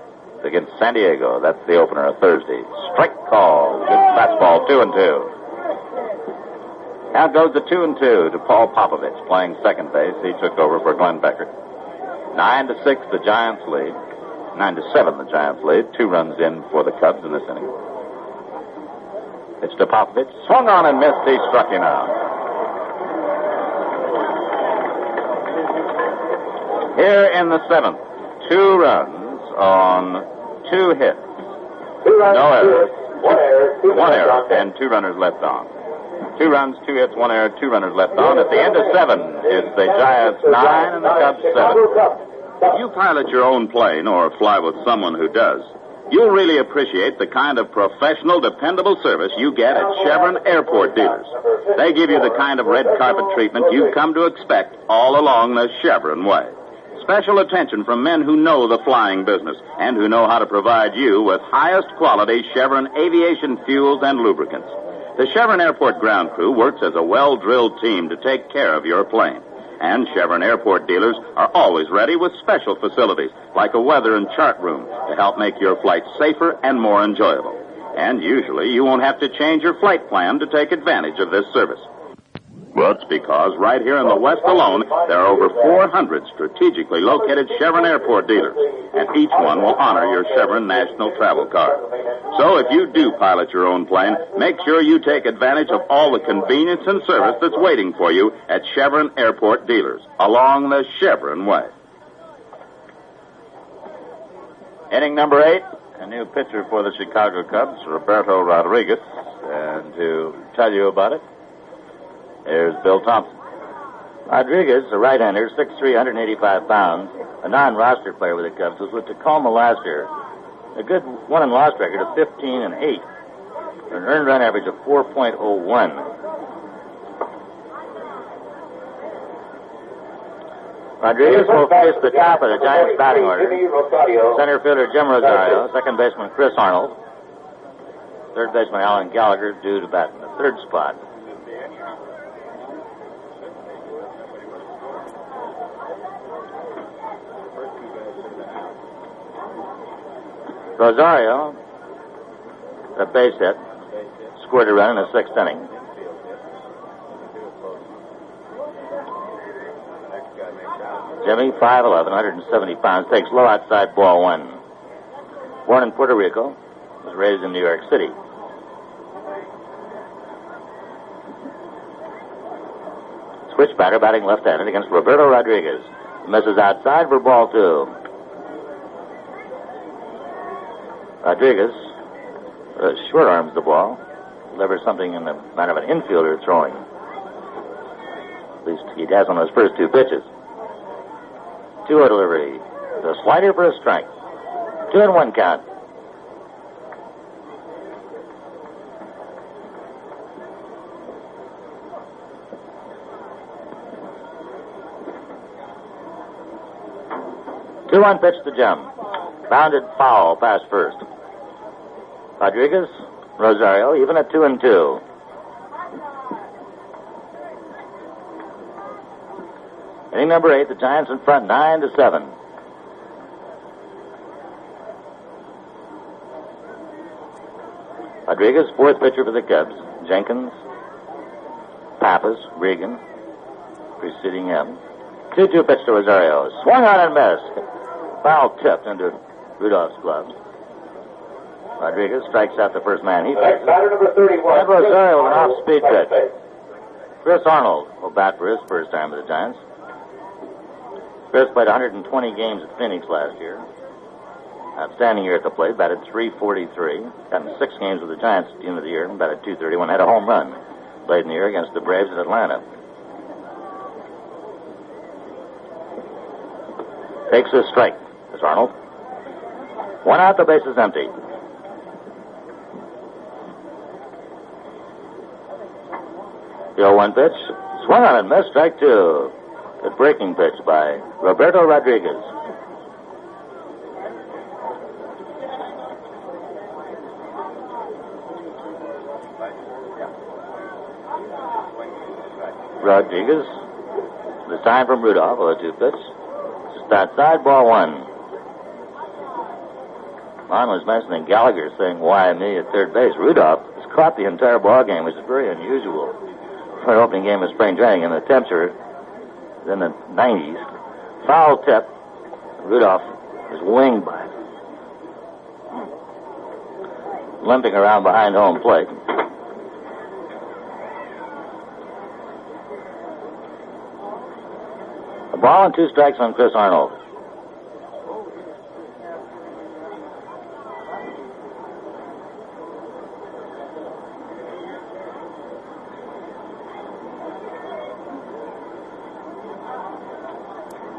against San Diego. That's the opener of Thursday. Strike call. Good fastball, 2-2. Now goes the 2-2 to Paul Popovich playing second base. He took over for Glenn Becker. 9-6 the Giants lead. 9-7 the Giants lead. 2 runs in for the Cubs in this inning. It's to Popovich. Swung on and missed. He struck him out. Here in the seventh, 2 runs on 2 hits. No errors. 1 error and 2 runners left on. 2 runs, 2 hits, 1 error, 2 runners left on. At the end of 7, it's the Giants 9 and the Cubs 7. If you pilot your own plane or fly with someone who does, you'll really appreciate the kind of professional, dependable service you get at Chevron Airport dealers. They give you the kind of red carpet treatment you've come to expect all along the Chevron way. Special attention from men who know the flying business and who know how to provide you with highest quality Chevron aviation fuels and lubricants. The Chevron Airport ground crew works as a well-drilled team to take care of your plane. And Chevron Airport dealers are always ready with special facilities, like a weather and chart room, to help make your flight safer and more enjoyable. And usually you won't have to change your flight plan to take advantage of this service. Well, it's because right here in the West alone, there are over 400 strategically located Chevron Airport dealers, and each one will honor your Chevron National Travel Card. So if you do pilot your own plane, make sure you take advantage of all the convenience and service that's waiting for you at Chevron Airport dealers along the Chevron way. Inning number 8, a new pitcher for the Chicago Cubs, Roberto Rodriguez. And to tell you about it, here's Bill Thompson. Rodriguez, a right-hander, 6'3", 185 pounds, a non-roster player with the Cubs, was with Tacoma last year. A good won-and-loss record of 15-8. An earned run average of 4.01. Rodriguez will face the top of the Giants batting order. Center fielder Jim Rosario, second baseman Chris Arnold, third baseman Alan Gallagher due to bat in the third spot. Rosario, a base hit, scored a run in the sixth inning. Jimmy, 5'11", 170 pounds, takes low outside ball one. Born in Puerto Rico, was raised in New York City. Switch batter batting left-handed against Roberto Rodriguez. Misses outside for ball two. Rodriguez short arms the ball, delivers something in the manner of an infielder throwing. At least he has on those first two pitches. 2-0 delivery. The slider for a strike. 2-1 count. Two one pitch to Jim. Bounded foul past first. Rodriguez, Rosario, even at 2-2. Inning number 8, the Giants in front 9-7. Rodriguez, fourth pitcher for the Cubs. Jenkins, Pappas, Regan, preceding him. 2-2 pitch to Rosario. Swung on and missed. Foul tipped into Rudolph's glove. Rodriguez strikes out the first man he faces. Batter number 31. And Rosario with an off-speed pitch. Chris Arnold will bat for his first time with the Giants. Chris played 120 games at Phoenix last year. Outstanding year at the plate, batted .343. Got in 6 games with the Giants at the end of the year, batted .231. Had a home run late in the year against the Braves at Atlanta. Takes a strike. Chris Arnold. One out, the base is empty. The 0-1 pitch. Swung on and missed. Strike two. The breaking pitch by Roberto Rodriguez. Rodriguez. The time from Rudolph. 0-2 pitch. Just outside, ball one. Ron was mentioning Gallagher saying, "Why me?" at third base. Rudolph has caught the entire ball game, which is very unusual for an opening game of spring training, and the temperature is in the 90s. Foul tip. Rudolph is winged by it. Limping around behind home plate. A ball and 2 strikes on Chris Arnold.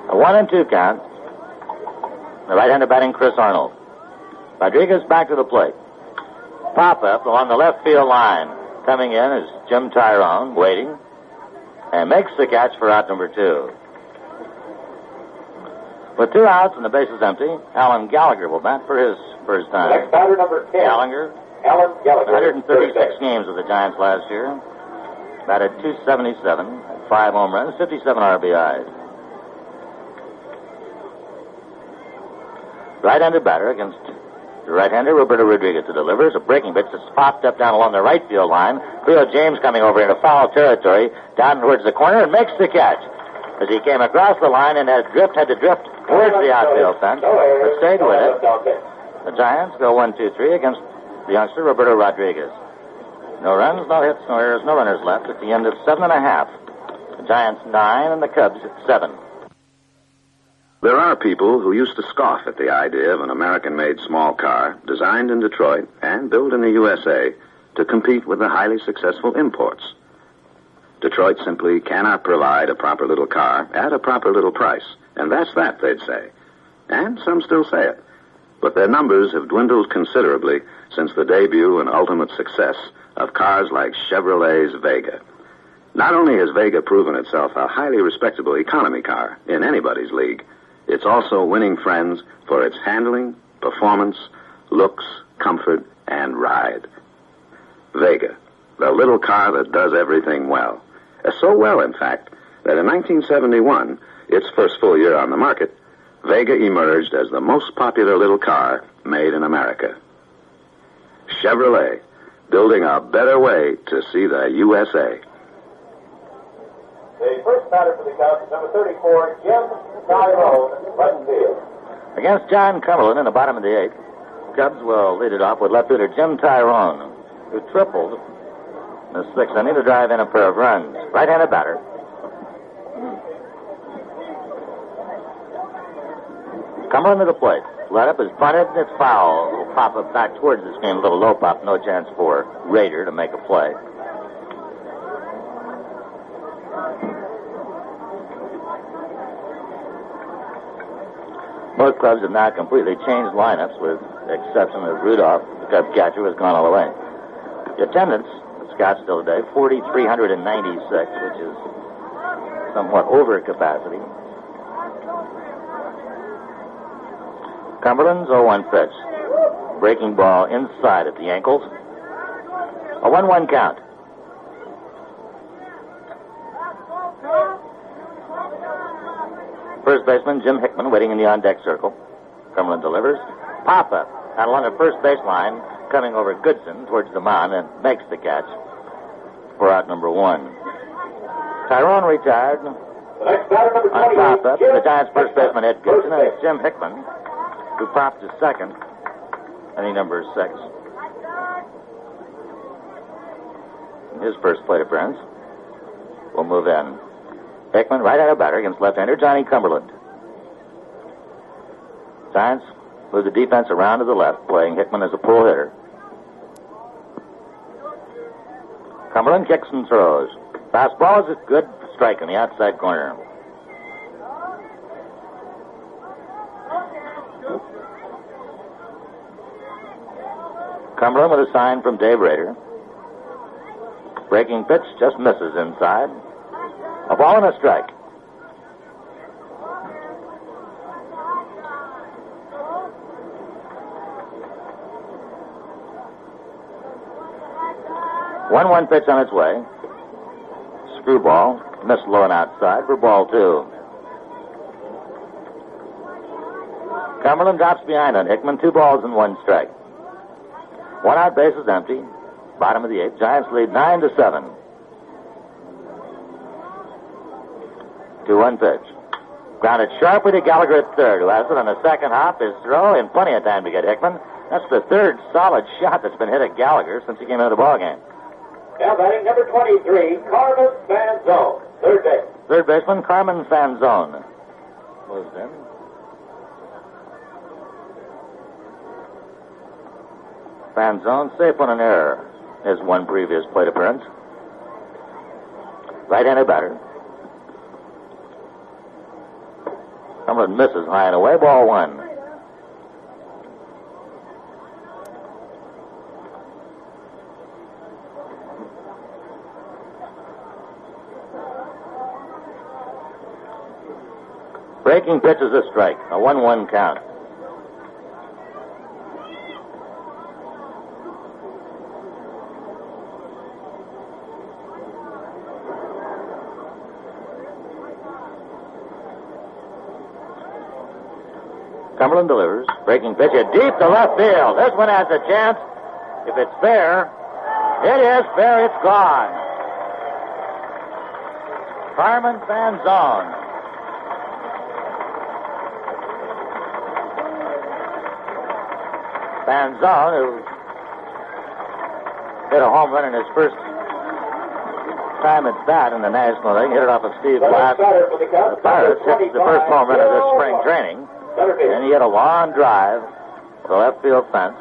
A 1-2 count. The right-hander batting Chris Arnold. Rodriguez back to the plate. Pop-up along the left field line. Coming in is Jim Tyrone, waiting, and makes the catch for out number 2. With 2 outs and the base is empty, Alan Gallagher will bat for his first time. Next batter number 10. Alan Gallagher. 136 games with the Giants last year. Batted .277, 5 home runs, 57 RBIs. Right-handed batter against the right-hander, Roberto Rodriguez, who delivers a breaking pitch that's popped up down along the right field line. Cleo James coming over into foul territory, down towards the corner, and makes the catch. As he came across the line and had to drift towards the outfield fence, but stayed with it. The Giants go 1-2-3 against the youngster, Roberto Rodriguez. No runs, no hits, no errors, no runners left at the end of 7 1/2. The Giants 9 and the Cubs 7. There are people who used to scoff at the idea of an American-made small car designed in Detroit and built in the USA to compete with the highly successful imports. Detroit simply cannot provide a proper little car at a proper little price, and that's that, they'd say. And some still say it. But their numbers have dwindled considerably since the debut and ultimate success of cars like Chevrolet's Vega. Not only has Vega proven itself a highly respectable economy car in anybody's league, it's also winning friends for its handling, performance, looks, comfort, and ride. Vega, the little car that does everything well. So well, in fact, that in 1971, its first full year on the market, Vega emerged as the most popular little car made in America. Chevrolet, building a better way to see the USA. The first batter for the Cubs is number 34, Jim Tyrone, left field. Against John Cumberland in the bottom of the eighth, Cubs will lead it off with left fielder Jim Tyrone, who tripled in the sixth inning to drive in a pair of runs. Right-handed batter. Cumberland to the plate. Let up is bunted, and it's foul. A little pop-up back towards the screen, a little low pop. No chance for Rader to make a play. Both clubs have now completely changed lineups, with the exception of Rudolph, the Cub catcher, who has gone all the way. The attendance at Scottsdale today, 4,396, which is somewhat over capacity. Cumberland's 0-1 pitch. Breaking ball inside at the ankles. A 1-1 count. First baseman Jim Hickman waiting in the on-deck circle. Cumberland delivers. Pop-up out along the first baseline, coming over Goodson towards the mound, and makes the catch for out number one. Tyrone retired on pop-up. The Giants' first baseman Ed Goodson, and it's Jim Hickman who popped to second, inning number 6. His first plate appearance will move in. Hickman, right-handed batter against left-hander Johnny Cumberland. Giants move the defense around to the left, playing Hickman as a pull hitter. Cumberland kicks and throws. Fastball is a good strike in the outside corner. Cumberland with a sign from Dave Rader. Breaking pitch just misses inside. A ball and a strike. One pitch on its way. Screwball. Missed low and outside for ball 2. Cumberland drops behind on Hickman. 2 balls and 1 strike. 1 out, base is empty. Bottom of the 8th. Giants lead 9-7. 2-1 pitch. Grounded sharply to Gallagher at third, who has it on the second hop. His throw in plenty of time to get Hickman. That's the third solid shot that's been hit at Gallagher since he came into the ballgame. Now batting number 23, Carmen Fanzone, third base. Third baseman Carmen Fanzone moves in. Fanzone safe on an error. His one previous plate appearance. Right-handed batter. Cumberland misses high and away. Ball 1. Breaking pitch is a strike. A 1-1 count. Cumberland delivers. Breaking pitch deep to left field. This one has a chance. If it's fair, it is fair. It's gone. Carmen Fanzone. Fanzone, who hit a home run in his first time at bat in the National League. Hit it off of Steve Glass. The Pirates hit the first home run of this spring training. And he hit a long drive to the left field fence.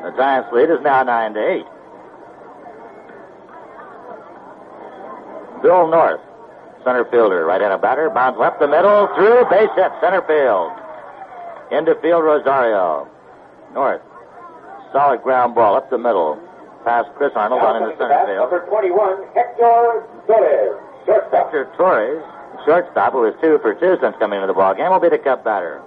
The Giants' lead is now 9-8. Bill North, center fielder, right-handed batter, bounds left the middle, through, base hit, center field. Into field, Rosario. North, solid ground ball up the middle, past Chris Arnold on into center field. Number 21, Hector Torres, shortstop. Hector Torres, shortstop, who is 2 for 2 since coming into the ball game, will be the cup batter.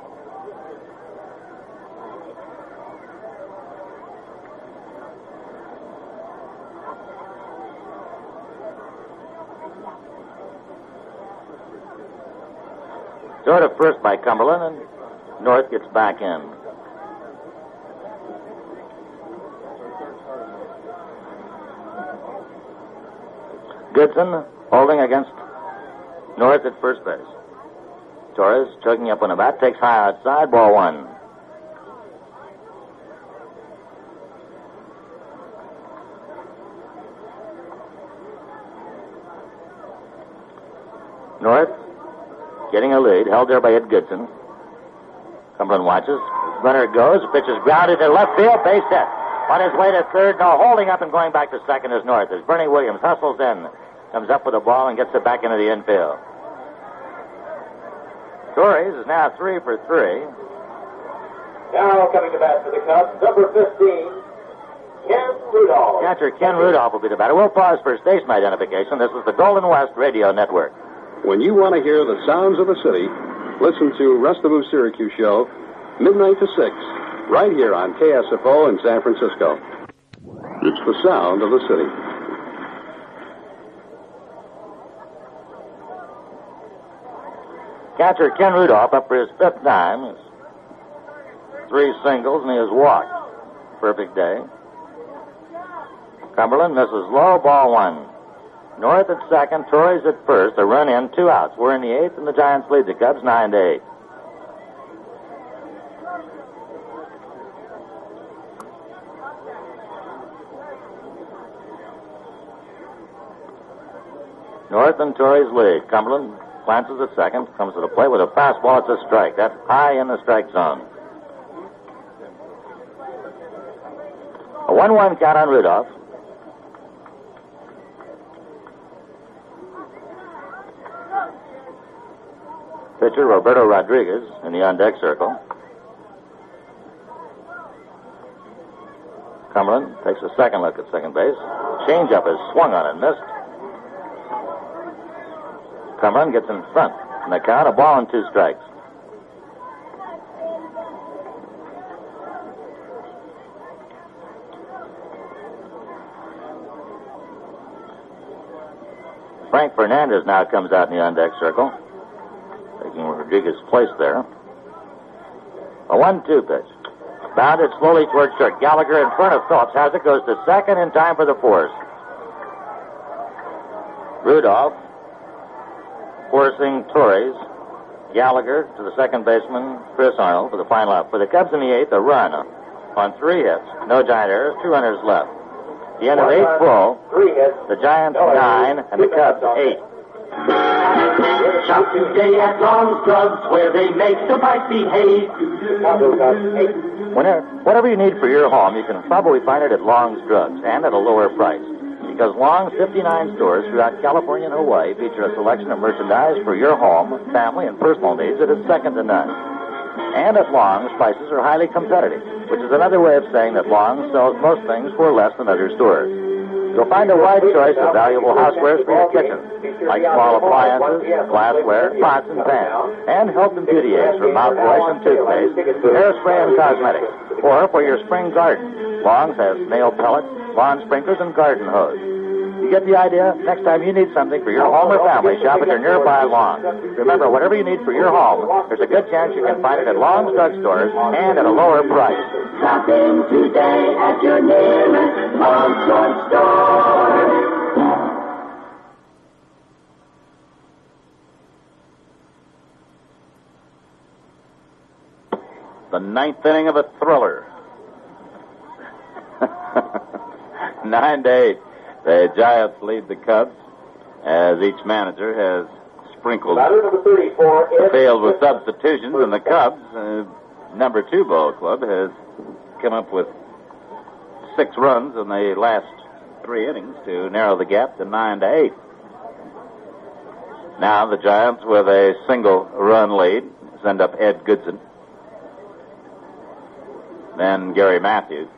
Throw to first by Cumberland, and North gets back in. Goodson holding against North at first base. Torres choking up on the bat, takes high outside, ball 1. North getting a lead, held there by Ed Goodson. Cumberland watches. Runner goes, pitch is grounded to left field, base hit. On his way to third, no, holding up and going back to second is North as Bernie Williams hustles in, comes up with the ball and gets it back into the infield. Torres is now 3 for 3. Now coming to bat for the Cubs, number 15, Ken Rudolph. Catcher Ken Rudolph will be the batter. We'll pause for station identification. This is the Golden West Radio Network. When you want to hear the sounds of the city, listen to Rest of the Syracuse Show, midnight to 6, right here on KSFO in San Francisco. It's the sound of the city. Catcher Ken Rudolph up for his 5th time. 3 singles and he has walked. Perfect day. Cumberland misses low, ball 1. North at second, Torres at first, a run in, 2 outs. We're in the 8th, and the Giants lead the Cubs 9-8. North and Torres lead. Cumberland glances at second, comes to the plate with a fastball. It's a strike. That's high in the strike zone. A 1-1 count on Rudolph. Pitcher Roberto Rodriguez in the on-deck circle. Cumberland takes a second look at second base. Changeup is swung on and missed. Cumberland gets in front. And the count, a ball and 2 strikes. Frank Fernandez now comes out in the on-deck circle. Taking Rodriguez's place there. A 1-2 pitch. Bounded slowly towards short. Gallagher in front of Phillips. Has it, goes to second in time for the force. Rudolph forcing Torres. Gallagher to the second baseman, Chris Arnold, for the final out. For the Cubs in the 8th, a run on 3 hits. No Giant errors, 2 runners left. The end of 8th full. The Giants 9 and the Cubs 8. Shop today at Long's Drugs, where they make the bite behave. Whatever you need for your home, you can probably find it at Long's Drugs, and at a lower price. Because Long's 59 stores throughout California and Hawaii feature a selection of merchandise for your home, family, and personal needs that is second to none. And at Long's, prices are highly competitive, which is another way of saying that Long's sells most things for less than other stores. You'll find a wide choice of valuable housewares for your kitchen, like small appliances, glassware, pots and pans, and health and beauty aids for mouthwash and toothpaste, hairspray and cosmetics, or for your spring garden. Long's has nail pellets, lawn sprinklers, and garden hose. You get the idea? Next time you need something for your home or family, shop at your nearby Long's. Remember, whatever you need for your home, there's a good chance you can find it at Long's drugstores and at a lower price. Stop in today at your nearest Long's drugstore. The 9th inning of a thriller. 9-8. The Giants lead the Cubs as each manager has sprinkled the field with substitutions, and the Cubs, number 2 ball club, has come up with 6 runs in the last 3 innings to narrow the gap to 9-8. Now the Giants, with a single run lead, send up Ed Goodson, then Gary Matthews,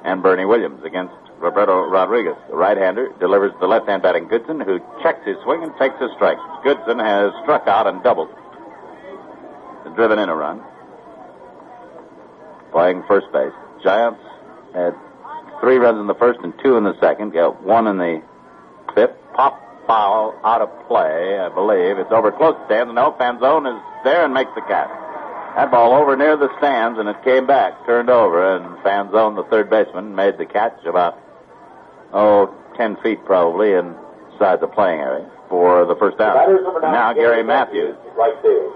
and Bernie Williams against Roberto Rodriguez. The right-hander delivers the left-hand batting Goodson, who checks his swing and takes a strike. Goodson has struck out and doubled, driven in a run, playing first base. Giants had 3 runs in the first and 2 in the second. Got 1 in the 5th. Pop foul out of play, I believe. It's over close to stands. No, Fanzone is there and makes the catch. That ball over near the stands, and it came back, turned over, and Fanzone, the third baseman, made the catch about, 10 feet probably inside the playing area for the first out. Now Gary Matthews. Right there.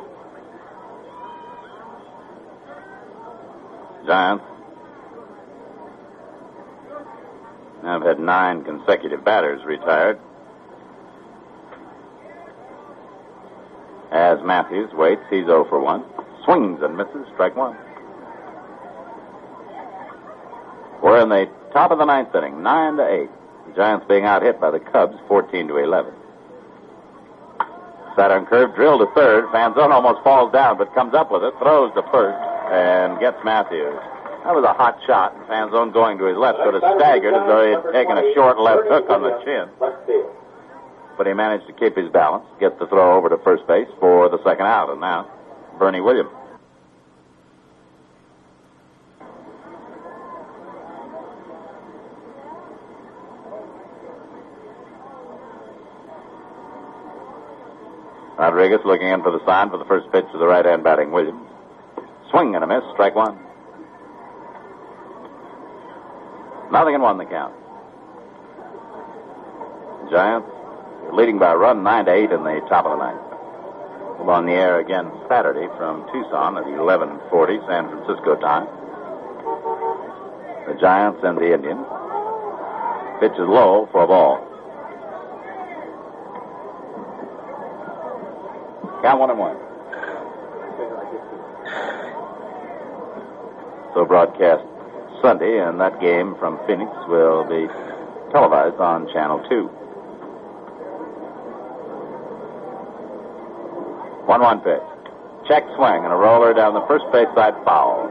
Giants have had 9 consecutive batters retired. As Matthews waits, he's 0 for 1. Swings and misses, strike 1. We're in the top of the 9th inning, 9-8. The Giants being out hit by the Cubs, 14-11. Saturn curve, drilled to third. Fanzone almost falls down, but comes up with it, throws to first, and gets Matthews. That was a hot shot. Fanzone going to his left could have staggered as though he had taken a short left hook on the chin. But he managed to keep his balance, get the throw over to first base for the second out, and now Bernie Williams. Rodriguez looking in for the sign for the first pitch to the right-hand batting Williams. Swing and a miss, strike 1. 0-1 the count. Giants leading by a run, 9-8 in the top of the 9th. We'll on the air again Saturday from Tucson at 11:40 San Francisco time. The Giants and the Indians. Pitch is low for a ball. Count 1-1. So broadcast Sunday, and that game from Phoenix will be televised on Channel 2. 1-1 pitch. Check swing and a roller down the first base side, foul.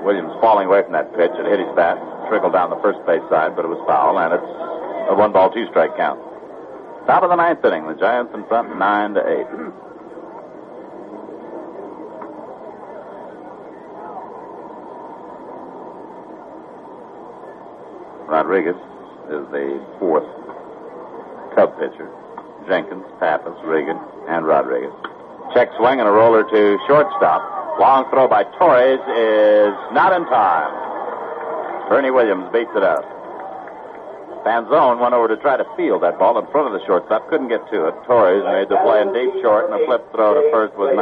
Williams falling away from that pitch. It hit his bat, trickled down the first base side, but it was foul, and it's a 1-ball, 2-strike count. Top of the 9th inning, the Giants in front, 9-8. Rodriguez is the 4th Cub pitcher. Jenkins, Pappas, Regan, and Rodriguez. Check swing and a roller to shortstop. Long throw by Torres is not in time. Bernie Williams beats it out. Fanzone went over to try to field that ball in front of the shortstop. Couldn't get to it. Torres made the play in deep short, and a flip throw to first was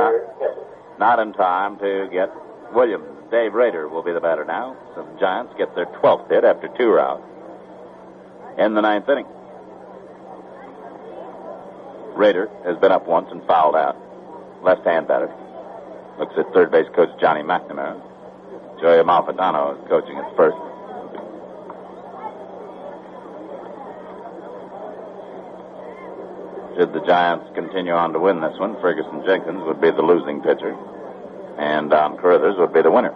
not in time to get Williams. Dave Rader will be the batter now. So the Giants get their 12th hit after 2 rounds in the 9th inning. Rader has been up once and fouled out. Left-hand batter. Looks at third base coach Johnny McNamara. Joey Malfitano is coaching at first. Should the Giants continue on to win this one, Ferguson Jenkins would be the losing pitcher, and Don Carruthers would be the winner.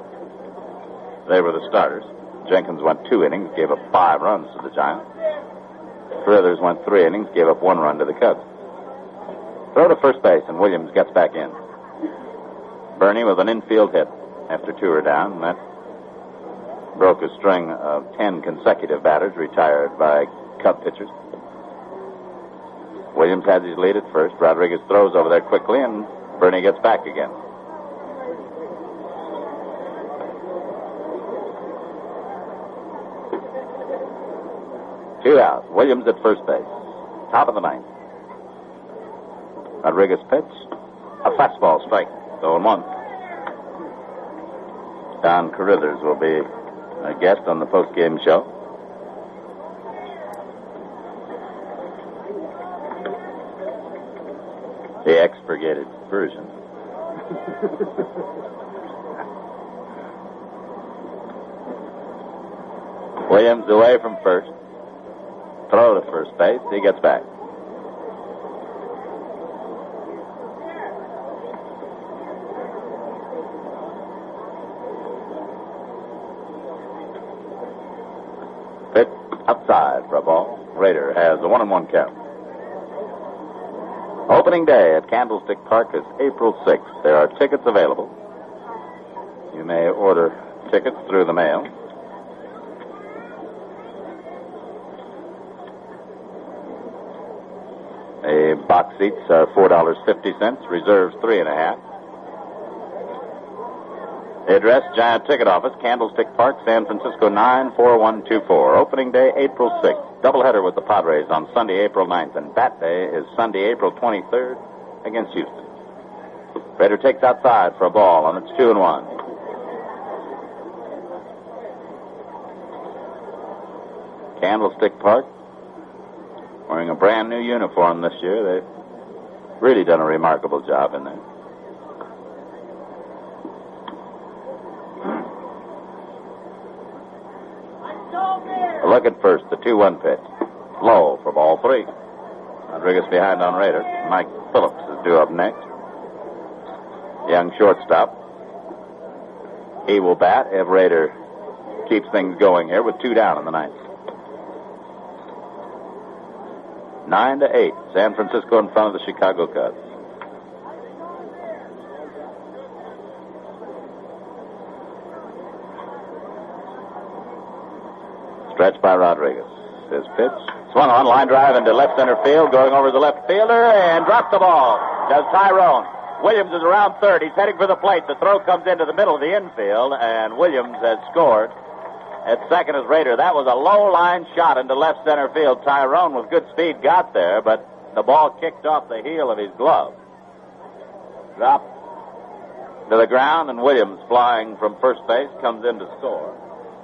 They were the starters. Jenkins went 2 innings, gave up 5 runs to the Giants. Carruthers went 3 innings, gave up 1 run to the Cubs. Throw to first base, and Williams gets back in. Bernie with an infield hit after 2 are down, and that broke a string of 10 consecutive batters retired by Cub pitchers. Williams has his lead at first. Rodriguez throws over there quickly, and Bernie gets back again. Two out. Williams at first base. Top of the 9th. Rodriguez pitch. A fastball strike. 0-1. Don Carruthers will be a guest on the post-game show. The expurgated version. Williams away from first. Throw to first base. He gets back. Pitch outside for a ball. Rader has a 1-1 count. Opening day at Candlestick Park is April 6th. There are tickets available. You may order tickets through the mail. The box seats are $4.50, reserves $3.50. The address, Giant Ticket Office, Candlestick Park, San Francisco 94124. Opening day, April 6th. Doubleheader with the Padres on Sunday, April 9th. And bat day is Sunday, April 23rd against Houston. Raider takes outside for a ball, and it's 2-1. Candlestick Park, wearing a brand new uniform this year. They've really done a remarkable job in there. A look at first, the 2-1 pitch. Low for ball 3. Rodriguez behind on Raider. Mike Phillips is due up next. Young shortstop. He will bat if Raider keeps things going here with 2 down in the ninth. 9-8. San Francisco in front of the Chicago Cubs. Stretch by Rodriguez. His pitch. Swung on, line drive into left center field, going over the left fielder, and drops the ball. Does Tyrone. Williams is around third. He's heading for the plate. The throw comes into the middle of the infield, and Williams has scored. At second is Raider. That was a low line shot into left center field. Tyrone with good speed got there, but the ball kicked off the heel of his glove. Dropped to the ground, and Williams, flying from first base, comes in to score.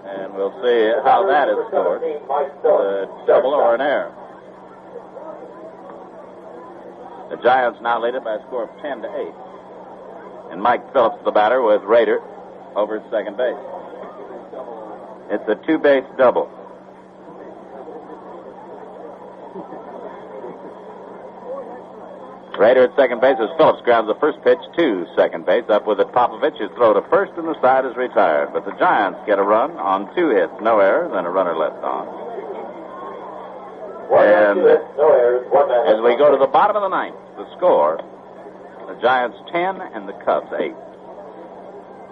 And we'll see how that is scored. A double or an error. The Giants now lead it by a score of 10-8. And Mike Phillips, the batter, with Raider over at second base. It's a 2-base double. Raider at second base as Phillips grounds the first pitch to second base. Up with it, Popovich. His throw to first, and the side is retired. But the Giants get a run on 2 hits, no errors, and a runner left on. And as we go to the bottom of the ninth, the score, the Giants 10 and the Cubs 8.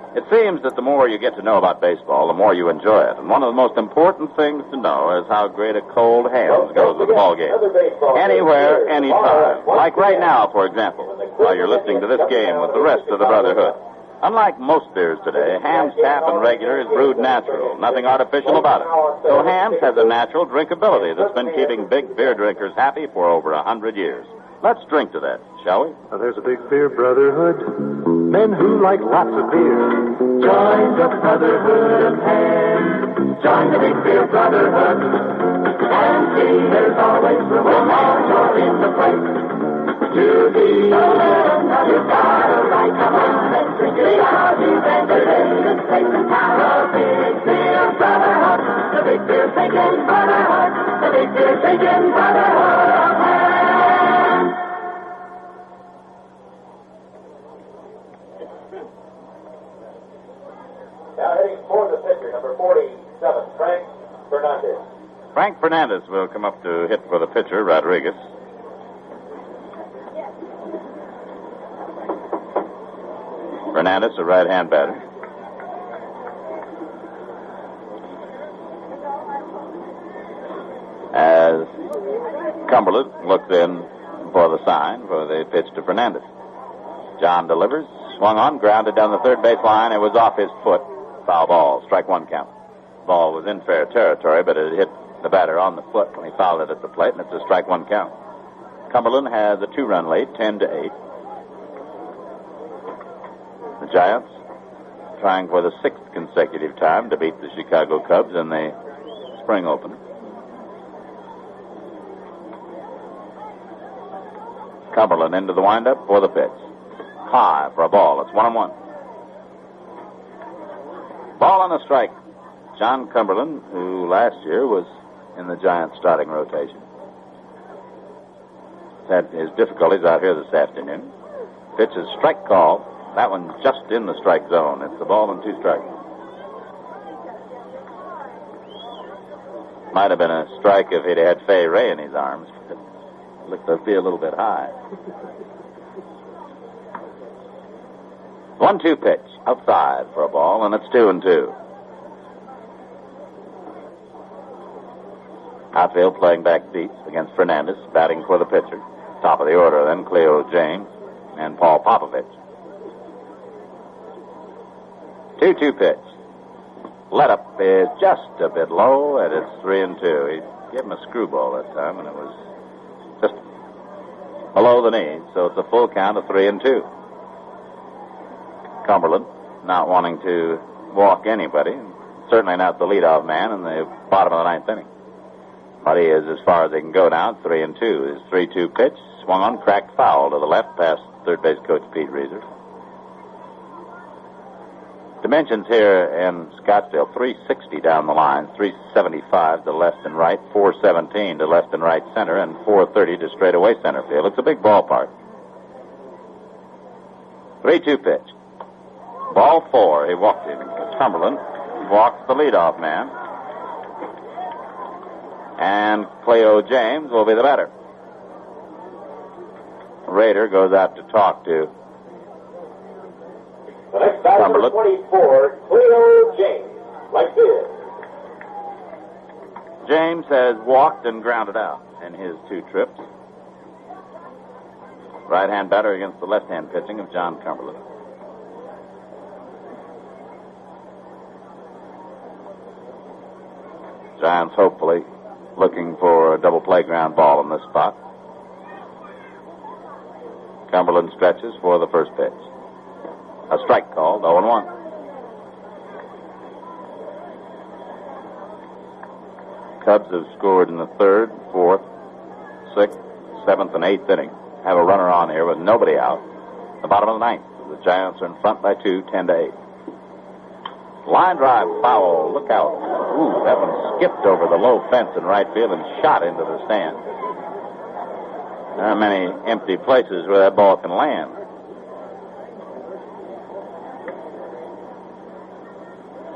It seems that the more you get to know about baseball, the more you enjoy it. And one of the most important things to know is how great a cold hand goes with a ball game. Anywhere, anytime. Like right now, for example, while you're listening to this game with the rest of the Brotherhood. Unlike most beers today, Ham's Tap and Regular is brewed natural. Nothing artificial about it. So Ham's has a natural drinkability that's been keeping big beer drinkers happy for over 100 years. Let's drink to that, shall we? Now there's a big beer brotherhood. Men who like lots of beer. Join the Brotherhood of Ham. Join the big beer brotherhood. And see there's always room when you're in the place. To be a little now you've got a right. Come on and drink it out. You've entertained place and town. The big beer brotherhood. The big beer drinking brotherhood. The big beer drinking brotherhood of Ham. Now hitting toward the pitcher, number 47, Frank Fernandez. Frank Fernandez will come up to hit for the pitcher, Rodriguez. Fernandez, a right-hand batter. As Cumberland looks in for the sign for the pitch to Fernandez. John delivers, swung on, grounded down the third base line. It was off his foot. Foul ball, strike 1 count. Ball was in fair territory, but it hit the batter on the foot when he fouled it at the plate, and it's a strike 1 count. Cumberland has a 2-run lead, 10-8. The Giants trying for the 6th consecutive time to beat the Chicago Cubs in the spring opener. Cumberland into the windup for the pitch. High for a ball. It's 1-1. Ball on a strike. John Cumberland, who last year was in the Giants' starting rotation, had his difficulties out here this afternoon. Pitch is strike call. That one just in the strike zone. It's the ball and 2 strikes. Might have been a strike if he'd had Fay Ray in his arms. But it looked to be a little bit high. 1-2 pitch. Outside for a ball, and it's 2-2. Outfield playing back deep against Fernandez, batting for the pitcher. Top of the order, then Cleo James and Paul Popovich. 2-2 pitch. Let up is just a bit low, and it's 3-2. He gave him a screwball that time, and it was just below the knee, so it's a full count of 3-2. Cumberland not wanting to walk anybody, certainly not the leadoff man in the bottom of the 9th inning. But he is as far as he can go now, 3-2. His 3-2 pitch swung on, cracked foul to the left past third base coach Pete Reeser. Dimensions here in Scottsdale, 360 down the line, 375 to left and right, 417 to left and right center, and 430 to straightaway center field. It's a big ballpark. 3-2 pitch. Ball 4. He walked him. Cumberland walks the leadoff man. And Cleo James will be the batter. Rader goes out to talk to the next batter, number 24, Cleo James. Like this. James has walked and grounded out in his 2 trips. Right-hand batter against the left-hand pitching of John Cumberland. Giants hopefully looking for a double play ground ball in this spot. Cumberland stretches for the first pitch. A strike called, 0-1. Cubs have scored in the 3rd, 4th, 6th, 7th, and 8th inning. Have a runner on here with nobody out. The bottom of the 9th. The Giants are in front by 2, 10-8. Line drive foul. Look out. Ooh, that one skipped over the low fence in right field and shot into the stand. There are many empty places where that ball can land.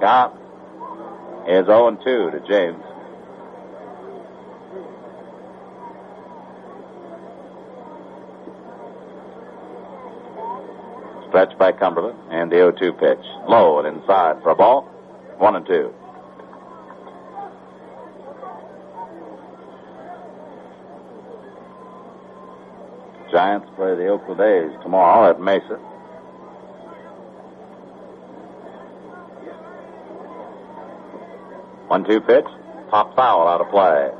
Count is 0-2 to James. Stretch by Cumberland, and the 0-2 pitch. Low and inside for a ball. 1-2. Giants play the Oakland A's tomorrow at Mesa. One-two pitch. Pop foul out of play.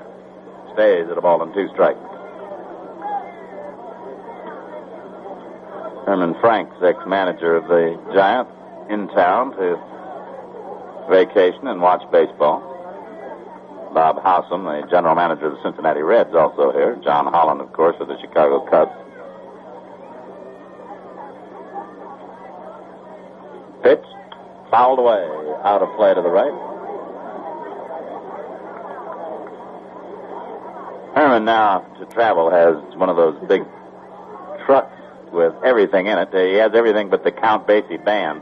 Stays at a ball and 2 strikes. Herman Franks, ex-manager of the Giants, in town to vacation and watch baseball. Bob Howsam, the general manager of the Cincinnati Reds, also here. John Holland, of course, of the Chicago Cubs. Pitch, fouled away, out of play to the right. Herman now, to travel, has one of those big trucks with everything in it. He has everything but the Count Basie band.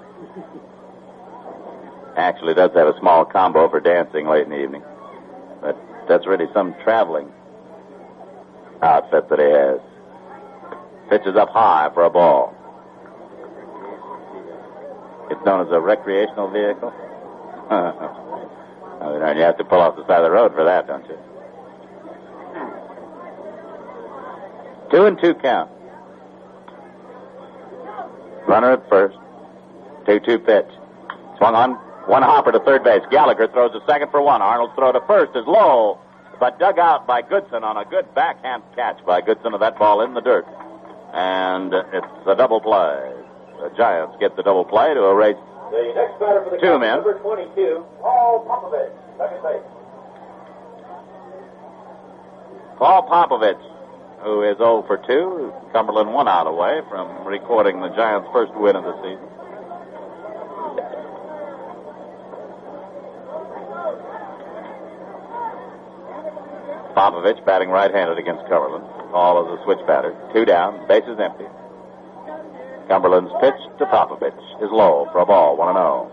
Actually does have a small combo for dancing late in the evening. But that's really some traveling outfit that he has. Pitches up high for a ball. It's known as a recreational vehicle. You have to pull off the side of the road for that, don't you? 2-2 count. Runner at first. 2-2 pitch. Swung on. One hopper to third base. Gallagher throws to second for 1. Arnold's throw to first is low, but dug out by Goodson on a good backhand catch by Goodson of that ball in the dirt. And it's a double play. The Giants get the double play to erase the next batter for the 2 men. Number 22, Paul Popovich, second base. Paul Popovich who is 0 for 2. Cumberland 1 out away from recording the Giants' first win of the season. Popovich batting right-handed against Cumberland. All of the switch batter. 2 down, bases empty. Cumberland's pitch to Popovich is low for a ball, 1-0.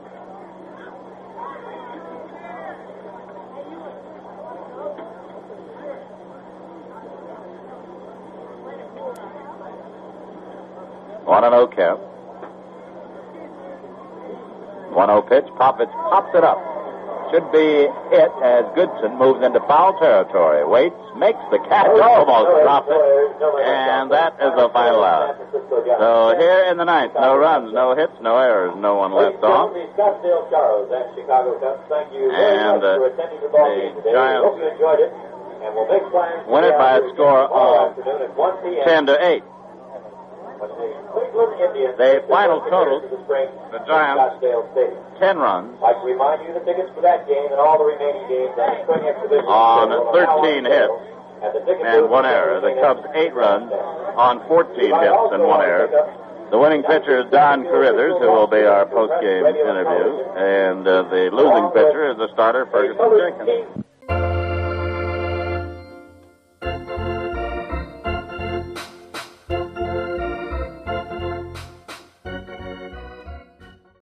One and 0 count. 1-0 pitch. Popovich pops it up. Should be it as Goodson moves into foul territory. Waits, makes the catch, almost drops it, and that is the final out. So here in the ninth, no runs, no hits, no errors, no one left on. And the Giants win it by a score of 10-8. The final total, the Giants, 10 runs on 13 hits and 1 error. The Cubs 8 runs on 14 hits and 1 error. The winning pitcher is Don Carruthers, who will be our post-game interview, and the losing pitcher is the starter, Ferguson Jenkins.